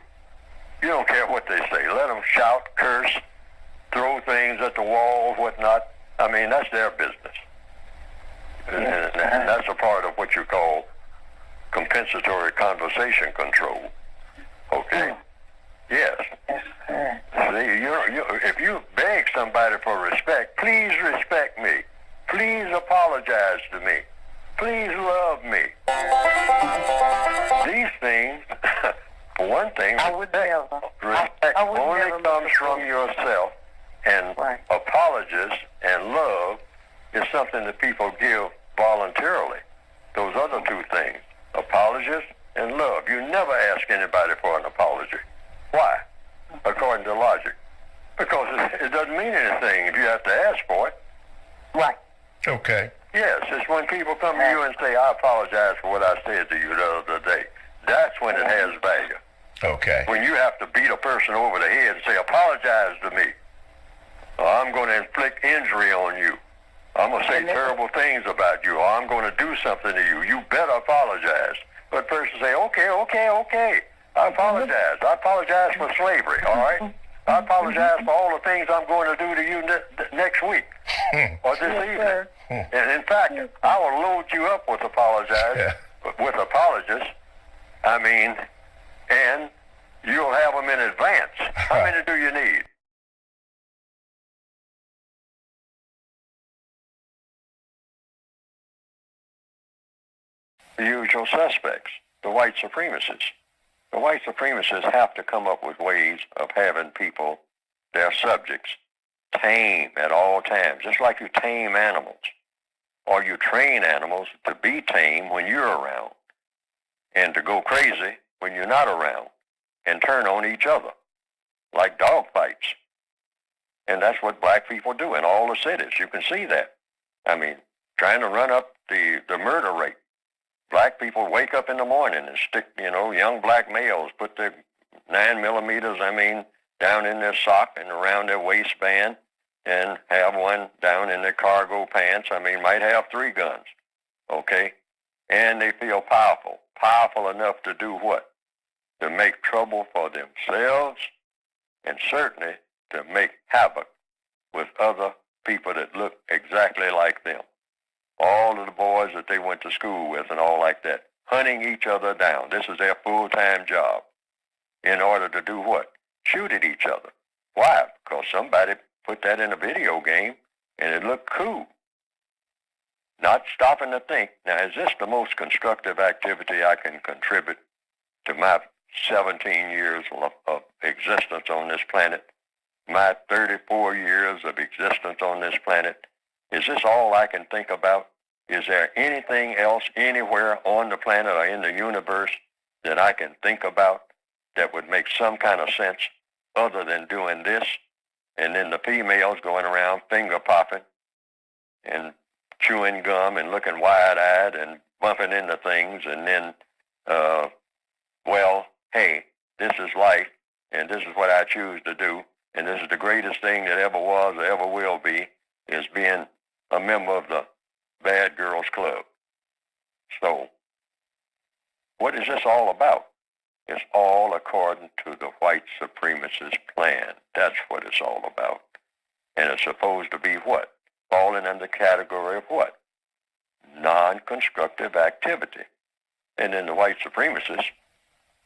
You don't care what they say. Let them shout, curse, throw things at the wall, whatnot. I mean, that's their business. And that's a part of what you call compensatory conversation control. Okay? Yes. See, if you beg somebody for respect, please respect me. Please apologize to me. Please love me. These things, for one thing, respect only comes from yourself, and apologies and love is something that people give voluntarily. Those other two things, apologies and love. You never ask anybody for an apology. Why? According to logic. Because it doesn't mean anything if you have to ask for it. Right. Okay. Yes, it's when people come to you and say, I apologize for what I said to you the other day. That's when it has value. Okay. When you have to beat a person over the head and say, apologize to me, or I'm going to inflict injury on you, I'm going to say terrible things about you, or I'm going to do something to you, you better apologize. But person say, okay. I apologize. I apologize for slavery, all right? I apologize for all the things I'm going to do to you next week or this evening. And in fact, I will load you up with with apologies. I mean, and you'll have them in advance. How many do you need? The usual suspects, the white supremacists. The white supremacists have to come up with ways of having people, their subjects, tame at all times, just like you tame animals, or you train animals to be tame when you're around, and to go crazy when you're not around, and turn on each other, like dog fights. And that's what black people do in all the cities. You can see that. I mean, trying to run up the murder rate. Black people wake up in the morning and stick, young black males put their 9mm, down in their sock and around their waistband, and have one down in their cargo pants. Might have 3 guns, okay? And they feel powerful enough to do what? To make trouble for themselves, and certainly to make havoc with other people that look exactly like them. All of the boys that they went to school with and all like that, hunting each other down. This is their full-time job. In order to do what? Shoot at each other. Why? Because somebody put that in a video game and it looked cool. Not stopping to think, now is this the most constructive activity I can contribute to my 17 years of existence on this planet? My 34 years of existence on this planet? Is this all I can think about? Is there anything else anywhere on the planet or in the universe that I can think about that would make some kind of sense other than doing this? And then the females going around finger popping and chewing gum and looking wide-eyed and bumping into things, and then, hey, this is life, and this is what I choose to do, and this is the greatest thing that ever was or ever will be, is being a member of the Bad Girls Club. So, what is this all about? It's all according to the white supremacist plan. That's what it's all about. And it's supposed to be what? Falling under the category of what? Non-constructive activity. And then the white supremacists,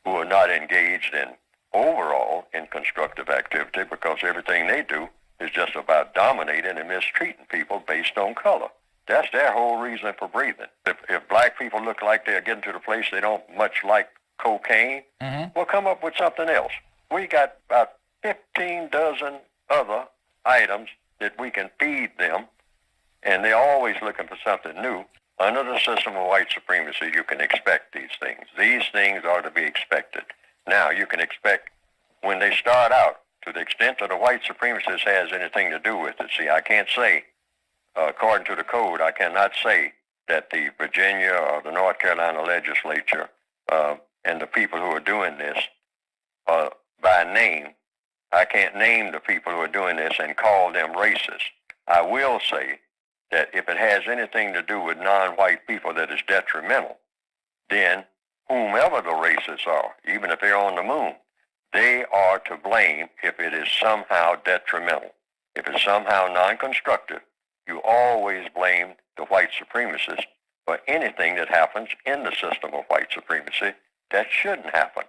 who are not engaged in overall in constructive activity, because everything they do is just about dominating and mistreating people based on color. That's their whole reason for breathing. If black people look like they're getting to the place they don't much like cocaine, we'll come up with something else. We got about 15 dozen other items that we can feed them, and they're always looking for something new. Under the system of white supremacy, you can expect these things. These things are to be expected. Now, you can expect when they start out, to the extent that the white supremacist has anything to do with it. See, I can't say, according to the code, I cannot say that the Virginia or the North Carolina legislature and the people who are doing this by name, I can't name the people who are doing this and call them racist. I will say that if it has anything to do with non-white people that is detrimental, then whomever the racists are, even if they're on the moon, they are to blame if it is somehow detrimental. If it's somehow non-constructive, you always blame the white supremacists for anything that happens in the system of white supremacy that shouldn't happen.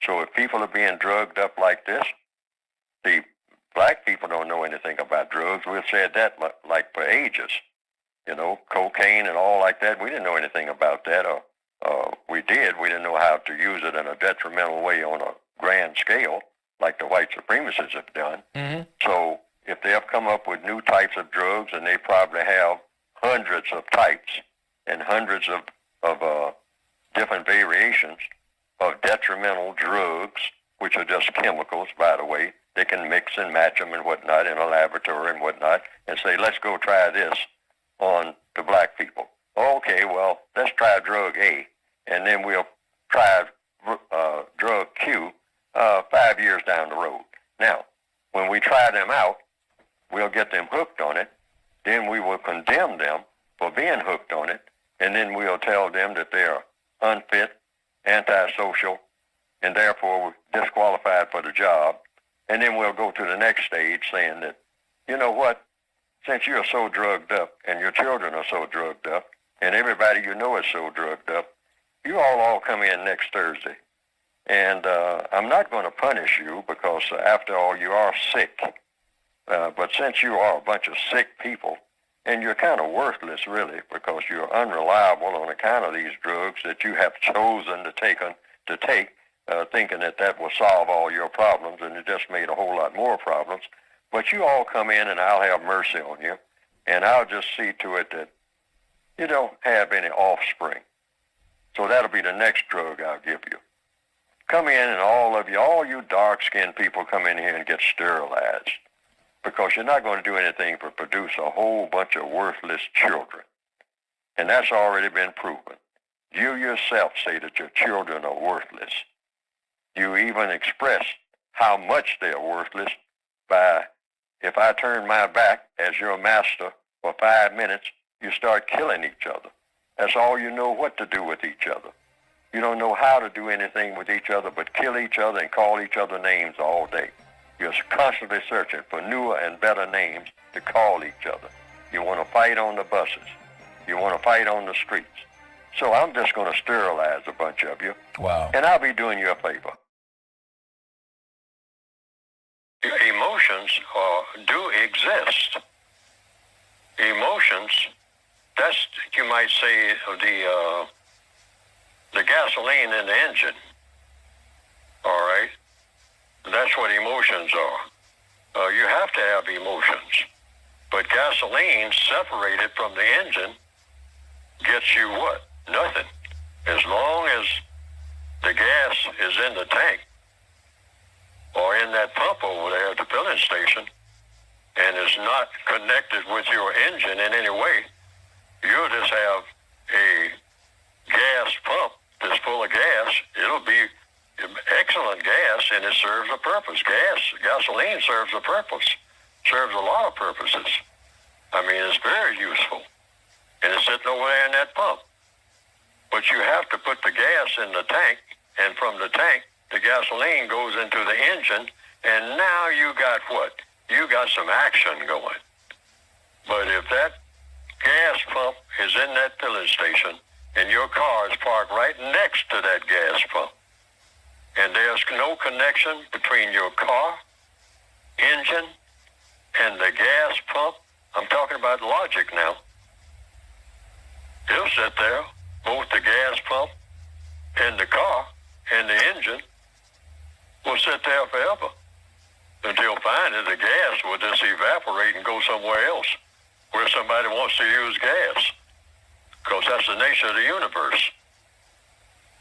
So if people are being drugged up like this, the black people don't know anything about drugs. We've said that like for ages. Cocaine and all like that, we didn't know anything about that. We didn't know how to use it in a detrimental way on a grand scale like the white supremacists have done. Mm-hmm. So if they have come up with new types of drugs, and they probably have hundreds of types and hundreds of different variations of detrimental drugs, which are just chemicals, by the way, they can mix and match them and whatnot in a laboratory and whatnot and say, let's go try this on the black people. Okay, well, let's try drug A, and then we'll try drug Q 5 years down the road. Now, when we try them out, we'll get them hooked on it, then we will condemn them for being hooked on it, and then we'll tell them that they are unfit, antisocial, and therefore disqualified for the job. And then we'll go to the next stage saying that, you know what, since you're so drugged up and your children are so drugged up and everybody you know is so drugged up, you all come in next Thursday. And I'm not going to punish you because, after all, you are sick. But since you are a bunch of sick people, and you're kind of worthless, really, because you're unreliable on account of these drugs that you have chosen to take, thinking that will solve all your problems, and it just made a whole lot more problems. But you all come in and I'll have mercy on you, and I'll just see to it that you don't have any offspring. So that'll be the next drug I'll give you. Come in and all you dark-skinned people come in here and get sterilized because you're not going to do anything but produce a whole bunch of worthless children. And that's already been proven. You yourself say that your children are worthless. You even express how much they're worthless by, if I turn my back as your master for 5 minutes, you start killing each other. That's all you know what to do with each other. You don't know how to do anything with each other but kill each other and call each other names all day. You're constantly searching for newer and better names to call each other. You want to fight on the buses. You want to fight on the streets. So I'm just going to sterilize a bunch of you. Wow. And I'll be doing you a favor. Emotions do exist. Emotions, that's, you might say, the gasoline in the engine. All right? That's what emotions are. You have to have emotions. But gasoline separated from the engine gets you what? Nothing. As long as the gas is in the tank or in that pump over there at the filling station and is not connected with your engine in any way, you'll just have a gas pump that's full of gas. It'll be excellent gas, and it serves a purpose. Gasoline serves a purpose, serves a lot of purposes. I mean, it's very useful, and it's sitting over there in that pump. But you have to put the gas in the tank, and from the tank, the gasoline goes into the engine, and now you got what? You got some action going. But if that gas pump is in that filling station, and your car is parked right next to that gas pump, and there's no connection between your car, engine, and the gas pump, I'm talking about logic now. He'll sit there, both the gas pump and the car and the engine will sit there forever until finally the gas will just evaporate and go somewhere else where somebody wants to use gas, because that's the nature of the universe.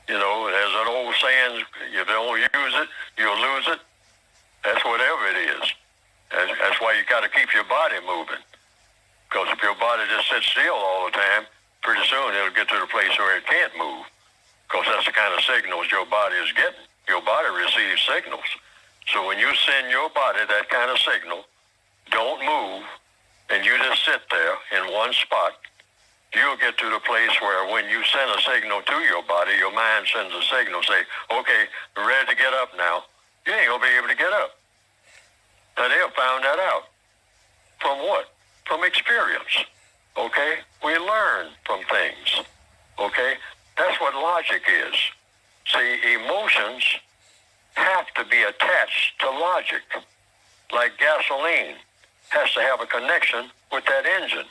You know, there's an old saying, if you don't use it, you'll lose it. That's whatever it is. That's why you got to keep your body moving. Because if your body just sits still all the time, pretty soon it'll get to the place where it can't move. Because that's the kind of signals your body is getting. Your body receives signals. So when you send your body that kind of signal, don't move, and you just sit there in one spot, you'll get to the place where when you send a signal to your body, your mind sends a signal, say, okay, ready to get up now. You ain't going to be able to get up. Now, they have found that out. From what? From experience. Okay? We learn from things. Okay? That's what logic is. See, emotions have to be attached to logic. Like gasoline has to have a connection with that engine.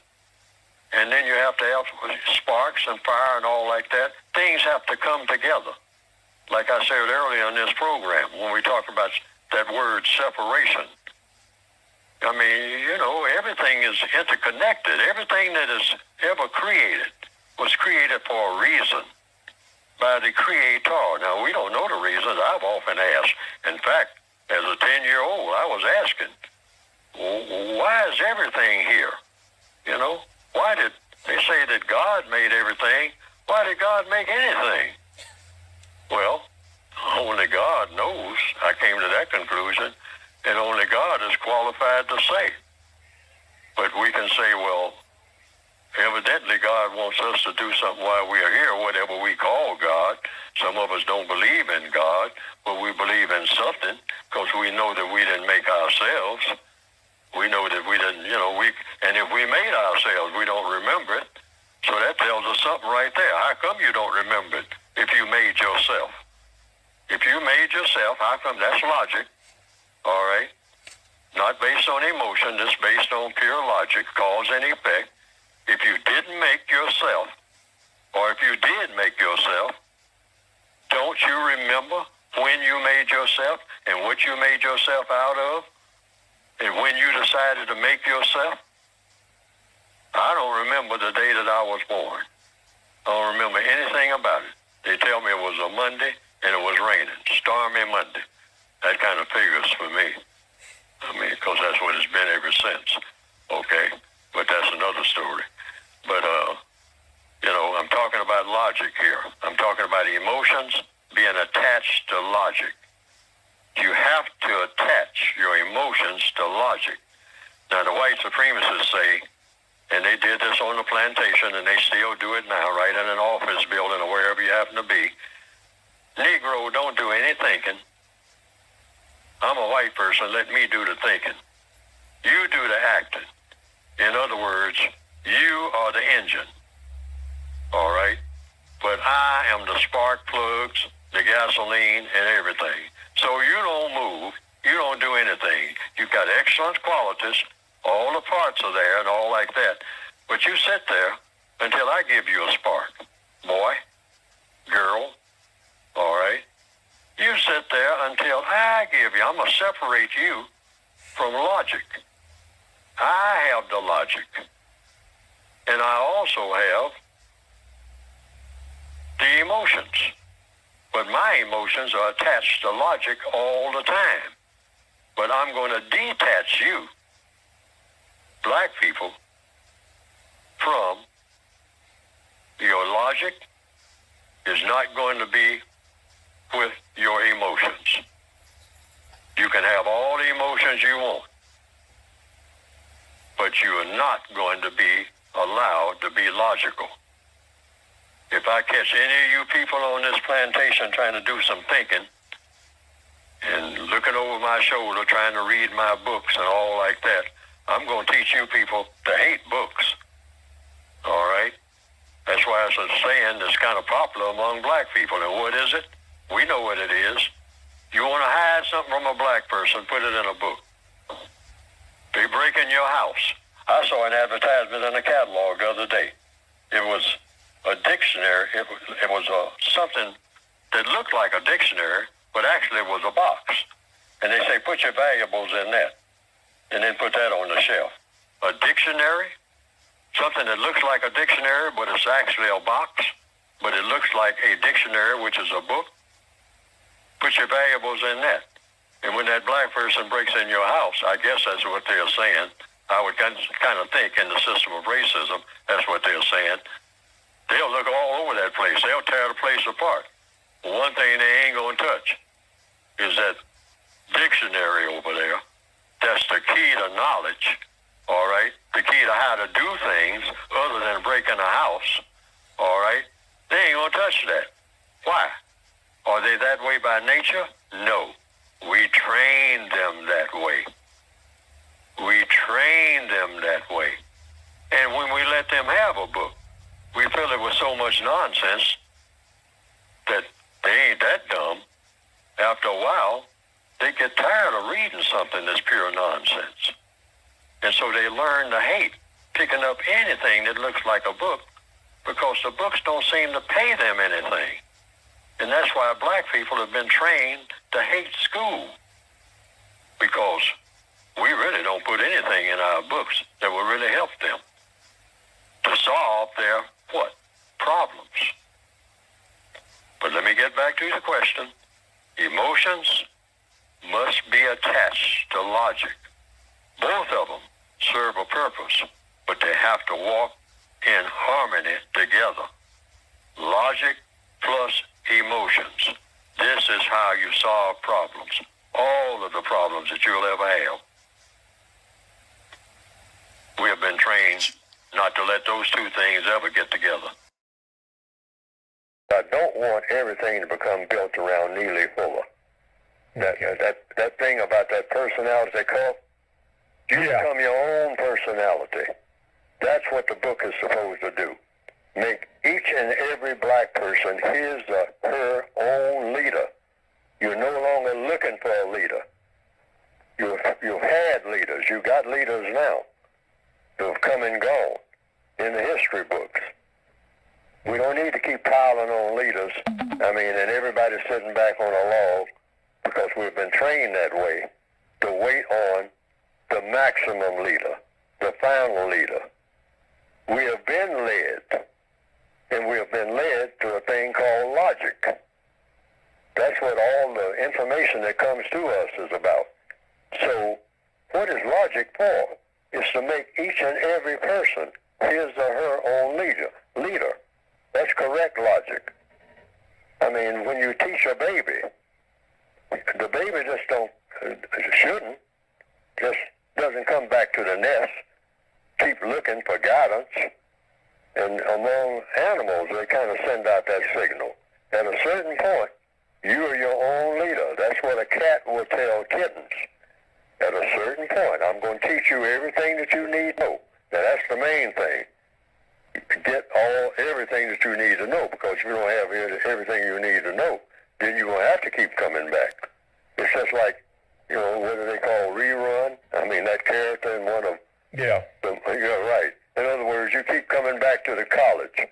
And then you have to have sparks and fire and all like that. Things have to come together. Like I said earlier in this program, when we talk about that word separation. I mean, you know, everything is interconnected. Everything that is ever created was created for a reason by the Creator. Now, we don't know the reasons. I've often asked. In fact, as a 10-year-old, I was asking, why is everything here? You know? Why did they say that God made everything? Why did God make anything? Well, only God knows. I came to that conclusion, and only God is qualified to say. But we can say, well, evidently God wants us to do something while we are here, whatever we call God. Some of us don't believe in God, but we believe in something because we know that we didn't make ourselves. We know that we didn't, you know, and if we made ourselves, we don't remember it. So that tells us something right there. How come you don't remember it if you made yourself? If you made yourself, how come? That's logic, all right? Not based on emotion, just based on pure logic, cause and effect. If you didn't make yourself, or if you did make yourself, don't you remember when you made yourself and what you made yourself out of? And when you decided to make yourself, I don't remember the day that I was born. I don't remember anything about it. They tell me it was a Monday and it was raining, stormy Monday. That kind of figures for me. I mean, because that's what it's been ever since. Okay, but that's another story. But, I'm talking about logic here. I'm talking about emotions being attached to logic. You have to attach your emotions to logic. Now, the white supremacists say, and they did this on the plantation, and they still do it now, right in an office building or wherever you happen to be. Negro, don't do any thinking. I'm a white person. Let me do the thinking. You do the acting. In other words, you are the engine. All right? But I am the spark plugs, the gasoline, and everything. So you don't move. You don't do anything. You've got excellent qualities. All the parts are there and all like that. But you sit there until I give you a spark. Boy, girl, all right? You sit there until I give you. I'm going to separate you from logic. I have the logic. And I also have the emotions. But my emotions are attached to logic all the time. But I'm going to detach you, black people, from your logic is not going to be with your emotions. You can have all the emotions you want, but you are not going to be allowed to be logical. If I catch any of you people on this plantation trying to do some thinking and looking over my shoulder trying to read my books and all like that, I'm going to teach you people to hate books. All right? That's why it's a saying that's kind of popular among black people. And what is it? We know what it is. You want to hide something from a black person, put it in a book. They break in your house. I saw an advertisement in a catalog the other day. It was a dictionary. It was something that looked like a dictionary, but actually it was a box. And they say, put your valuables in that, and then put that on the shelf. A dictionary? Something that looks like a dictionary, but it's actually a box, but it looks like a dictionary, which is a book. Put your valuables in that. And when that black person breaks in your house, I guess that's what they're saying. I would kind of think in the system of racism, that's what they're saying. They'll look all over that place. They'll tear the place apart. One thing they ain't going to touch is that dictionary over there. That's the key to knowledge, all right? The key to how to do things other than breaking a house, all right? They ain't going to touch that. Why? Are they that way by nature? No. We train them that way. We train them that way. And when we let them have a book, we fill it with so much nonsense that they ain't that dumb. After a while, they get tired of reading something that's pure nonsense. And so they learn to hate picking up anything that looks like a book because the books don't seem to pay them anything. And that's why black people have been trained to hate school, because we really don't put anything in our books that will really help them to solve their, what? Problems. But let me get back to the question. Emotions must be attached to logic. Both of them serve a purpose, but they have to walk in harmony together. Logic plus emotions. This is how you solve problems. All of the problems that you'll ever have. We have been trained not to let those two things ever get together. I don't want everything to become built around Neely Fuller. That thing about that personality they call, you become your own personality. That's what the book is supposed to do. Make each and every black person his or her own leader. You're no longer looking for a leader. You've had leaders. You got leaders now who have come and gone in the history books. We don't need to keep piling on leaders. I mean, and everybody's sitting back on a log because we've been trained that way to wait on the maximum leader, the final leader. We have been led, and we have been led to a thing called logic. That's what all the information that comes to us is about. So what is logic for? It's to make each and every person his or her own leader. That's correct logic. I mean, when you teach a baby, the baby just doesn't come back to the nest, keep looking for guidance. And among animals, they kind of send out that signal. At a certain point, you are your own leader. That's what a cat will tell kittens. At a certain point, I'm going to teach you everything that you need to know. Now, that's the main thing. Get everything that you need to know, because if you don't have everything you need to know, then you're going to have to keep coming back. It's just like, what do they call rerun? I mean, that character in one of Yeah. You're right. In other words, you keep coming back to the college.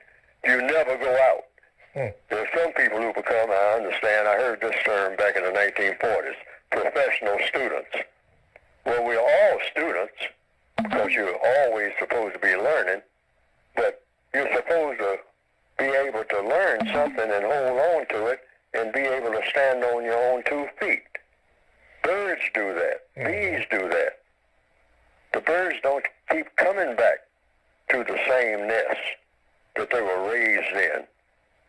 You never go out. There are some people who become, I understand, I heard this term back in the 1940s, professional students. Well, we're all students, because you're always supposed to be learning, but you're supposed to be able to learn something and hold on to it and be able to stand on your own 2 feet. Birds do that. Bees do that. The birds don't keep coming back to the same nest that they were raised in,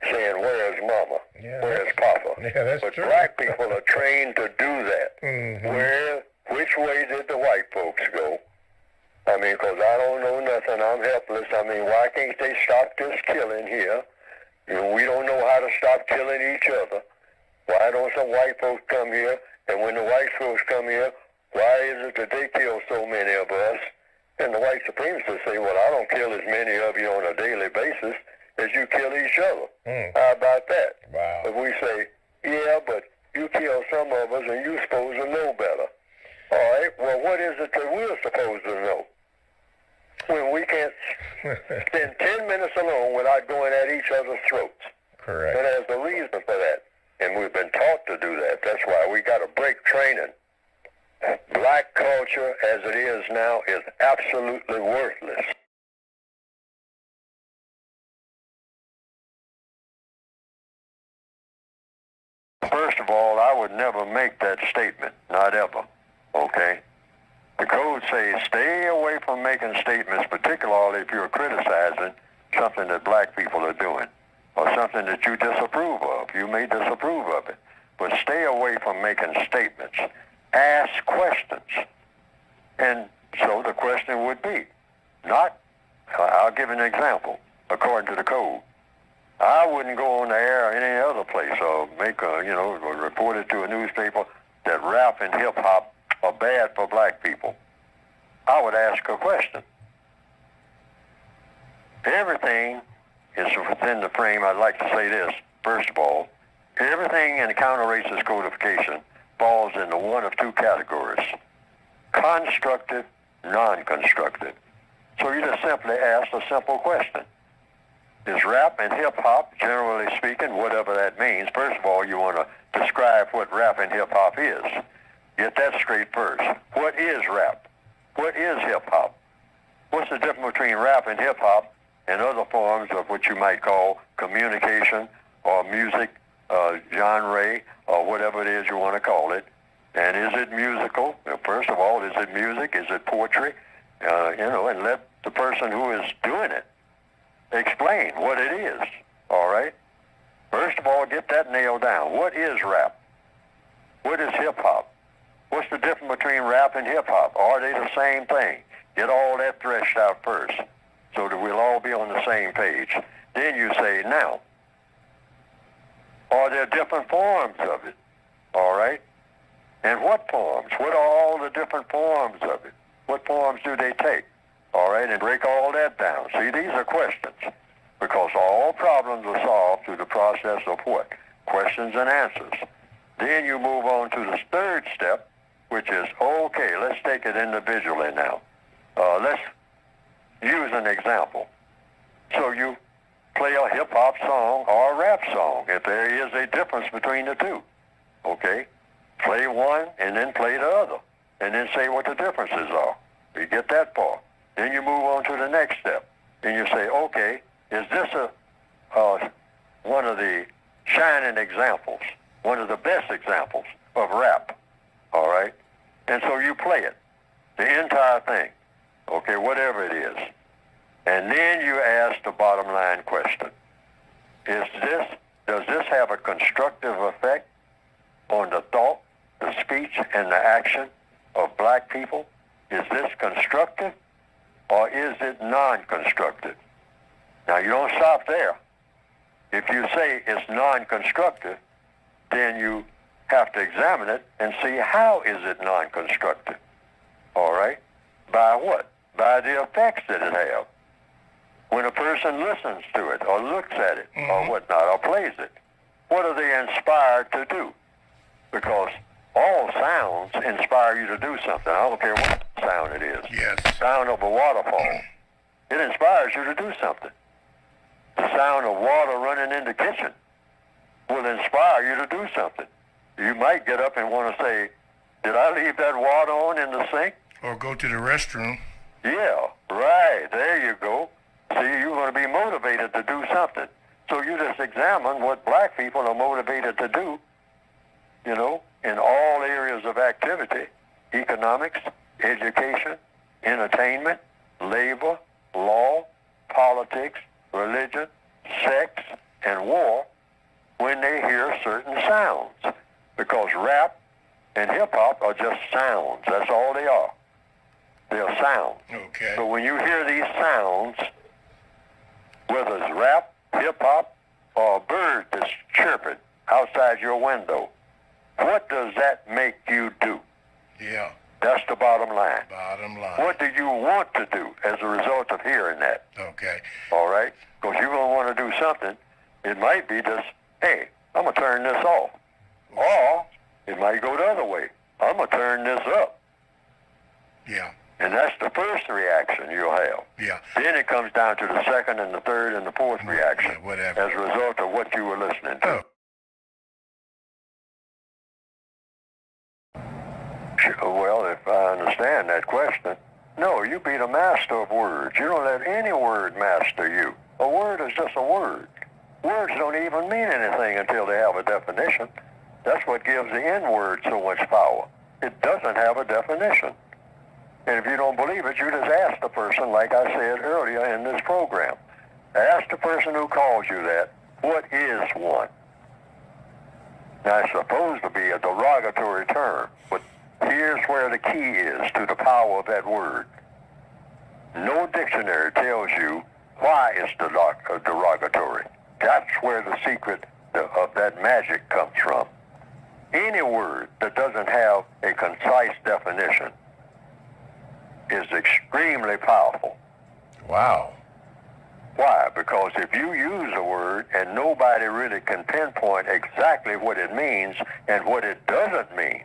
saying, where's mama? Yeah, Where's papa? Yeah, that's but true. black people are trained to do that. Which way did the white folks go? I mean, because I don't know nothing. I'm helpless. I mean, why can't they stop this killing here? We don't know how to stop killing each other. Why don't some white folks come here? And when the white folks come here, why is it that they kill so many of us? And the white supremacists say, well, I don't kill as many of you on a daily basis as you kill each other. How about that? Wow. But we say, yeah, but you kill some of us and you're supposed to know better. All right, well, what is it that we're supposed to know? When we can't spend 10 minutes alone without going at each other's throats. Correct. And there's a reason for that. And we've been taught to do that. That's why we got to break training. Black culture, as it is now, is absolutely worthless. First of all, I would never make that statement. Not ever. Okay? The code says stay away from making statements, particularly if you're criticizing something that black people are doing or something that you disapprove of. You may disapprove of it, but stay away from making statements. Ask questions. And so the question would be, I'll give an example, according to the code. I wouldn't go on the air or any other place or or report it to a newspaper that rap and hip-hop are bad for black people. I would ask a question. Everything is within the frame. I'd like to say this, first of all. Everything in counter-racist codification falls into one of 2 categories: constructive, non-constructive. So you just simply ask a simple question. Is rap and hip-hop, generally speaking, whatever that means, first of all, you want to describe what rap and hip-hop is. Get that straight first. What is rap? What is hip-hop? What's the difference between rap and hip-hop and other forms of what you might call communication or music, genre, or whatever it is you want to call it? And is it musical? First of all, is it music? Is it poetry? And let the person who is doing it explain what it is, all right? First of all, get that nailed down. What is rap? What is hip-hop? What's the difference between rap and hip-hop? Are they the same thing? Get all that threshed out first so that we'll all be on the same page. Then you say, now, are there different forms of it? All right? And what forms? What are all the different forms of it? What forms do they take? All right, and break all that down. See, these are questions, because all problems are solved through the process of what? Questions and answers. Then you move on to the 3rd step, which is, okay, let's take it individually now. Let's use an example. So you play a hip-hop song or a rap song, if there is a difference between the 2. Okay? Play one and then play the other. and then say what the differences are. You get that far. Then you move on to the next step. And you say, okay, is this one of the shining examples, one of the best examples of rap? All right? And so you play it, the entire thing, okay, whatever it is. And then you ask the bottom line question. Does this have a constructive effect on the thought, the speech, and the action of black people? Is this constructive or is it non-constructive? Now, you don't stop there. If you say it's non-constructive, then you have to examine it and see how is it non-constructive. All right? By what? By the effects that it has. When a person listens to it or looks at it or whatnot or plays it, what are they inspired to do? Because all sounds inspire you to do something. I don't care what sound it is. Yes. Sound of a waterfall. It inspires you to do something. The sound of water running in the kitchen will inspire you to do something. You might get up and want to say, did I leave that water on in the sink? Or go to the restroom. Yeah, right. There you go. See, you're going to be motivated to do something. So you just examine what black people are motivated to do, you know, in all areas of activity: economics, education, entertainment, labor, law, politics, religion, sex, and war, when they hear certain sounds. Because rap and hip-hop are just sounds. That's all they are. They're sounds. Okay. So when you hear these sounds, whether it's rap, hip-hop, or a bird that's chirping outside your window, what does that make you do? Yeah. That's the bottom line. Bottom line. What do you want to do as a result of hearing that? Okay. All right? Because you're going to want to do something. It might be just, hey, I'm going to turn this off. Or it might go the other way. I'm going to turn this up. Yeah. And that's the first reaction you'll have. Yeah. Then it comes down to the second and the third and the fourth reaction Yeah, whatever. as a result of what you were listening to. Oh. Well, if I understand that question, no, you be the master of words. You don't let any word master you. A word is just a word. Words don't even mean anything until they have a definition. That's what gives the N-word so much power. It doesn't have a definition. And if you don't believe it, you just ask the person, like I said earlier in this program. Ask the person who calls you that, what is one? Now, it's supposed to be a derogatory term, but here's where the key is to the power of that word. No dictionary tells you why it's derogatory. That's where the secret of that magic comes from. Any word that doesn't have a concise definition is extremely powerful. Wow. Why? Because if you use a word and nobody really can pinpoint exactly what it means and what it doesn't mean,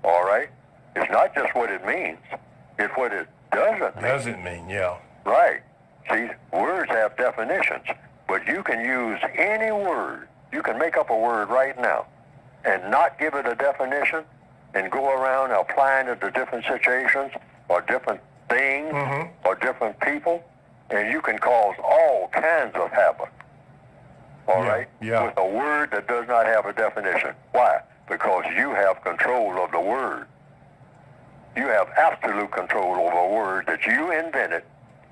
all right? It's not just what it means, it's what it doesn't mean. Doesn't mean, yeah. Right. See, words have definitions, but you can use any word. You can make up a word right now and not give it a definition and go around applying it to different situations or different things or different people, and you can cause all kinds of havoc. All right? Yeah. With a word that does not have a definition. Why? Because you have control of the word. You have absolute control over a word that you invented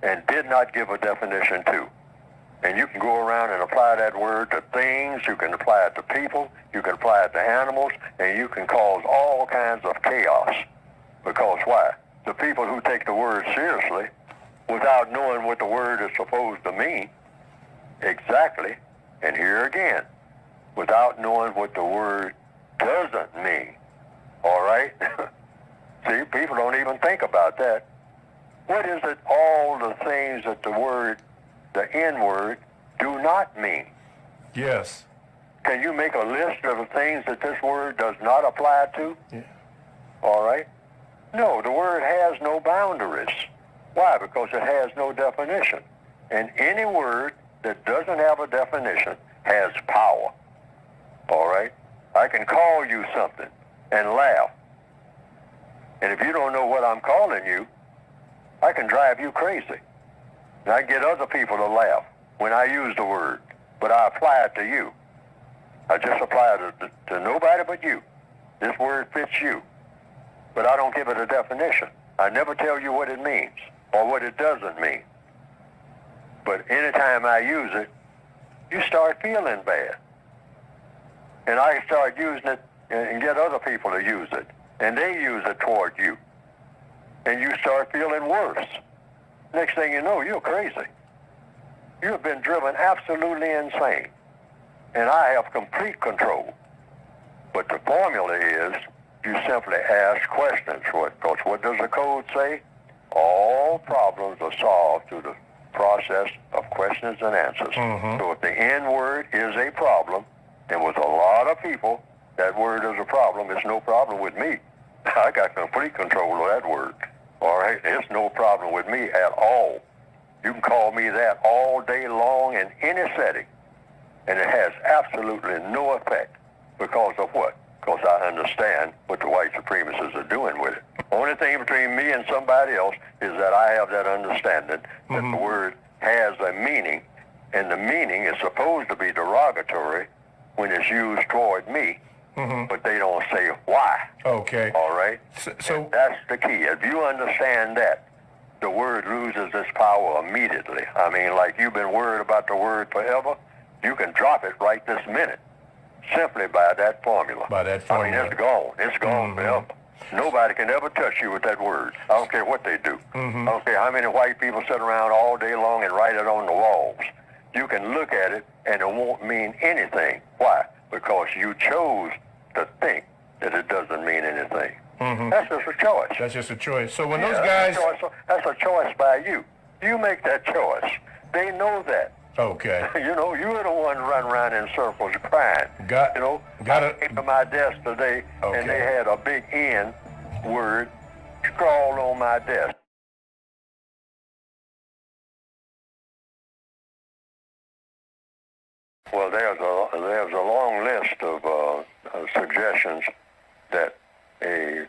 and did not give a definition to. And you can go around and apply that word to things, you can apply it to people, you can apply it to animals, and you can cause all kinds of chaos. Because why? The people who take the word seriously, without knowing what the word is supposed to mean, exactly, and here again, without knowing what the word doesn't mean, all right? See, people don't even think about that. What is it, all the things that the word, the N-word, do not mean? Yes. Can you make a list of the things that this word does not apply to? Yeah. All right? No, the word has no boundaries. Why? Because it has no definition. And any word that doesn't have a definition has power. All right? I can call you something and laugh. And if you don't know what I'm calling you, I can drive you crazy. And I get other people to laugh when I use the word, but I apply it to you. I just apply it to nobody but you. This word fits you, but I don't give it a definition. I never tell you what it means or what it doesn't mean. But anytime I use it, you start feeling bad. And I start using it and get other people to use it, and they use it toward you. And you start feeling worse. Next thing you know, you're crazy. You have been driven absolutely insane. And I have complete control. But the formula is you simply ask questions. Because what does the code say? All problems are solved through the process of questions and answers. So if the N word is a problem, and with a lot of people, that word is a problem, it's no problem with me. I got complete control of that word. All right? It's no problem with me at all. You can call me that all day long in any setting, and it has absolutely no effect. Because of what? Because I understand what the white supremacists are doing with it. Only thing between me and somebody else is that I have that understanding that the word has a meaning, and the meaning is supposed to be derogatory when it's used toward me, but they don't say why. Okay. All right? So That's the key. If you understand that, the word loses its power immediately. I mean, like you've been worried about the word forever, you can drop it right this minute, simply by that formula. By that I mean, formula. it's gone. It's gone forever. Nobody can ever touch you with that word. I don't care what they do. I don't care how many white people sit around all day long and write it on the walls. You can look at it and it won't mean anything. Why? Because you chose to think that it doesn't mean anything. That's just a choice. that's just a choice. So when those That's guys, that's a choice by you. You make that choice. They know that. okay, You know, you're the one running around in circles crying. You know, I came to my desk today, and they had a big N word scrawled on my desk. Well, there's a long list of suggestions that a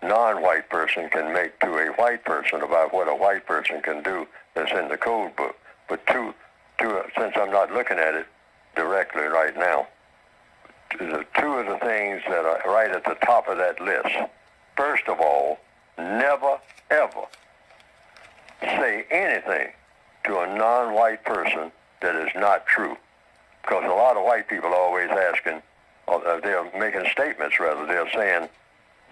non-white person can make to a white person about what a white person can do that's in the code book. But since I'm not looking at it directly right now, two of the things that are right at the top of that list. First of all, never, ever say anything to a non-white person that is not true. Because a lot of white people are always asking, they're making statements rather, they're saying,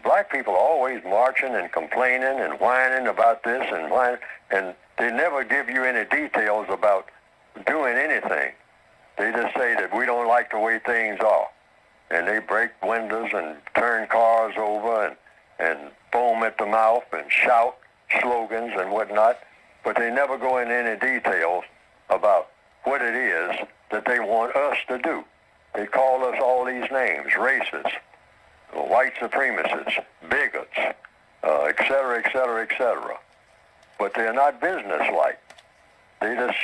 black people are always marching and complaining and whining about this and whining, and they never give you any details about doing anything. They just say that we don't like the way things are. And they break windows and turn cars over and foam at the mouth and shout slogans and whatnot, but they never go into any details about what it is that they want us to do. They call us all these names, racists, white supremacists, bigots, et cetera, et cetera, et cetera. But they're not businesslike. They just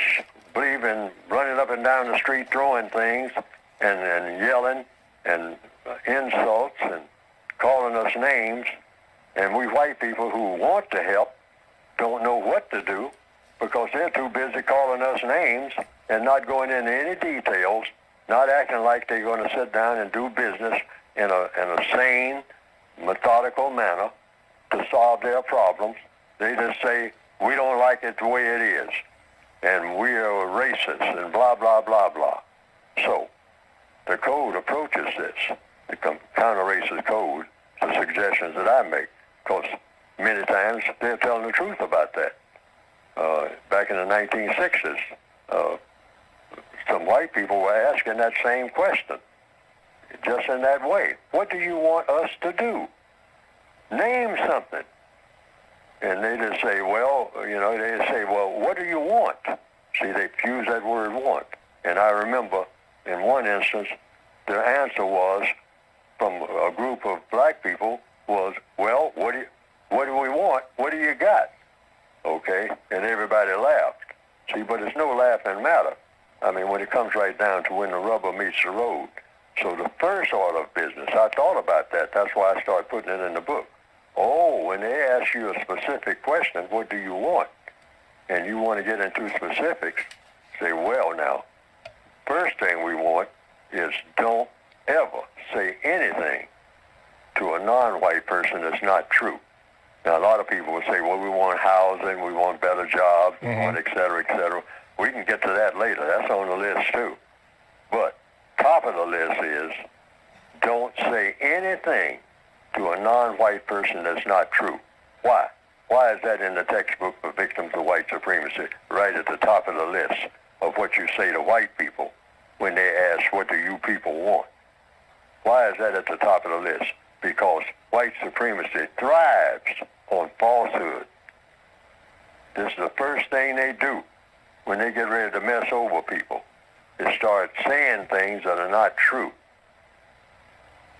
believe in running up and down the street throwing things and yelling and insults and calling us names. And we white people who want to help don't know what to do because they're too busy calling us names and not going into any details, not acting like they're going to sit down and do business in a sane, methodical manner to solve their problems. They just say, we don't like it the way it is, and we are racist, and blah, blah, blah, blah. So the code approaches this, the counter-racist code, the suggestions that I make, because many times they're telling the truth about that. Back in the 1960s, some white people were asking that same question, just in that way. What do you want us to do? Name something. And they just say, well, they say, well, what do you want? See, they use that word want. And I remember in one instance, their answer was from a group of black people was, well, what do we want? What do you got? Okay, and everybody laughed. See, but it's no laughing matter. I mean, when it comes right down to when the rubber meets the road. So the first order of business, I thought about that. That's why I started putting it in the book. Oh, when they ask you a specific question, what do you want? And you want to get into specifics, say, well, now, first thing we want is don't ever say anything to a non-white person that's not true. Now, a lot of people will say, well, we want housing, we want better jobs, we want et cetera, et cetera. We can get to that later. That's on the list, too. But top of the list is don't say anything to a non-white person that's not true. Why? Why is that in the textbook for victims of white supremacy, right at the top of the list of what you say to white people when they ask, what do you people want? Why is that at the top of the list? Because white supremacy thrives on falsehood. This is the first thing they do when they get ready to mess over people, is start saying things that are not true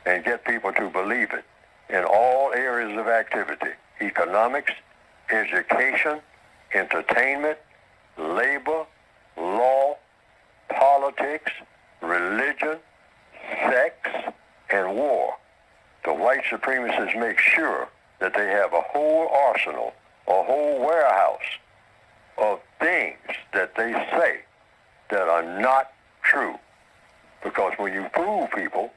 and get people to believe it in all areas of activity: economics, education, entertainment, labor, law, politics, religion, sex, and war. The white supremacists make sure that they have a whole arsenal, a whole warehouse of things that they say that are not true. Because when you fool people,